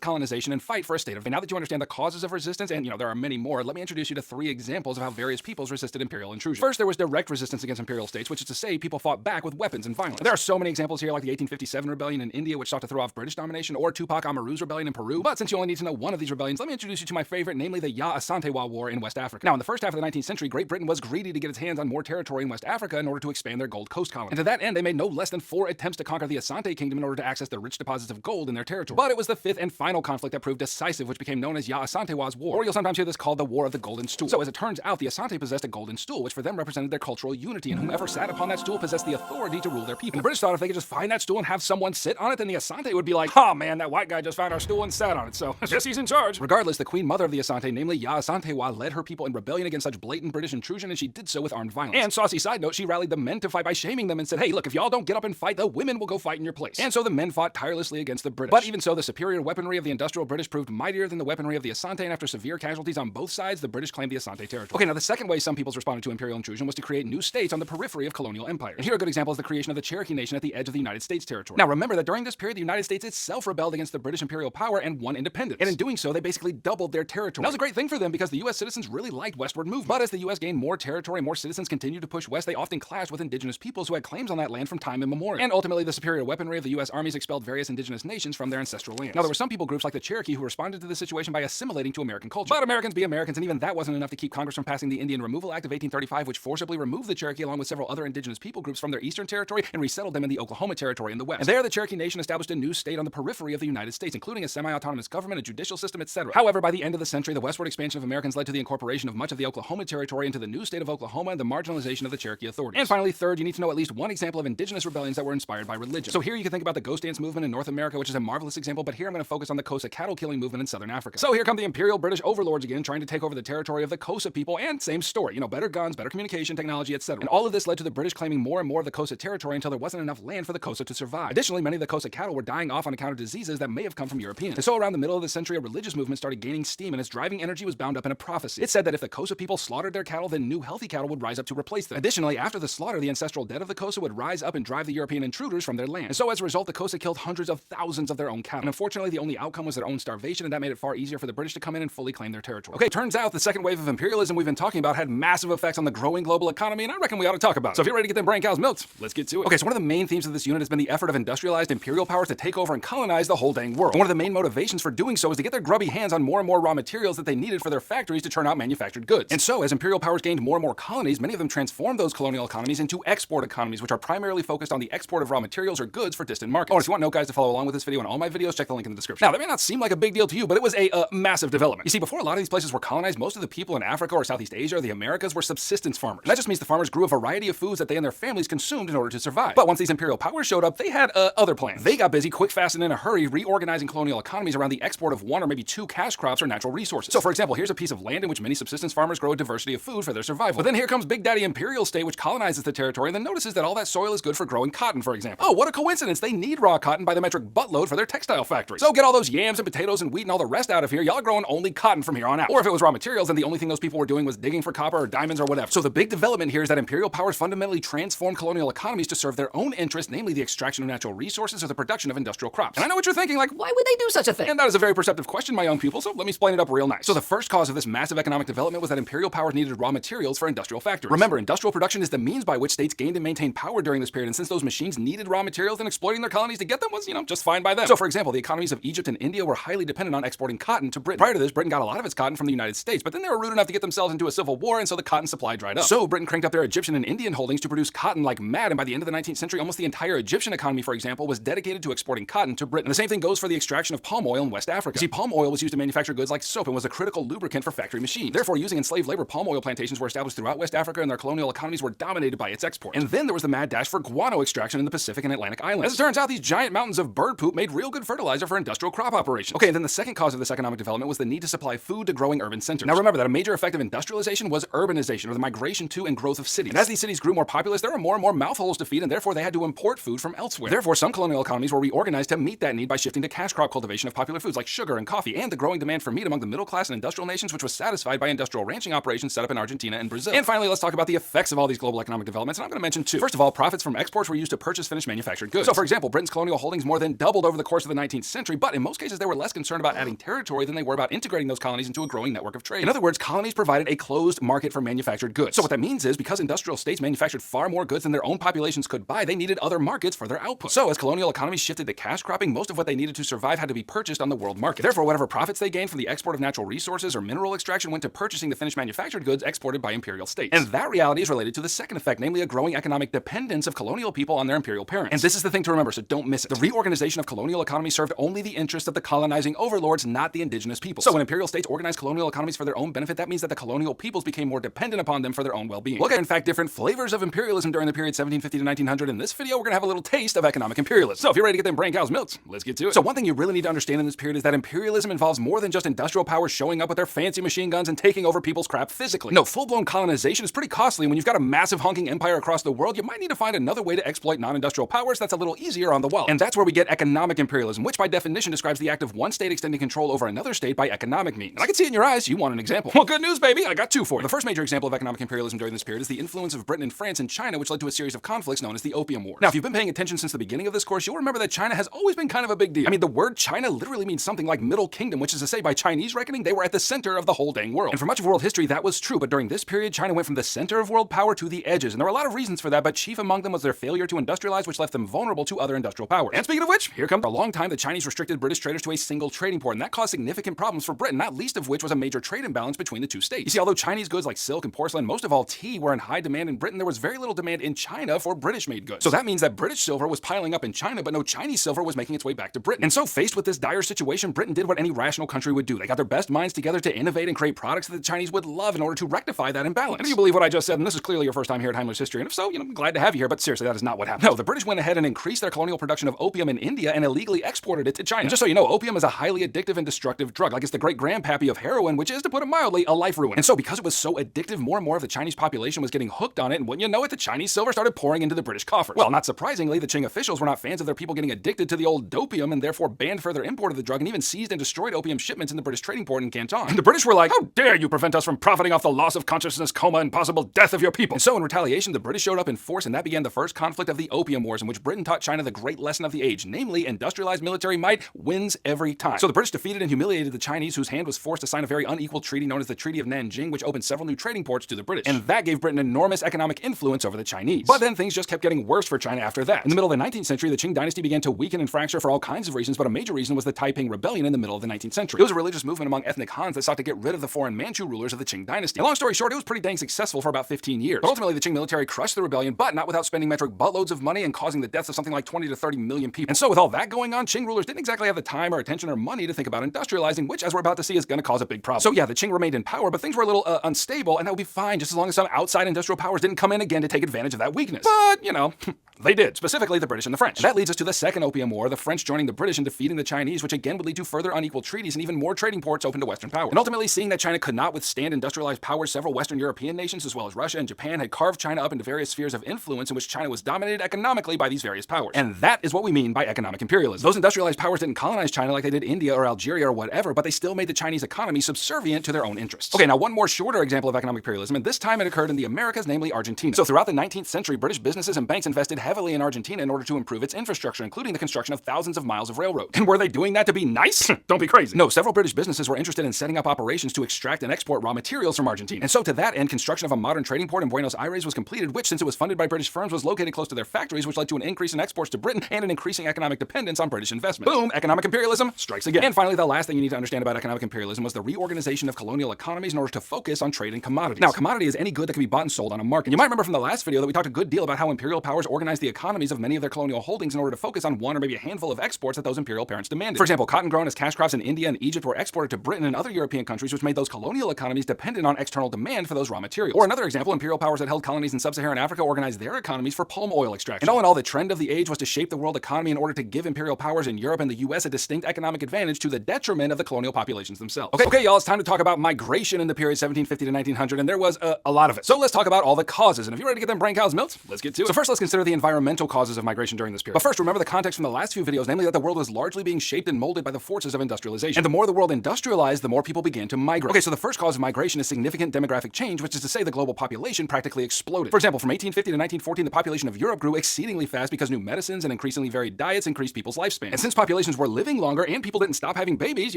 colonization and fight for a state of. And now that you understand the causes of resistance, and there are many more, let me introduce you to 3 examples of how various peoples resisted imperial intrusion. First, there was direct resistance against imperial states, which is to say people fought back with weapons and violence. There are so many examples here, like the 1857 rebellion in India, which sought to throw off British domination, or Tupac Amaru's rebellion in Peru. But since you only need to know one of these rebellions, let me introduce you to my favorite, namely the Ya Asante War in West Africa. Now, in the first half of the 19th century, Great Britain was greedy to get its hands on more territory in West Africa in order to expand their Gold Coast colony. And to that end, they made no less than 4 attempts to conquer the Asante Kingdom in order to access the rich deposits of gold in their territory. But it was the fifth and final conflict that proved decisive, which became known as Ya Asantewa's War, or you'll sometimes hear this called the War of the Golden Stool. So as it turns out, the Asante possessed a golden stool, which for them represented their cultural unity, and whomever sat upon that stool possessed the authority to rule their people. And the British thought if they could just find that stool and have someone sit on it, then the Asante would be like, "Oh man, that white guy just found our stool and sat on it, so I guess he's in charge." Regardless, the queen mother of the Asante, namely Ya Asantewa, led her people in rebellion against such blatant British intrusion, and she did so with armed violence. And saucy side note, she rallied the men to fight by shaming them and said, "Hey, look, if y'all don't get up and fight, the women will go fight in your place." And so the men fought tirelessly against the British. But even so, the superior weaponry of the industrial British proved mightier than the weaponry of the Asante, and after severe casualties on both sides, the British claimed the Asante territory. Okay, now the second way some peoples responded to imperial intrusion was to create new states on the periphery of colonial empires. And here a good example is the creation of the Cherokee Nation at the edge of the United States territory. Now remember that during this period, the United States itself rebelled against the British imperial power and won independence. And in doing so, they basically doubled their territory. That was a great thing for them because the US citizens really liked westward movement. But as the US gained more territory, more citizens continued to push west, they often clashed with indigenous peoples who had claims on that land from time immemorial. And ultimately, the superior weaponry of the US armies expelled various indigenous nations from their ancestral lands. Now there were some people groups like the Cherokee who responded to this situation by assimilating to American culture. But Americans be Americans, and even that wasn't enough to keep Congress from passing the Indian Removal Act of 1835, which forcibly removed the Cherokee along with several other indigenous people groups from their eastern territory and resettled them in the Oklahoma Territory in the west. And there, the Cherokee Nation established a new state on the periphery of the United States, including a semi-autonomous government, a judicial system, etc. However, by the end of the century, the westward expansion of Americans led to the incorporation of much of the Oklahoma Territory into the new state of Oklahoma and the marginalization of the Cherokee authorities. And finally, third, you need to know at least one example of indigenous rebellions that were inspired by religion. So here you can think about the Ghost Dance movement in North America, which is a marvelous example, but here I'm going to focus on the Xhosa cattle killing movement in southern Africa. So here come the imperial British overlords again, trying to take over the territory of the Xhosa people, and same story, better guns, better communication technology, etc. And all of this led to the British claiming more and more of the Xhosa territory until there wasn't enough land for the Xhosa to survive. Additionally, many of the Xhosa cattle were dying off on account of diseases that may have come from Europeans. And so around the middle of the century, a religious movement started gaining steam, and its driving energy was bound up in a prophecy. It said that if the Xhosa people slaughtered their cattle, then new healthy cattle would rise up to replace them. Additionally, after the slaughter, the ancestral dead of the Xhosa would rise up and drive the European intruders from their land. And so as a result, the Xhosa killed hundreds of thousands of their own cattle. And unfortunately, the only outcome was their own starvation, and that made it far easier for the British to come in and fully claim their territory. Okay, turns out the second wave of imperialism we've been talking about had massive effects on the growing global economy, and I reckon we ought to talk about it. So if you're ready to get them brain cows milked, let's get to it. Okay, so one of the main themes of this unit has been the effort of industrialized imperial powers to take over and colonize the whole dang world. And one of the main motivations for doing so is to get their grubby hands on more and more raw materials that they needed for their factories to turn out manufactured goods. And so, as imperial powers gained more and more colonies, many of them transformed those colonial economies into export economies, which are primarily focused on the export of raw materials or goods for distant markets. Oh, and if you want to know, guys, to follow along with this video and all my videos, check the link in the description. Now, that may not seem like a big deal to you, but it was a massive development. You see, before a lot of these places were colonized, most of the people in Africa or Southeast Asia or the Americas were subsistence farmers. And that just means the farmers grew a variety of foods that they and their families consumed in order to survive. But once these imperial powers showed up, they had other plans. They got busy quick, fast, and in a hurry reorganizing colonial economies around the export of one or maybe two cash crops or natural resources. So, for example, here's a piece of land in which many subsistence farmers grow a diversity of food for their survival. But then here comes Big Daddy Imperial State, which colonizes the territory and then notices that all that soil is good for growing cotton, for example. Oh, what a coincidence! They need raw cotton by the metric buttload for their textile factories. So get all those yams and potatoes and wheat and all the rest out of here. Y'all are growing only cotton from here on out. Or if it was raw materials, then the only thing those people were doing was digging for copper or diamonds or whatever. So the big development here is that imperial powers fundamentally transformed colonial economies to serve their own interests, namely the extraction of natural resources or the production of industrial crops. And I know what you're thinking, like, why would they do such a thing? And that is a very perceptive question, my young people, so let me explain it up real nice. So the first cause of this massive economic development was that imperial powers needed raw materials for industrial factories. Remember, industrial production is the means by which states gained and maintained power during this period, and since those machines needed raw materials, then exploiting their colonies to get them was, just fine by them. So for example, the economies of Egypt and India were highly dependent on exporting cotton to Britain. Prior to this, Britain got a lot of its cotton from the United States, but then they were rude enough to get themselves into a civil war, and so the cotton supply dried up. So Britain cranked up their Egyptian and Indian holdings to produce cotton like mad, and by the end of the 19th century, almost the entire Egyptian economy, for example, was dedicated to exporting cotton to Britain. And the same thing goes for the extraction of palm oil in West Africa. You see, palm oil was used to manufacture goods like soap and was a critical lubricant for factory machines. Therefore, using enslaved labor, palm oil plantations were established throughout West Africa, and their colonial economies were dominated by its export. And then there was the mad dash for guano extraction in the Pacific and Atlantic islands. As it turns out, these giant mountains of bird poop made real good fertilizer for industrial crop operations. Okay, and then the second cause of this economic development was the need to supply food to growing urban centers. Now remember that a major effect of industrialization was urbanization, or the migration to and growth of cities. And as these cities grew more populous, there were more and more mouthholes to feed, and therefore they had to import food from elsewhere. Therefore, some colonial economies were reorganized to meet that need by shifting to cash crop cultivation of popular foods like sugar and coffee, and the growing demand for meat among the middle class and industrial nations, which was satisfied by industrial ranching operations set up in Argentina and Brazil. And finally, let's talk about the effects of all these global economic developments, and I'm going to mention two. First of all, profits from exports were used to purchase finished manufactured goods. So for example, Britain's colonial holdings more than doubled over the course of the 19th century, but in most cases they were less concerned about adding territory than they were about integrating those colonies into a growing network of trade. In other words, colonies provided a closed market for manufactured goods. So what that means is, because industrial states manufactured far more goods than their own populations could buy, they needed other markets for their output. So as colonial economies shifted to cash cropping, most of what they needed to survive had to be purchased on the world market. Therefore, whatever profits they gained from the export of natural resources or mineral extraction went to purchasing the finished manufactured goods exported by imperial states. And that reality is related to the second effect, namely a growing economic dependence of colonial people on their imperial parents. And this is the thing to remember, so don't miss it. The reorganization of colonial economies served only the interests of the colonizing overlords, not the indigenous people. So when imperial states organized colonial economies for their own benefit, that means that the colonial peoples became more dependent upon them for their own well-being. Look at, in fact, different flavors of imperialism during the period 1750 to 1900. In this video, we're gonna have a little taste of economic imperialism. So if you're ready to get them brain cows milked, let's get to it. So one thing you really need to understand in this period is that imperialism involves more than just industrial powers showing up with their fancy machine guns and taking over people's crap physically. No, full-blown colonization is pretty costly, and when you've got a massive honking empire across the world, you might need to find another way to exploit non-industrial powers that's a little easier on the wallet. And that's where we get economic imperialism, which by definition describes the act of one state extending control over another state by economic means. And I can see it in your eyes, you want an example. Well, good news, baby, I got two for you. The first major example of economic imperialism during this period is the influence of Britain and France in China, which led to a series of conflicts known as the Opium Wars. Now, if you've been paying attention since the beginning of this course, you'll remember that China has always been kind of a big deal. I mean, the word China literally means something like Middle Kingdom, which is to say, by Chinese reckoning, they were at the center of the whole dang world. And for much of world history, that was true, but during this period, China went from the center of world power to the edges, and there were a lot of reasons for that, but chief among them was their failure to industrialize, which left them vulnerable to other industrial powers. And speaking of which, here comes. For a long time, the Chinese restricted British traders to a single trading port, and that caused significant problems for Britain, not least of which was a major trade imbalance between the two states. You see, although Chinese goods like silk and porcelain, most of all tea, were in high demand in Britain, there was very little demand in China for British-made goods. So that means that British silver was piling up in China, but no Chinese silver was making its way back to Britain. And so faced with this dire situation, Britain did what any rational country would do. They got their best minds together to innovate and create products that the Chinese would love in order to rectify that imbalance. And if you believe what I just said, and this is clearly your first time here at Hiemler's History, and if so, I'm glad to have you here, but seriously, that is not what happened. No, the British went ahead and increased their colonial production of opium in India and illegally exported it to China. And just so you know, opium is a highly addictive and destructive drug. Like it's the great-grandpappy of heroin, which is, to put it mildly, a life ruin. And so because it was so addictive, more and more of the Chinese population was getting hooked on it, and wouldn't you know it, the Chinese silver started pouring into the British coffers. Well, not surprisingly, the Qing officials were not fans of their people getting addicted to the old dopium and therefore banned further import of the drug and even seized and destroyed opium shipments in the British trading port in Canton. And the British were like, how dare you prevent us from profiting off the loss of consciousness, coma, and possible death of your people. And so in retaliation, the British showed up in force, and that began the first conflict of the Opium Wars, in which Britain taught China the great lesson of the age, namely, industrialized military might wins every time. So the British defeated and humiliated the Chinese, whose hand was forced to sign a very unequal treaty known as the Treaty of Nanjing, which opened several new trading ports to the British. And that gave Britain enormous economic influence over the Chinese. But then things just kept getting worse for China after that. In the middle of the 19th century, the Qing dynasty began to weaken and fracture for all kinds of reasons, but a major reason was the Taiping Rebellion in the middle of the 19th century. It was a religious movement among ethnic Hans that sought to get rid of the foreign Manchu rulers of the Qing dynasty. And long story short, it was pretty dang successful for about 15 years. But ultimately, the Qing military crushed the rebellion, but not without spending metric buttloads of money and causing the deaths of something like 20 to 30 million people. And so with all that going on, Qing rulers didn't exactly have the time or attention or money to think about industrializing, which, as we're about to see, is going to cause a big problem. So yeah, the Qing remained in power, but things were a little unstable, and that would be fine just as long as some outside industrial powers didn't come in again to take advantage of that weakness. But, you know, they did, specifically the British and the French. And that leads us to the Second Opium War, the French joining the British and defeating the Chinese, which again would lead to further unequal treaties and even more trading ports open to Western powers. And ultimately, seeing that China could not withstand industrialized powers, several Western European nations, as well as Russia and Japan, had carved China up into various spheres of influence in which China was dominated economically by these various powers. And that is what we mean by economic imperialism. Those industrialized powers didn't colonize China like they did India or Algeria or whatever, but they still made the Chinese economy subservient to their own interests. Okay, now one more shorter example of economic imperialism, and this time it occurred in the Americas, namely Argentina. So throughout the 19th century, British businesses and banks invested heavily in Argentina in order to improve its infrastructure, including the construction of thousands of miles of railroad. And were they doing that to be nice? Don't be crazy. No, several British businesses were interested in setting up operations to extract and export raw materials from Argentina. And so to that end, construction of a modern trading port in Buenos Aires was completed, which, since it was funded by British firms, was located close to their factories, which led to an increase in exports to Britain and an increasing economic dependence on British investment. Boom, economic imperialism strikes again. And finally, the last thing you need to understand about economic imperialism was the reorganization of colonial economies in order to focus on trade and commodities. Now, commodity is any good that can be bought and sold on a market. You might remember from the last video that we talked a good deal about how imperial powers organized the economies of many of their colonial holdings in order to focus on one or maybe a handful of exports that those imperial parents demanded. For example, cotton grown as cash crops in India and Egypt were exported to Britain and other European countries, which made those colonial economies dependent on external demand for those raw materials. Or another example, imperial powers that held colonies in sub-Saharan Africa organized their economies for palm oil extraction. And all in all, the trend of the age was to shape the world economy in order to give imperial powers in Europe and the US a distinct economic advantage to the detriment of the colonial populations themselves. Okay, y'all, it's time to talk about migration in the period 1750 to 1900, and there was a lot of it. So let's talk about all the causes, and if you're ready to get them brain cows milked, let's get to it. So first, let's consider the environmental causes of migration during this period. But first, remember the context from the last few videos, namely that the world was largely being shaped and molded by the forces of industrialization. And the more the world industrialized, the more people began to migrate. Okay, so the first cause of migration is significant demographic change, which is to say the global population practically exploded. For example, from 1850 to 1914, the population of Europe grew exceedingly fast because new medicines and increasingly varied diets increased people's lifespan. And since populations were living longer and people didn't stop having babies,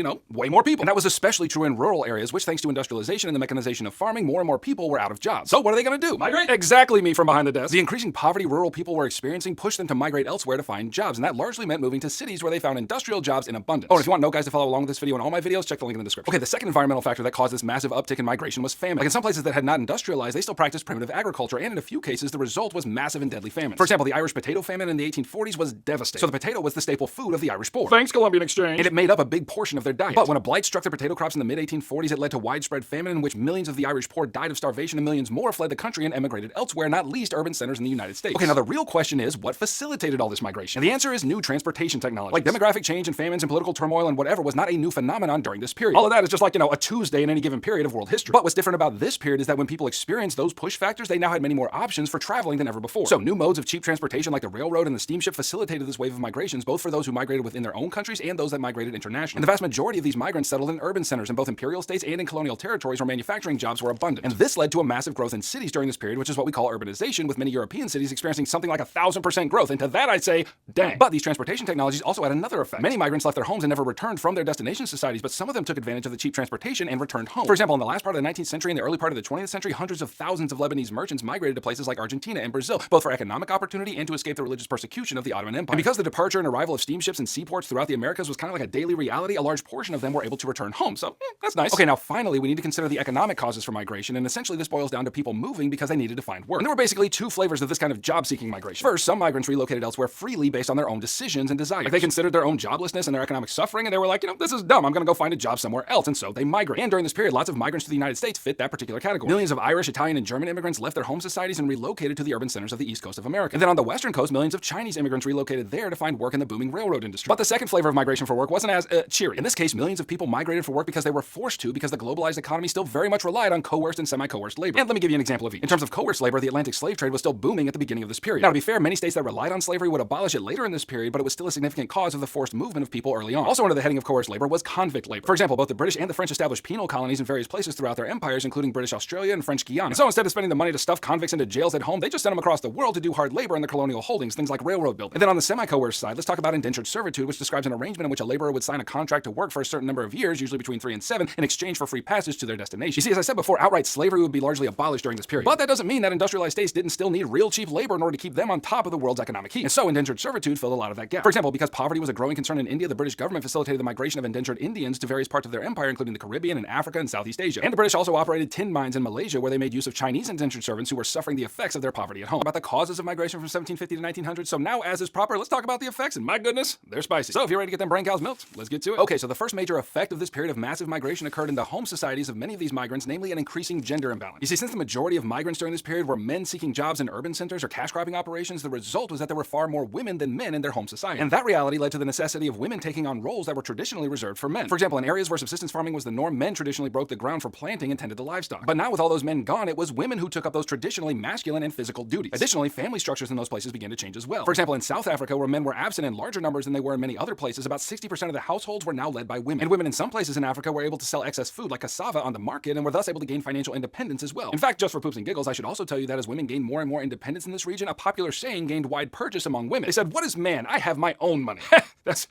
way more people. And that was especially true in rural areas, which, thanks to industrialization and the mechanization of farming, more and more people were out of jobs. So what are they going to do? Migrate? Exactly, me from behind the desk. The increasing poverty rural people were experiencing pushed them to migrate elsewhere to find jobs, and that largely meant moving to cities where they found industrial jobs in abundance. Oh, and if you want guys to follow along with this video and all my videos, check the link in the description. Okay, the second environmental factor that caused this massive uptick in migration was famine. Like in some places that had not industrialized, they still practiced primitive agriculture, and in a few cases, the result was massive and deadly famine. For example, the Irish potato famine in the 1840s 1840s was devastating. So the potato was the staple food of the Irish poor. Thanks, Columbian Exchange. And it made up a big portion of their diet. But when a blight struck the potato crops in the mid-1840s, it led to widespread famine in which millions of the Irish poor died of starvation and millions more fled the country and emigrated elsewhere, not least urban centers in the United States. Okay, now the real question is, what facilitated all this migration? And the answer is new transportation technology. Like demographic change and famines and political turmoil and whatever was not a new phenomenon during this period. All of that is just like, a Tuesday in any given period of world history. But what's different about this period is that when people experienced those push factors, they now had many more options for traveling than ever before. So new modes of cheap transportation like the railroad and the steamship facilitated this wave of migrations, both for those who migrated within their own countries and those that migrated internationally. And the vast majority of these migrants settled in urban centers in both imperial states and in colonial territories where manufacturing jobs were abundant. And this led to a massive growth in cities during this period, which is what we call urbanization, with many European cities experiencing something like 1,000% growth. And to that I'd say, dang. But these transportation technologies also had another effect. Many migrants left their homes and never returned from their destination societies, but some of them took advantage of the cheap transportation and returned home. For example, in the last part of the 19th century and the early part of the 20th century, hundreds of thousands of Lebanese merchants migrated to places like Argentina and Brazil, both for economic opportunity and to escape the religious persecution of the Ottoman Empire. And because the departure and arrival of steamships and seaports throughout the Americas was kind of like a daily reality, a large portion of them were able to return home. So, that's nice. Okay, now finally, we need to consider the economic causes for migration, and essentially this boils down to people moving because they needed to find work. And there were basically two flavors of this kind of job-seeking migration. First, some migrants relocated elsewhere freely based on their own decisions and desires. Like they considered their own joblessness and their economic suffering, and they were like, this is dumb, I'm gonna go find a job somewhere else, and so they migrate. And during this period, lots of migrants to the United States fit that particular category. Millions of Irish, Italian, and German immigrants left their home societies and relocated to the urban centers of the East Coast of America. And then on the Western Coast, millions of Chinese immigrants relocated there to find work in the booming railroad industry. But the second flavor of migration for work wasn't as cheery. In this case, millions of people migrated for work because they were forced to, because the globalized economy still very much relied on coerced and semi-coerced labor. And let me give you an example of each. In terms of coerced labor, the Atlantic slave trade was still booming at the beginning of this period. Now, to be fair, many states that relied on slavery would abolish it later in this period, but it was still a significant cause of the forced movement of people early on. Also under the heading of coerced labor was convict labor. For example, both the British and the French established penal colonies in various places throughout their empires, including British Australia and French Guiana. And so instead of spending the money to stuff convicts into jails at home, they just sent them across the world to do hard labor in their colonial holdings, things like railroad building. And then on the semi-coerced side, let's talk about indentured servitude, which describes an arrangement in which a laborer would sign a contract to work for a certain number of years, usually between 3 and 7, in exchange for free passage to their destination. You see, as I said before, outright slavery would be largely abolished during this period. But that doesn't mean that industrialized states didn't still need real cheap labor in order to keep them on top of the world's economic heat. And so indentured servitude filled a lot of that gap. For example, because poverty was a growing concern in India, the British government facilitated the migration of indentured Indians to various parts of their empire, including the Caribbean and Africa and Southeast Asia. And the British also operated tin mines in Malaysia, where they made use of Chinese indentured servants who were suffering the effects of their poverty at home. About the causes of migration from 1750 to 1900. So now, as is proper, let's talk about the effects, and my goodness, they're spicy. So if you're ready to get them brain cows milked, let's get to it. Okay, so the first major effect of this period of massive migration occurred in the home societies of many of these migrants, namely an increasing gender imbalance. You see, since the majority of migrants during this period were men seeking jobs in urban centers or cash cropping operations, the result was that there were far more women than men in their home society. And that reality led to the necessity of women taking on roles that were traditionally reserved for men. For example, in areas where subsistence farming was the norm, men traditionally broke the ground for planting and tended the livestock. But now with all those men gone, it was women who took up those traditionally masculine and physical duties. Additionally, family structures in those places began to change as well. For example, in South Africa, where men were absent in larger numbers than they were in many other places, about 60% of the households were now led by women. And women in some places in Africa were able to sell excess food like cassava on the market and were thus able to gain financial independence as well. In fact, just for poops and giggles, I should also tell you that as women gained more and more independence in this region, a popular saying gained wide purchase among women. They said, "What is man? I have my own money." That's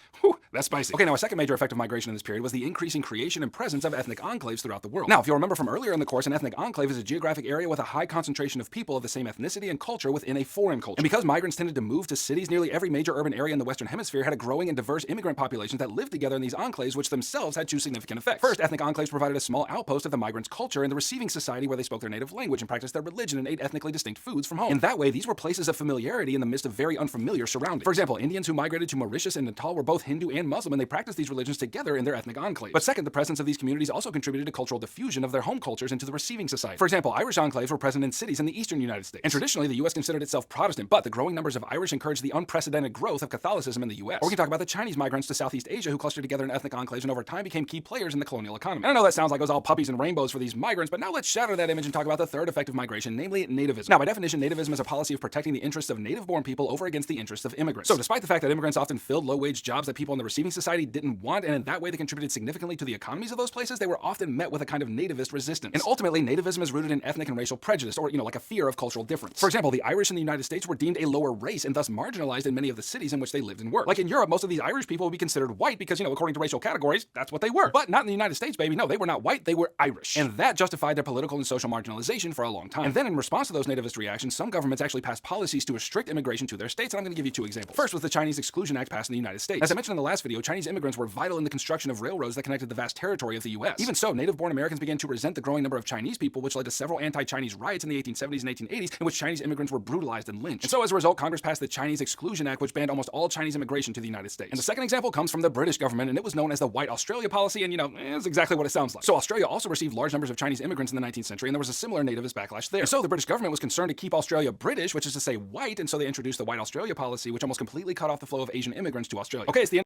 spicy. Okay, now a second major effect of migration in this period was the increasing creation and presence of ethnic enclaves throughout the world. Now, if you'll remember from earlier in the course, an ethnic enclave is a geographic area with a high concentration of people of the same ethnicity and culture within a foreign culture. And because migrants tended to move to cities, nearly every major urban area in the Western Hemisphere had a growing and diverse immigrant population that lived together in these enclaves, which themselves had two significant effects. First, ethnic enclaves provided a small outpost of the migrants' culture in the receiving society where they spoke their native language and practiced their religion and ate ethnically distinct foods from home. In that way, these were places of familiarity in the midst of very unfamiliar surroundings. For example, Indians who migrated to Mauritius and Natal were both Hindu and Muslim, and they practiced these religions together in their ethnic enclaves. But second, the presence of these communities also contributed to cultural diffusion of their home cultures into the receiving society. For example, Irish enclaves were present in cities in the eastern United States. And traditionally, the U.S. considered itself Protestant, but the growing numbers of Irish encouraged the unprecedented growth of Catholicism in the U.S. Or we can talk about the Chinese migrants to Southeast Asia who clustered together in ethnic enclaves and over time became key players in the colonial economy. And I know that sounds like it was all puppies and rainbows for these migrants, but now let's shatter that image and talk about the third effect of migration, namely nativism. Now, by definition, nativism is a policy of protecting the interests of native-born people over against the interests of immigrants. So despite the fact that immigrants often filled low-wage jobs that people in the receiving society didn't want, and in that way they contributed significantly to the economies of those places, they were often met with a kind of nativist resistance. And ultimately, nativism is rooted in ethnic and racial prejudice, or, like a fear of cultural difference. For example, the Irish in the United States were deemed a lower race and thus marginalized in many of the cities in which they lived and worked. Like in Europe, most of these Irish people would be considered white because, according to racial categories, that's what they were. But not in the United States, baby. No, they were not white, they were Irish. And that justified their political and social marginalization for a long time. And then in response to those nativist reactions, some governments actually passed policies to restrict immigration to their states, and I'm going to give you two examples. First was the Chinese Exclusion Act passed in the United States. As I mentioned in the last video, Chinese immigrants were vital in the construction of railroads that connected the vast territory of the U.S. Even so, native-born Americans began to resent the growing number of Chinese people, which led to several anti-Chinese riots in the 1870s and 1880s in which Chinese immigrants were brutalized and lynched. And so as a result, Congress passed the Chinese Exclusion Act, which banned almost all Chinese immigration to the United States. And the second example comes from the British government, and it was known as the White Australia policy, and it's exactly what it sounds like. So Australia also received large numbers of Chinese immigrants in the 19th century, and there was a similar nativist backlash there. And so the British government was concerned to keep Australia British, which is to say white, and so they introduced the White Australia policy, which almost completely cut off the flow of Asian immigrants to Australia. Okay, it's the end